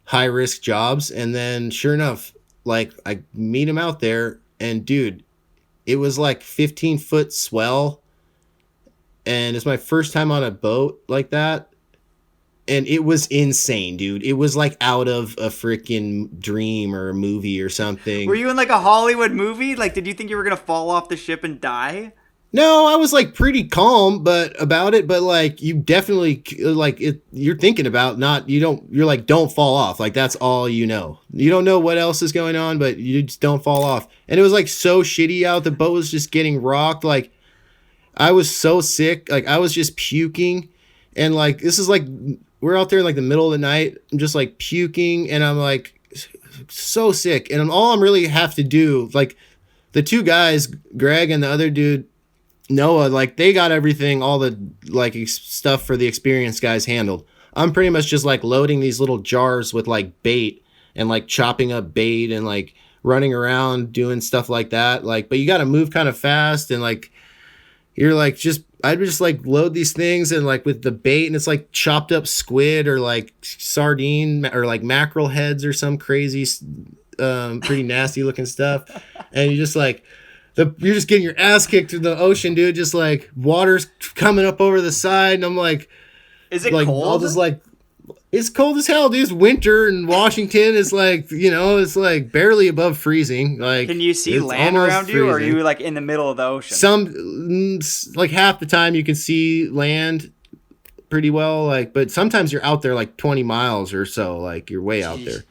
F: high risk jobs. And then sure enough, like I meet him out there and dude, it was like 15-foot swell. And it's my first time on a boat like that. And it was insane, dude. It was like out of a freaking dream or a movie or something.
C: Were you in like a Hollywood movie? Like, did you think you were going to fall off the ship and die?
F: No, I was like pretty calm about it, but like you definitely like it, you're thinking about you're like, don't fall off. Like that's all you know. You don't know what else is going on, but you just don't fall off. And it was like so shitty out. The boat was just getting rocked. Like I was so sick. Like I was just puking. And like, this is like, we're out there in like the middle of the night. I'm just like puking and I'm like so sick. And all I'm really have to do, like the two guys, Greg and the other dude, Noah, like they got everything, all the like stuff for the experienced guys handled. I'm pretty much just like loading these little jars with like bait and like chopping up bait and like running around doing stuff like that. Like, but you got to move kind of fast and like, you're like, I'd just like load these things and like with the bait and it's like chopped up squid or like sardine or like mackerel heads or some crazy, pretty nasty looking stuff. And you just like, you're just getting your ass kicked through the ocean, dude. Just like water's coming up over the side, and I'm like,
C: is it
F: like,
C: cold?
F: All this like, it's cold as hell, dude. It's winter in Washington. It's like it's like barely above freezing. Like,
C: can you see land around you, or are you like in the middle of the ocean?
F: Like half the time you can see land pretty well, like, but sometimes you're out there like 20 miles or so, like you're way out there.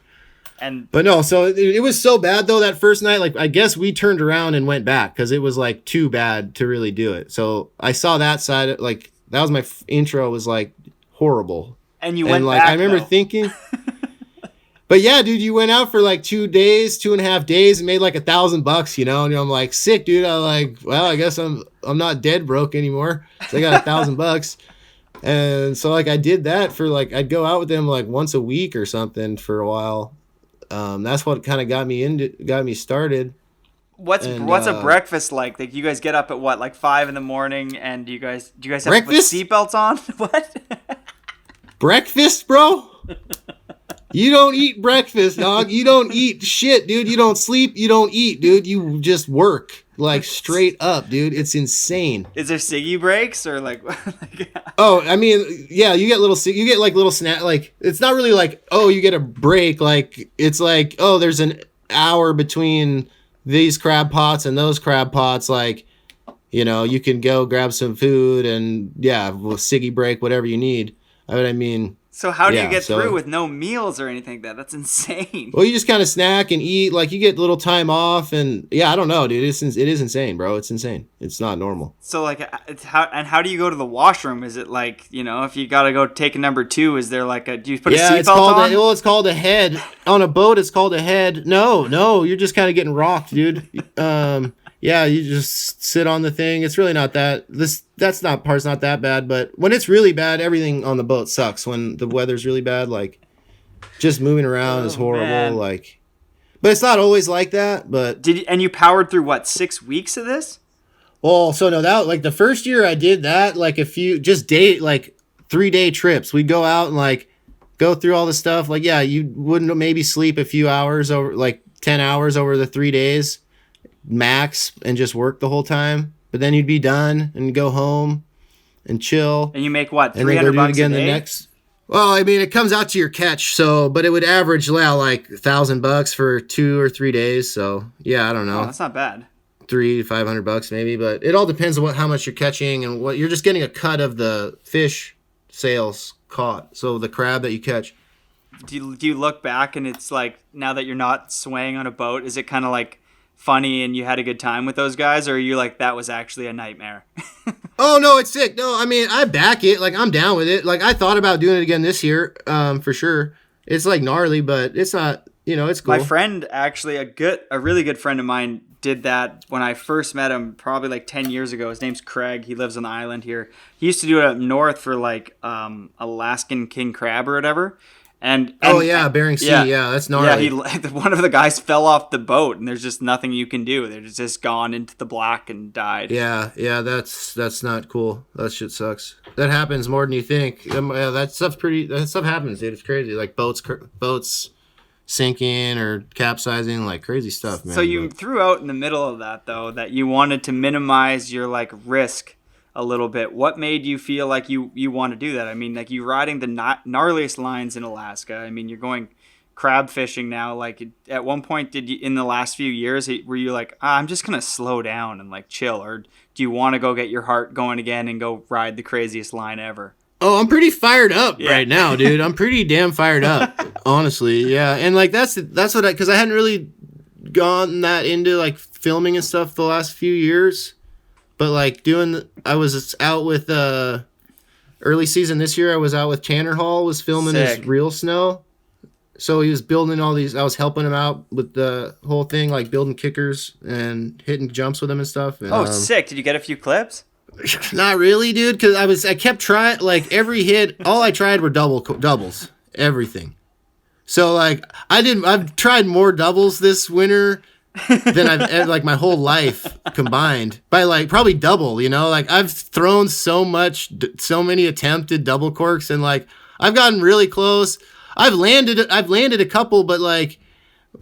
F: But no, so it was so bad though that first night. Like I guess we turned around and went back because it was like too bad to really do it. So I saw that side. Like that was my intro. Was like horrible.
C: And you went
F: like
C: back,
F: I remember thinking. But yeah, dude, you went out for like 2.5 days, and made like $1,000. And I'm like, sick, dude. I'm like, well, I guess I'm not dead broke anymore. So I got $1,000. And so like I did that for like I'd go out with them like once a week or something for a while. That's what kind of got me started.
C: What's a breakfast like? Like you guys get up at what, like 5 a.m, and do you guys have
F: breakfast?
C: To put seatbelts on? What?
F: Breakfast, bro? You don't eat breakfast, dog. You don't eat shit, dude. You don't sleep. You don't eat, dude. You just work like straight up, dude. It's insane.
C: Is there ciggy breaks or like?
F: Oh, I mean, yeah. You get little snack. Like it's not really like, oh, you get a break. Like it's like, oh, there's an hour between these crab pots and those crab pots. Like, you can go grab some food and yeah, ciggy break, whatever you need. I mean.
C: So how do you get through with no meals or anything like that? That's insane.
F: Well, you just kind of snack and eat. Like you get a little time off, and yeah, I don't know, dude. It is insane, bro. It's insane. It's not normal.
C: So like, how do you go to the washroom? Is it like if you gotta go take a number 2? Is there like do you put a seatbelt on?
F: It's called a head on a boat. It's called a head. No, you're just kind of getting rocked, dude. Yeah, you just sit on the thing. It's really not that. Part's not that bad. But when it's really bad, everything on the boat sucks. When the weather's really bad, like just moving around is horrible. Man. Like, but it's not always like that. But
C: and you powered through what, 6 weeks of this?
F: Well, so no, that like the first year I did that, like a few just 3-day trips. We'd go out and like go through all the stuff. Like, yeah, you wouldn't maybe sleep a few hours over, like 10 hours over the 3 days. Max, and just work the whole time, but then you'd be done and go home and chill.
C: And you make what, $300
F: and then go do it again
C: a day?
F: the next. Well, I mean, it comes out to your catch, so, but it would average like $1,000 for 2 or 3 days. So yeah, I don't know.
C: Oh, that's not bad.
F: $300 to $500 maybe, but it all depends on how much you're catching and what you're just getting a cut of the fish sales caught. So the crab that you catch.
C: Do you look back and it's like, now that you're not swaying on a boat, is it kind of like funny and you had a good time with those guys, or are you like, that was actually a nightmare?
F: Oh no, it's sick. No, I mean, I back it. Like, I'm down with it. Like, I thought about doing it again this year, for sure. It's like gnarly, but it's not, it's cool.
C: My friend, actually, a really good friend of mine, did that when I first met him, probably like 10 years ago. His name's Craig. He lives on the island here. He used to do it up north for like Alaskan king crab or whatever. And
F: oh yeah, Bering Sea. Yeah, that's gnarly.
C: Yeah, one of the guys fell off the boat, and there's just nothing you can do. They're just gone into the black and died.
F: Yeah, that's not cool. That shit sucks. That happens more than you think. Yeah, that stuff happens, dude. It's crazy. Like boats sinking or capsizing, like crazy stuff, man.
C: So you threw out in the middle of that, though, that you wanted to minimize your like risk a little bit. What made you feel like you want to do that? I mean, like, you riding the gnarliest lines in Alaska. I mean, you're going crab fishing now. Like, at one point, did you, in the last few years, were you like, I'm just gonna slow down and like chill, or do you want to go get your heart going again and go ride the craziest line ever?
F: Oh, I'm pretty fired up right now, dude. I'm pretty damn fired up, honestly. Yeah, and like that's what because I hadn't really gone that into like filming and stuff the last few years. But like I was out with early season this year. I was out with Tanner Hall, was filming his real snow. So he was building all these. I was helping him out with the whole thing, like building kickers and hitting jumps with him and stuff. And,
C: sick! Did you get a few clips?
F: Not really, dude. Because I kept trying. Like every hit, all I tried were doubles, everything. So like I've tried more doubles this winter than I've like my whole life combined by like probably double, like I've thrown so many attempted double corks, and like I've gotten really close. I've landed a couple, but like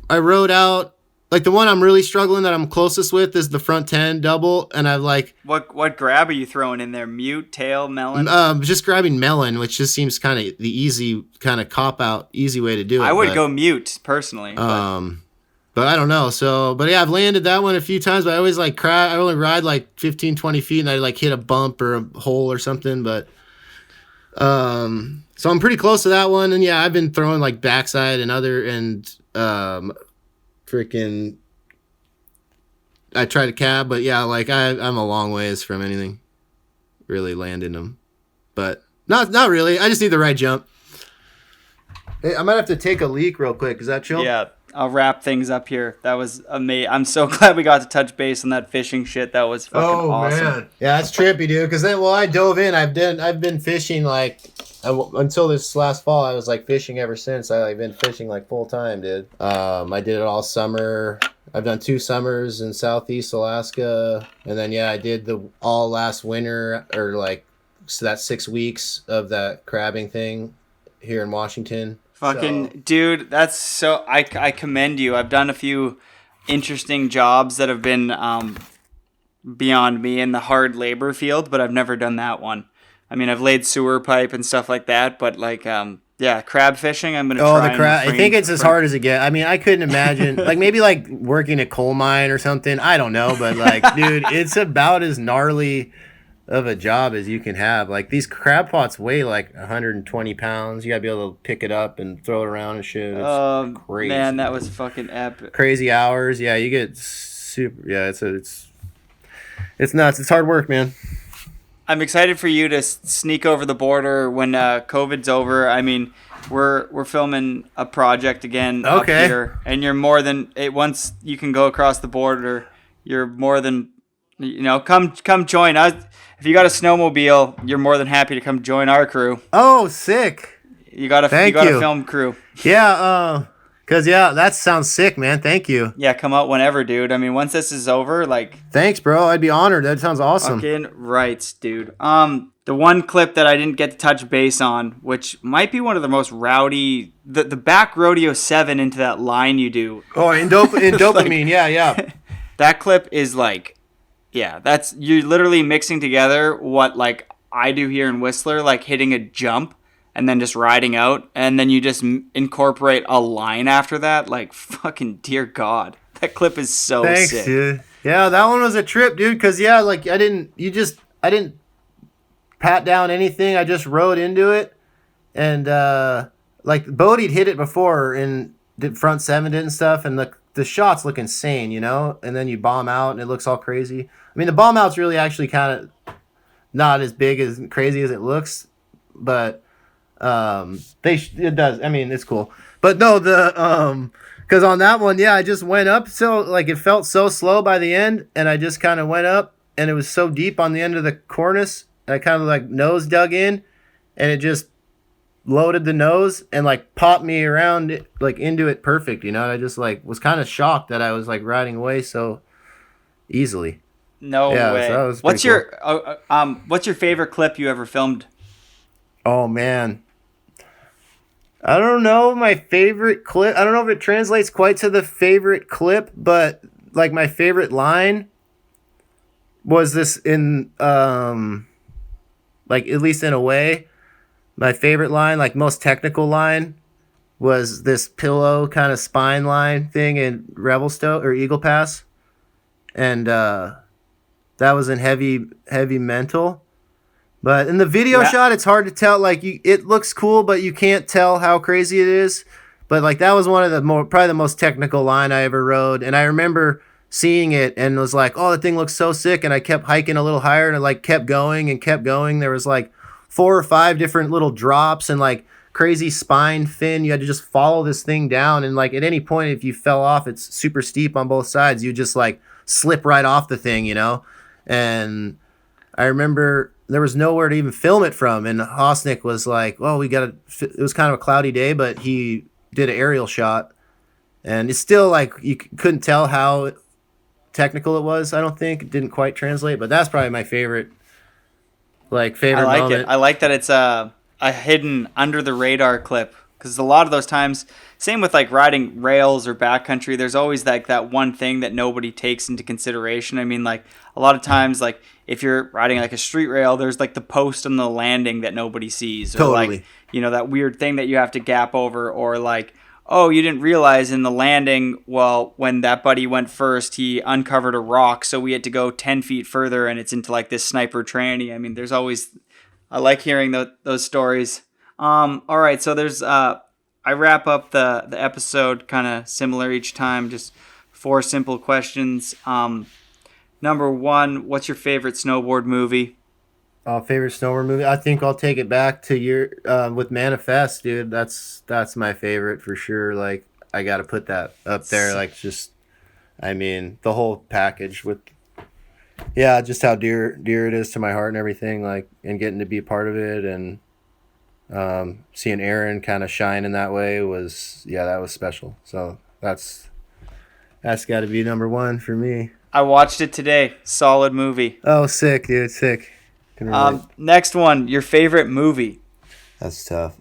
F: I rode out, like the one I'm really struggling that I'm closest with is the front 10 double, and I've like
C: what grab are you throwing in there? Mute, tail, melon?
F: Just grabbing melon, which just seems kind of the easy kind of cop out easy way to do it.
C: I would go mute personally.
F: But I don't know. So, but yeah, I've landed that one a few times, but I always like cry. I only ride like 15, 20 feet and I like hit a bump or a hole or something. But, so I'm pretty close to that one. And yeah, I've been throwing like backside and freaking, I tried a cab, but yeah, like I'm a long ways from anything really landing them, but not really. I just need the right jump. Hey, I might have to take a leak real quick. Is that chill?
C: Yeah. I'll wrap things up here. That was amazing. I'm so glad we got to touch base on that fishing shit. That was fucking awesome. Man.
F: Yeah, that's trippy, dude. Because then, I dove in. I've been fishing like until this last fall. I was like fishing ever since. I've been fishing like full time, dude. I did it all summer. I've done 2 summers in Southeast Alaska, and then I did the all last winter, or like so that's 6 weeks of that crabbing thing here in Washington.
C: Dude, that's so, I commend you. I've done a few interesting jobs that have been beyond me in the hard labor field, but I've never done that one. I mean, I've laid sewer pipe and stuff like that, but like, crab fishing, I'm going to try.
F: The crab. I think it's as hard as it gets. I mean, I couldn't imagine, like maybe like working a coal mine or something. I don't know, but like, dude, it's about as gnarly of a job as you can have. Like these crab pots weigh like 120 pounds. You gotta be able to pick it up and throw it around and shit. It's crazy.
C: Man, that was fucking epic.
F: Crazy hours. Yeah, you get super. Yeah, it's nuts. It's hard work, man.
C: I'm excited for you to sneak over the border when COVID's over. I mean, we're filming a project again up here, and you're more than once you can go across the border. You're more than come join us. If you got a snowmobile, you're more than happy to come join our crew.
F: Oh, sick.
C: You got a film crew.
F: Yeah, that sounds sick, man. Thank you.
C: Yeah, come out whenever, dude. I mean, once this is over, like...
F: Thanks, bro. I'd be honored. That sounds awesome.
C: Fucking rights, dude. The one clip that I didn't get to touch base on, which might be one of the most rowdy... The back rodeo 7 into that line you do.
F: Oh, in dopamine, like, yeah.
C: That clip is like... Yeah, you're literally mixing together what like I do here in Whistler, like hitting a jump and then just riding out, and then you just incorporate a line after that. Like, fucking dear God. That clip is so
F: Thanks,
C: sick.
F: dude. Yeah, that one was a trip, dude, because, yeah, like, I didn't pat down anything. I just rode into it. And, like, Bodie'd hit it before and did front seven and stuff, and the shots look insane, you know? And then you bomb out, and it looks all crazy. I mean, the bomb out's really actually kind of not as big as crazy as it looks, but it does. I mean, it's cool. But no, because on that one, yeah, I just went up. So, like, it felt so slow by the end, and I just kind of went up, and it was so deep on the end of the cornice. I kind of, like, nose dug in, and it just loaded the nose and, like, popped me around, like, into it perfect, you know? And I just, like, was kind of shocked that I was, like, riding away so easily.
C: No
F: Yeah,
C: way.
F: so that was
C: What's
F: pretty
C: what's your favorite clip you ever filmed?
F: Oh, man. I don't know my favorite clip. I don't know if it translates quite to the favorite clip, but like my favorite line was this in like at least in a way. My favorite line, like most technical line, was this pillow kind of spine line thing in Revelstoke or Eagle Pass. And that was in heavy mental. But in the video shot, it's hard to tell. Like, it looks cool, but you can't tell how crazy it is. But like, that was one of the probably the most technical line I ever rode. And I remember seeing it and was like, "Oh, that thing looks so sick!" And I kept hiking a little higher, and it like kept going and kept going. There was like 4 or 5 different little drops and like crazy spine fin. You had to just follow this thing down, and like at any point, if you fell off, it's super steep on both sides. You just like slip right off the thing, you know. And I remember there was nowhere to even film it from, and Hosnick was like, "Well, we got to." It was kind of a cloudy day, but he did an aerial shot, and it's still like you couldn't tell how technical it was. I don't think it didn't quite translate, but that's probably my favorite. Like favorite
C: I like
F: moment.
C: it. I like that it's a hidden under the radar clip, because a lot of those times, same with like riding rails or backcountry, there's always like that one thing that nobody takes into consideration. I mean, like a lot of times, like if you're riding like a street rail, there's like the post on the landing that nobody sees, or
F: Totally.
C: like, you know, that weird thing that you have to gap over, or like, oh, you didn't realize in the landing, well, when that buddy went first, he uncovered a rock, so we had to go 10 feet further, and it's into like this sniper tranny. I mean, there's always, I like hearing those stories. All right, so there's I wrap up the episode kind of similar each time, just 4 simple questions. Number 1, what's your favorite snowboard movie?
F: Favorite snowboard movie? I think I'll take it back to your with Manifest, dude. That's my favorite for sure. Like, I got to put that up there. Like, just, I mean, the whole package with, yeah, just how dear it is to my heart and everything. Like, and getting to be a part of it, and seeing Aaron kind of shine in that way was, yeah, that was special. So that's got to be number 1 for me.
C: I watched it today. Solid movie.
F: Oh, sick, dude, sick.
C: Next one, your favorite movie.
F: That's tough.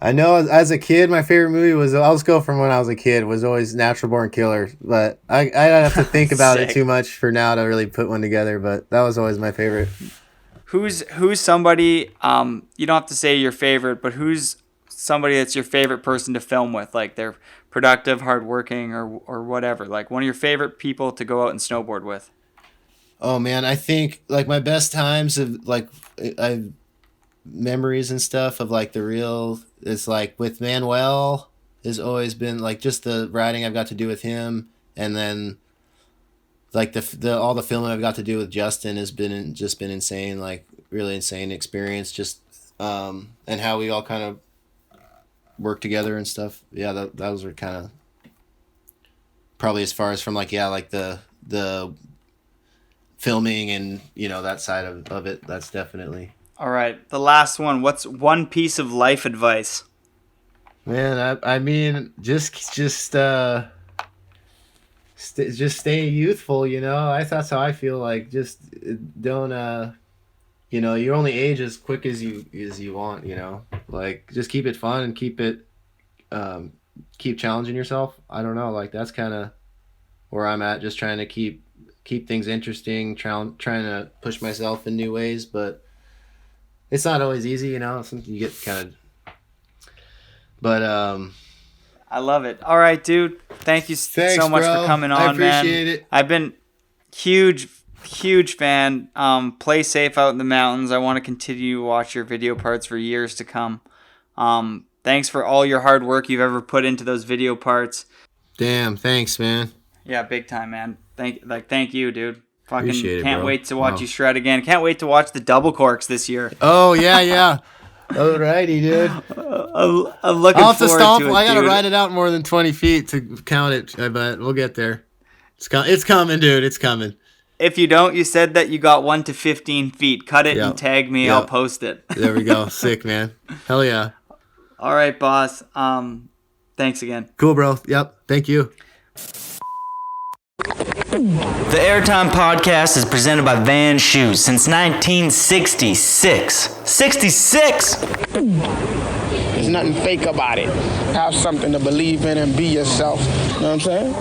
F: I know as a kid, my favorite movie was, I'll just go from when I was a kid, was always Natural Born Killers. But I have to think about it too much for now to really put one together. But that was always my favorite.
C: Who's somebody, you don't have to say your favorite, but who's somebody that's your favorite person to film with? Like, they're productive, hardworking, or whatever. Like, one of your favorite people to go out and snowboard with.
F: Oh, man, I think, like, my best times of, like, I've memories and stuff of, like, the real, it's, like, with Manuel has always been, like, just the riding I've got to do with him, and then, like, the all the filming I've got to do with Justin has been insane, like, really insane experience, just, and how we all kind of work together and stuff. Yeah, those are kind of probably as far as from, like, yeah, like, the filming and, you know, that side of it. That's definitely.
C: All right, the last one. What's one piece of life advice?
F: Man, I mean, just stay youthful, you know. That's how I feel. Like, just don't you know, you only age as quick as you want, you know. Like, just keep it fun and keep challenging yourself. I don't know, like, that's kind of where I'm at, just trying to keep things interesting, trying to push myself in new ways, but it's not always easy, you know. You get kind of But
C: I love it. All right, dude. Thank you
F: thanks,
C: so much
F: bro.
C: for coming
F: I
C: on, man.
F: appreciate it.
C: I've been huge fan. Play safe out in the mountains. I want to continue to watch your video parts for years to come. Thanks for all your hard work you've ever put into those video parts.
F: Damn, thanks, man.
C: Yeah, big time, man. Thank you, dude. Fucking
F: Appreciate it,
C: can't
F: bro.
C: wait to watch
F: Wow.
C: you shred again. Can't wait to watch the double corks this year.
F: Oh, yeah. Alrighty, dude.
C: I'm looking
F: I'll have to
C: forward
F: stomp.
C: to it,
F: I gotta
C: dude.
F: ride it out more than 20 feet to count it. I bet we'll get there. It's coming, dude. It's coming.
C: If you don't, you said that you got 1 to 15 feet. Cut it
F: Yep.
C: and tag me.
F: Yep.
C: I'll post it.
F: There we go. Sick, man. Hell yeah.
C: All right, boss. Thanks again.
F: Cool, bro. Yep. Thank you.
C: The Airtime Podcast is presented by Van Shoes since 1966. 66!
D: There's nothing fake about it. Have something to believe in and be yourself. You know what I'm saying?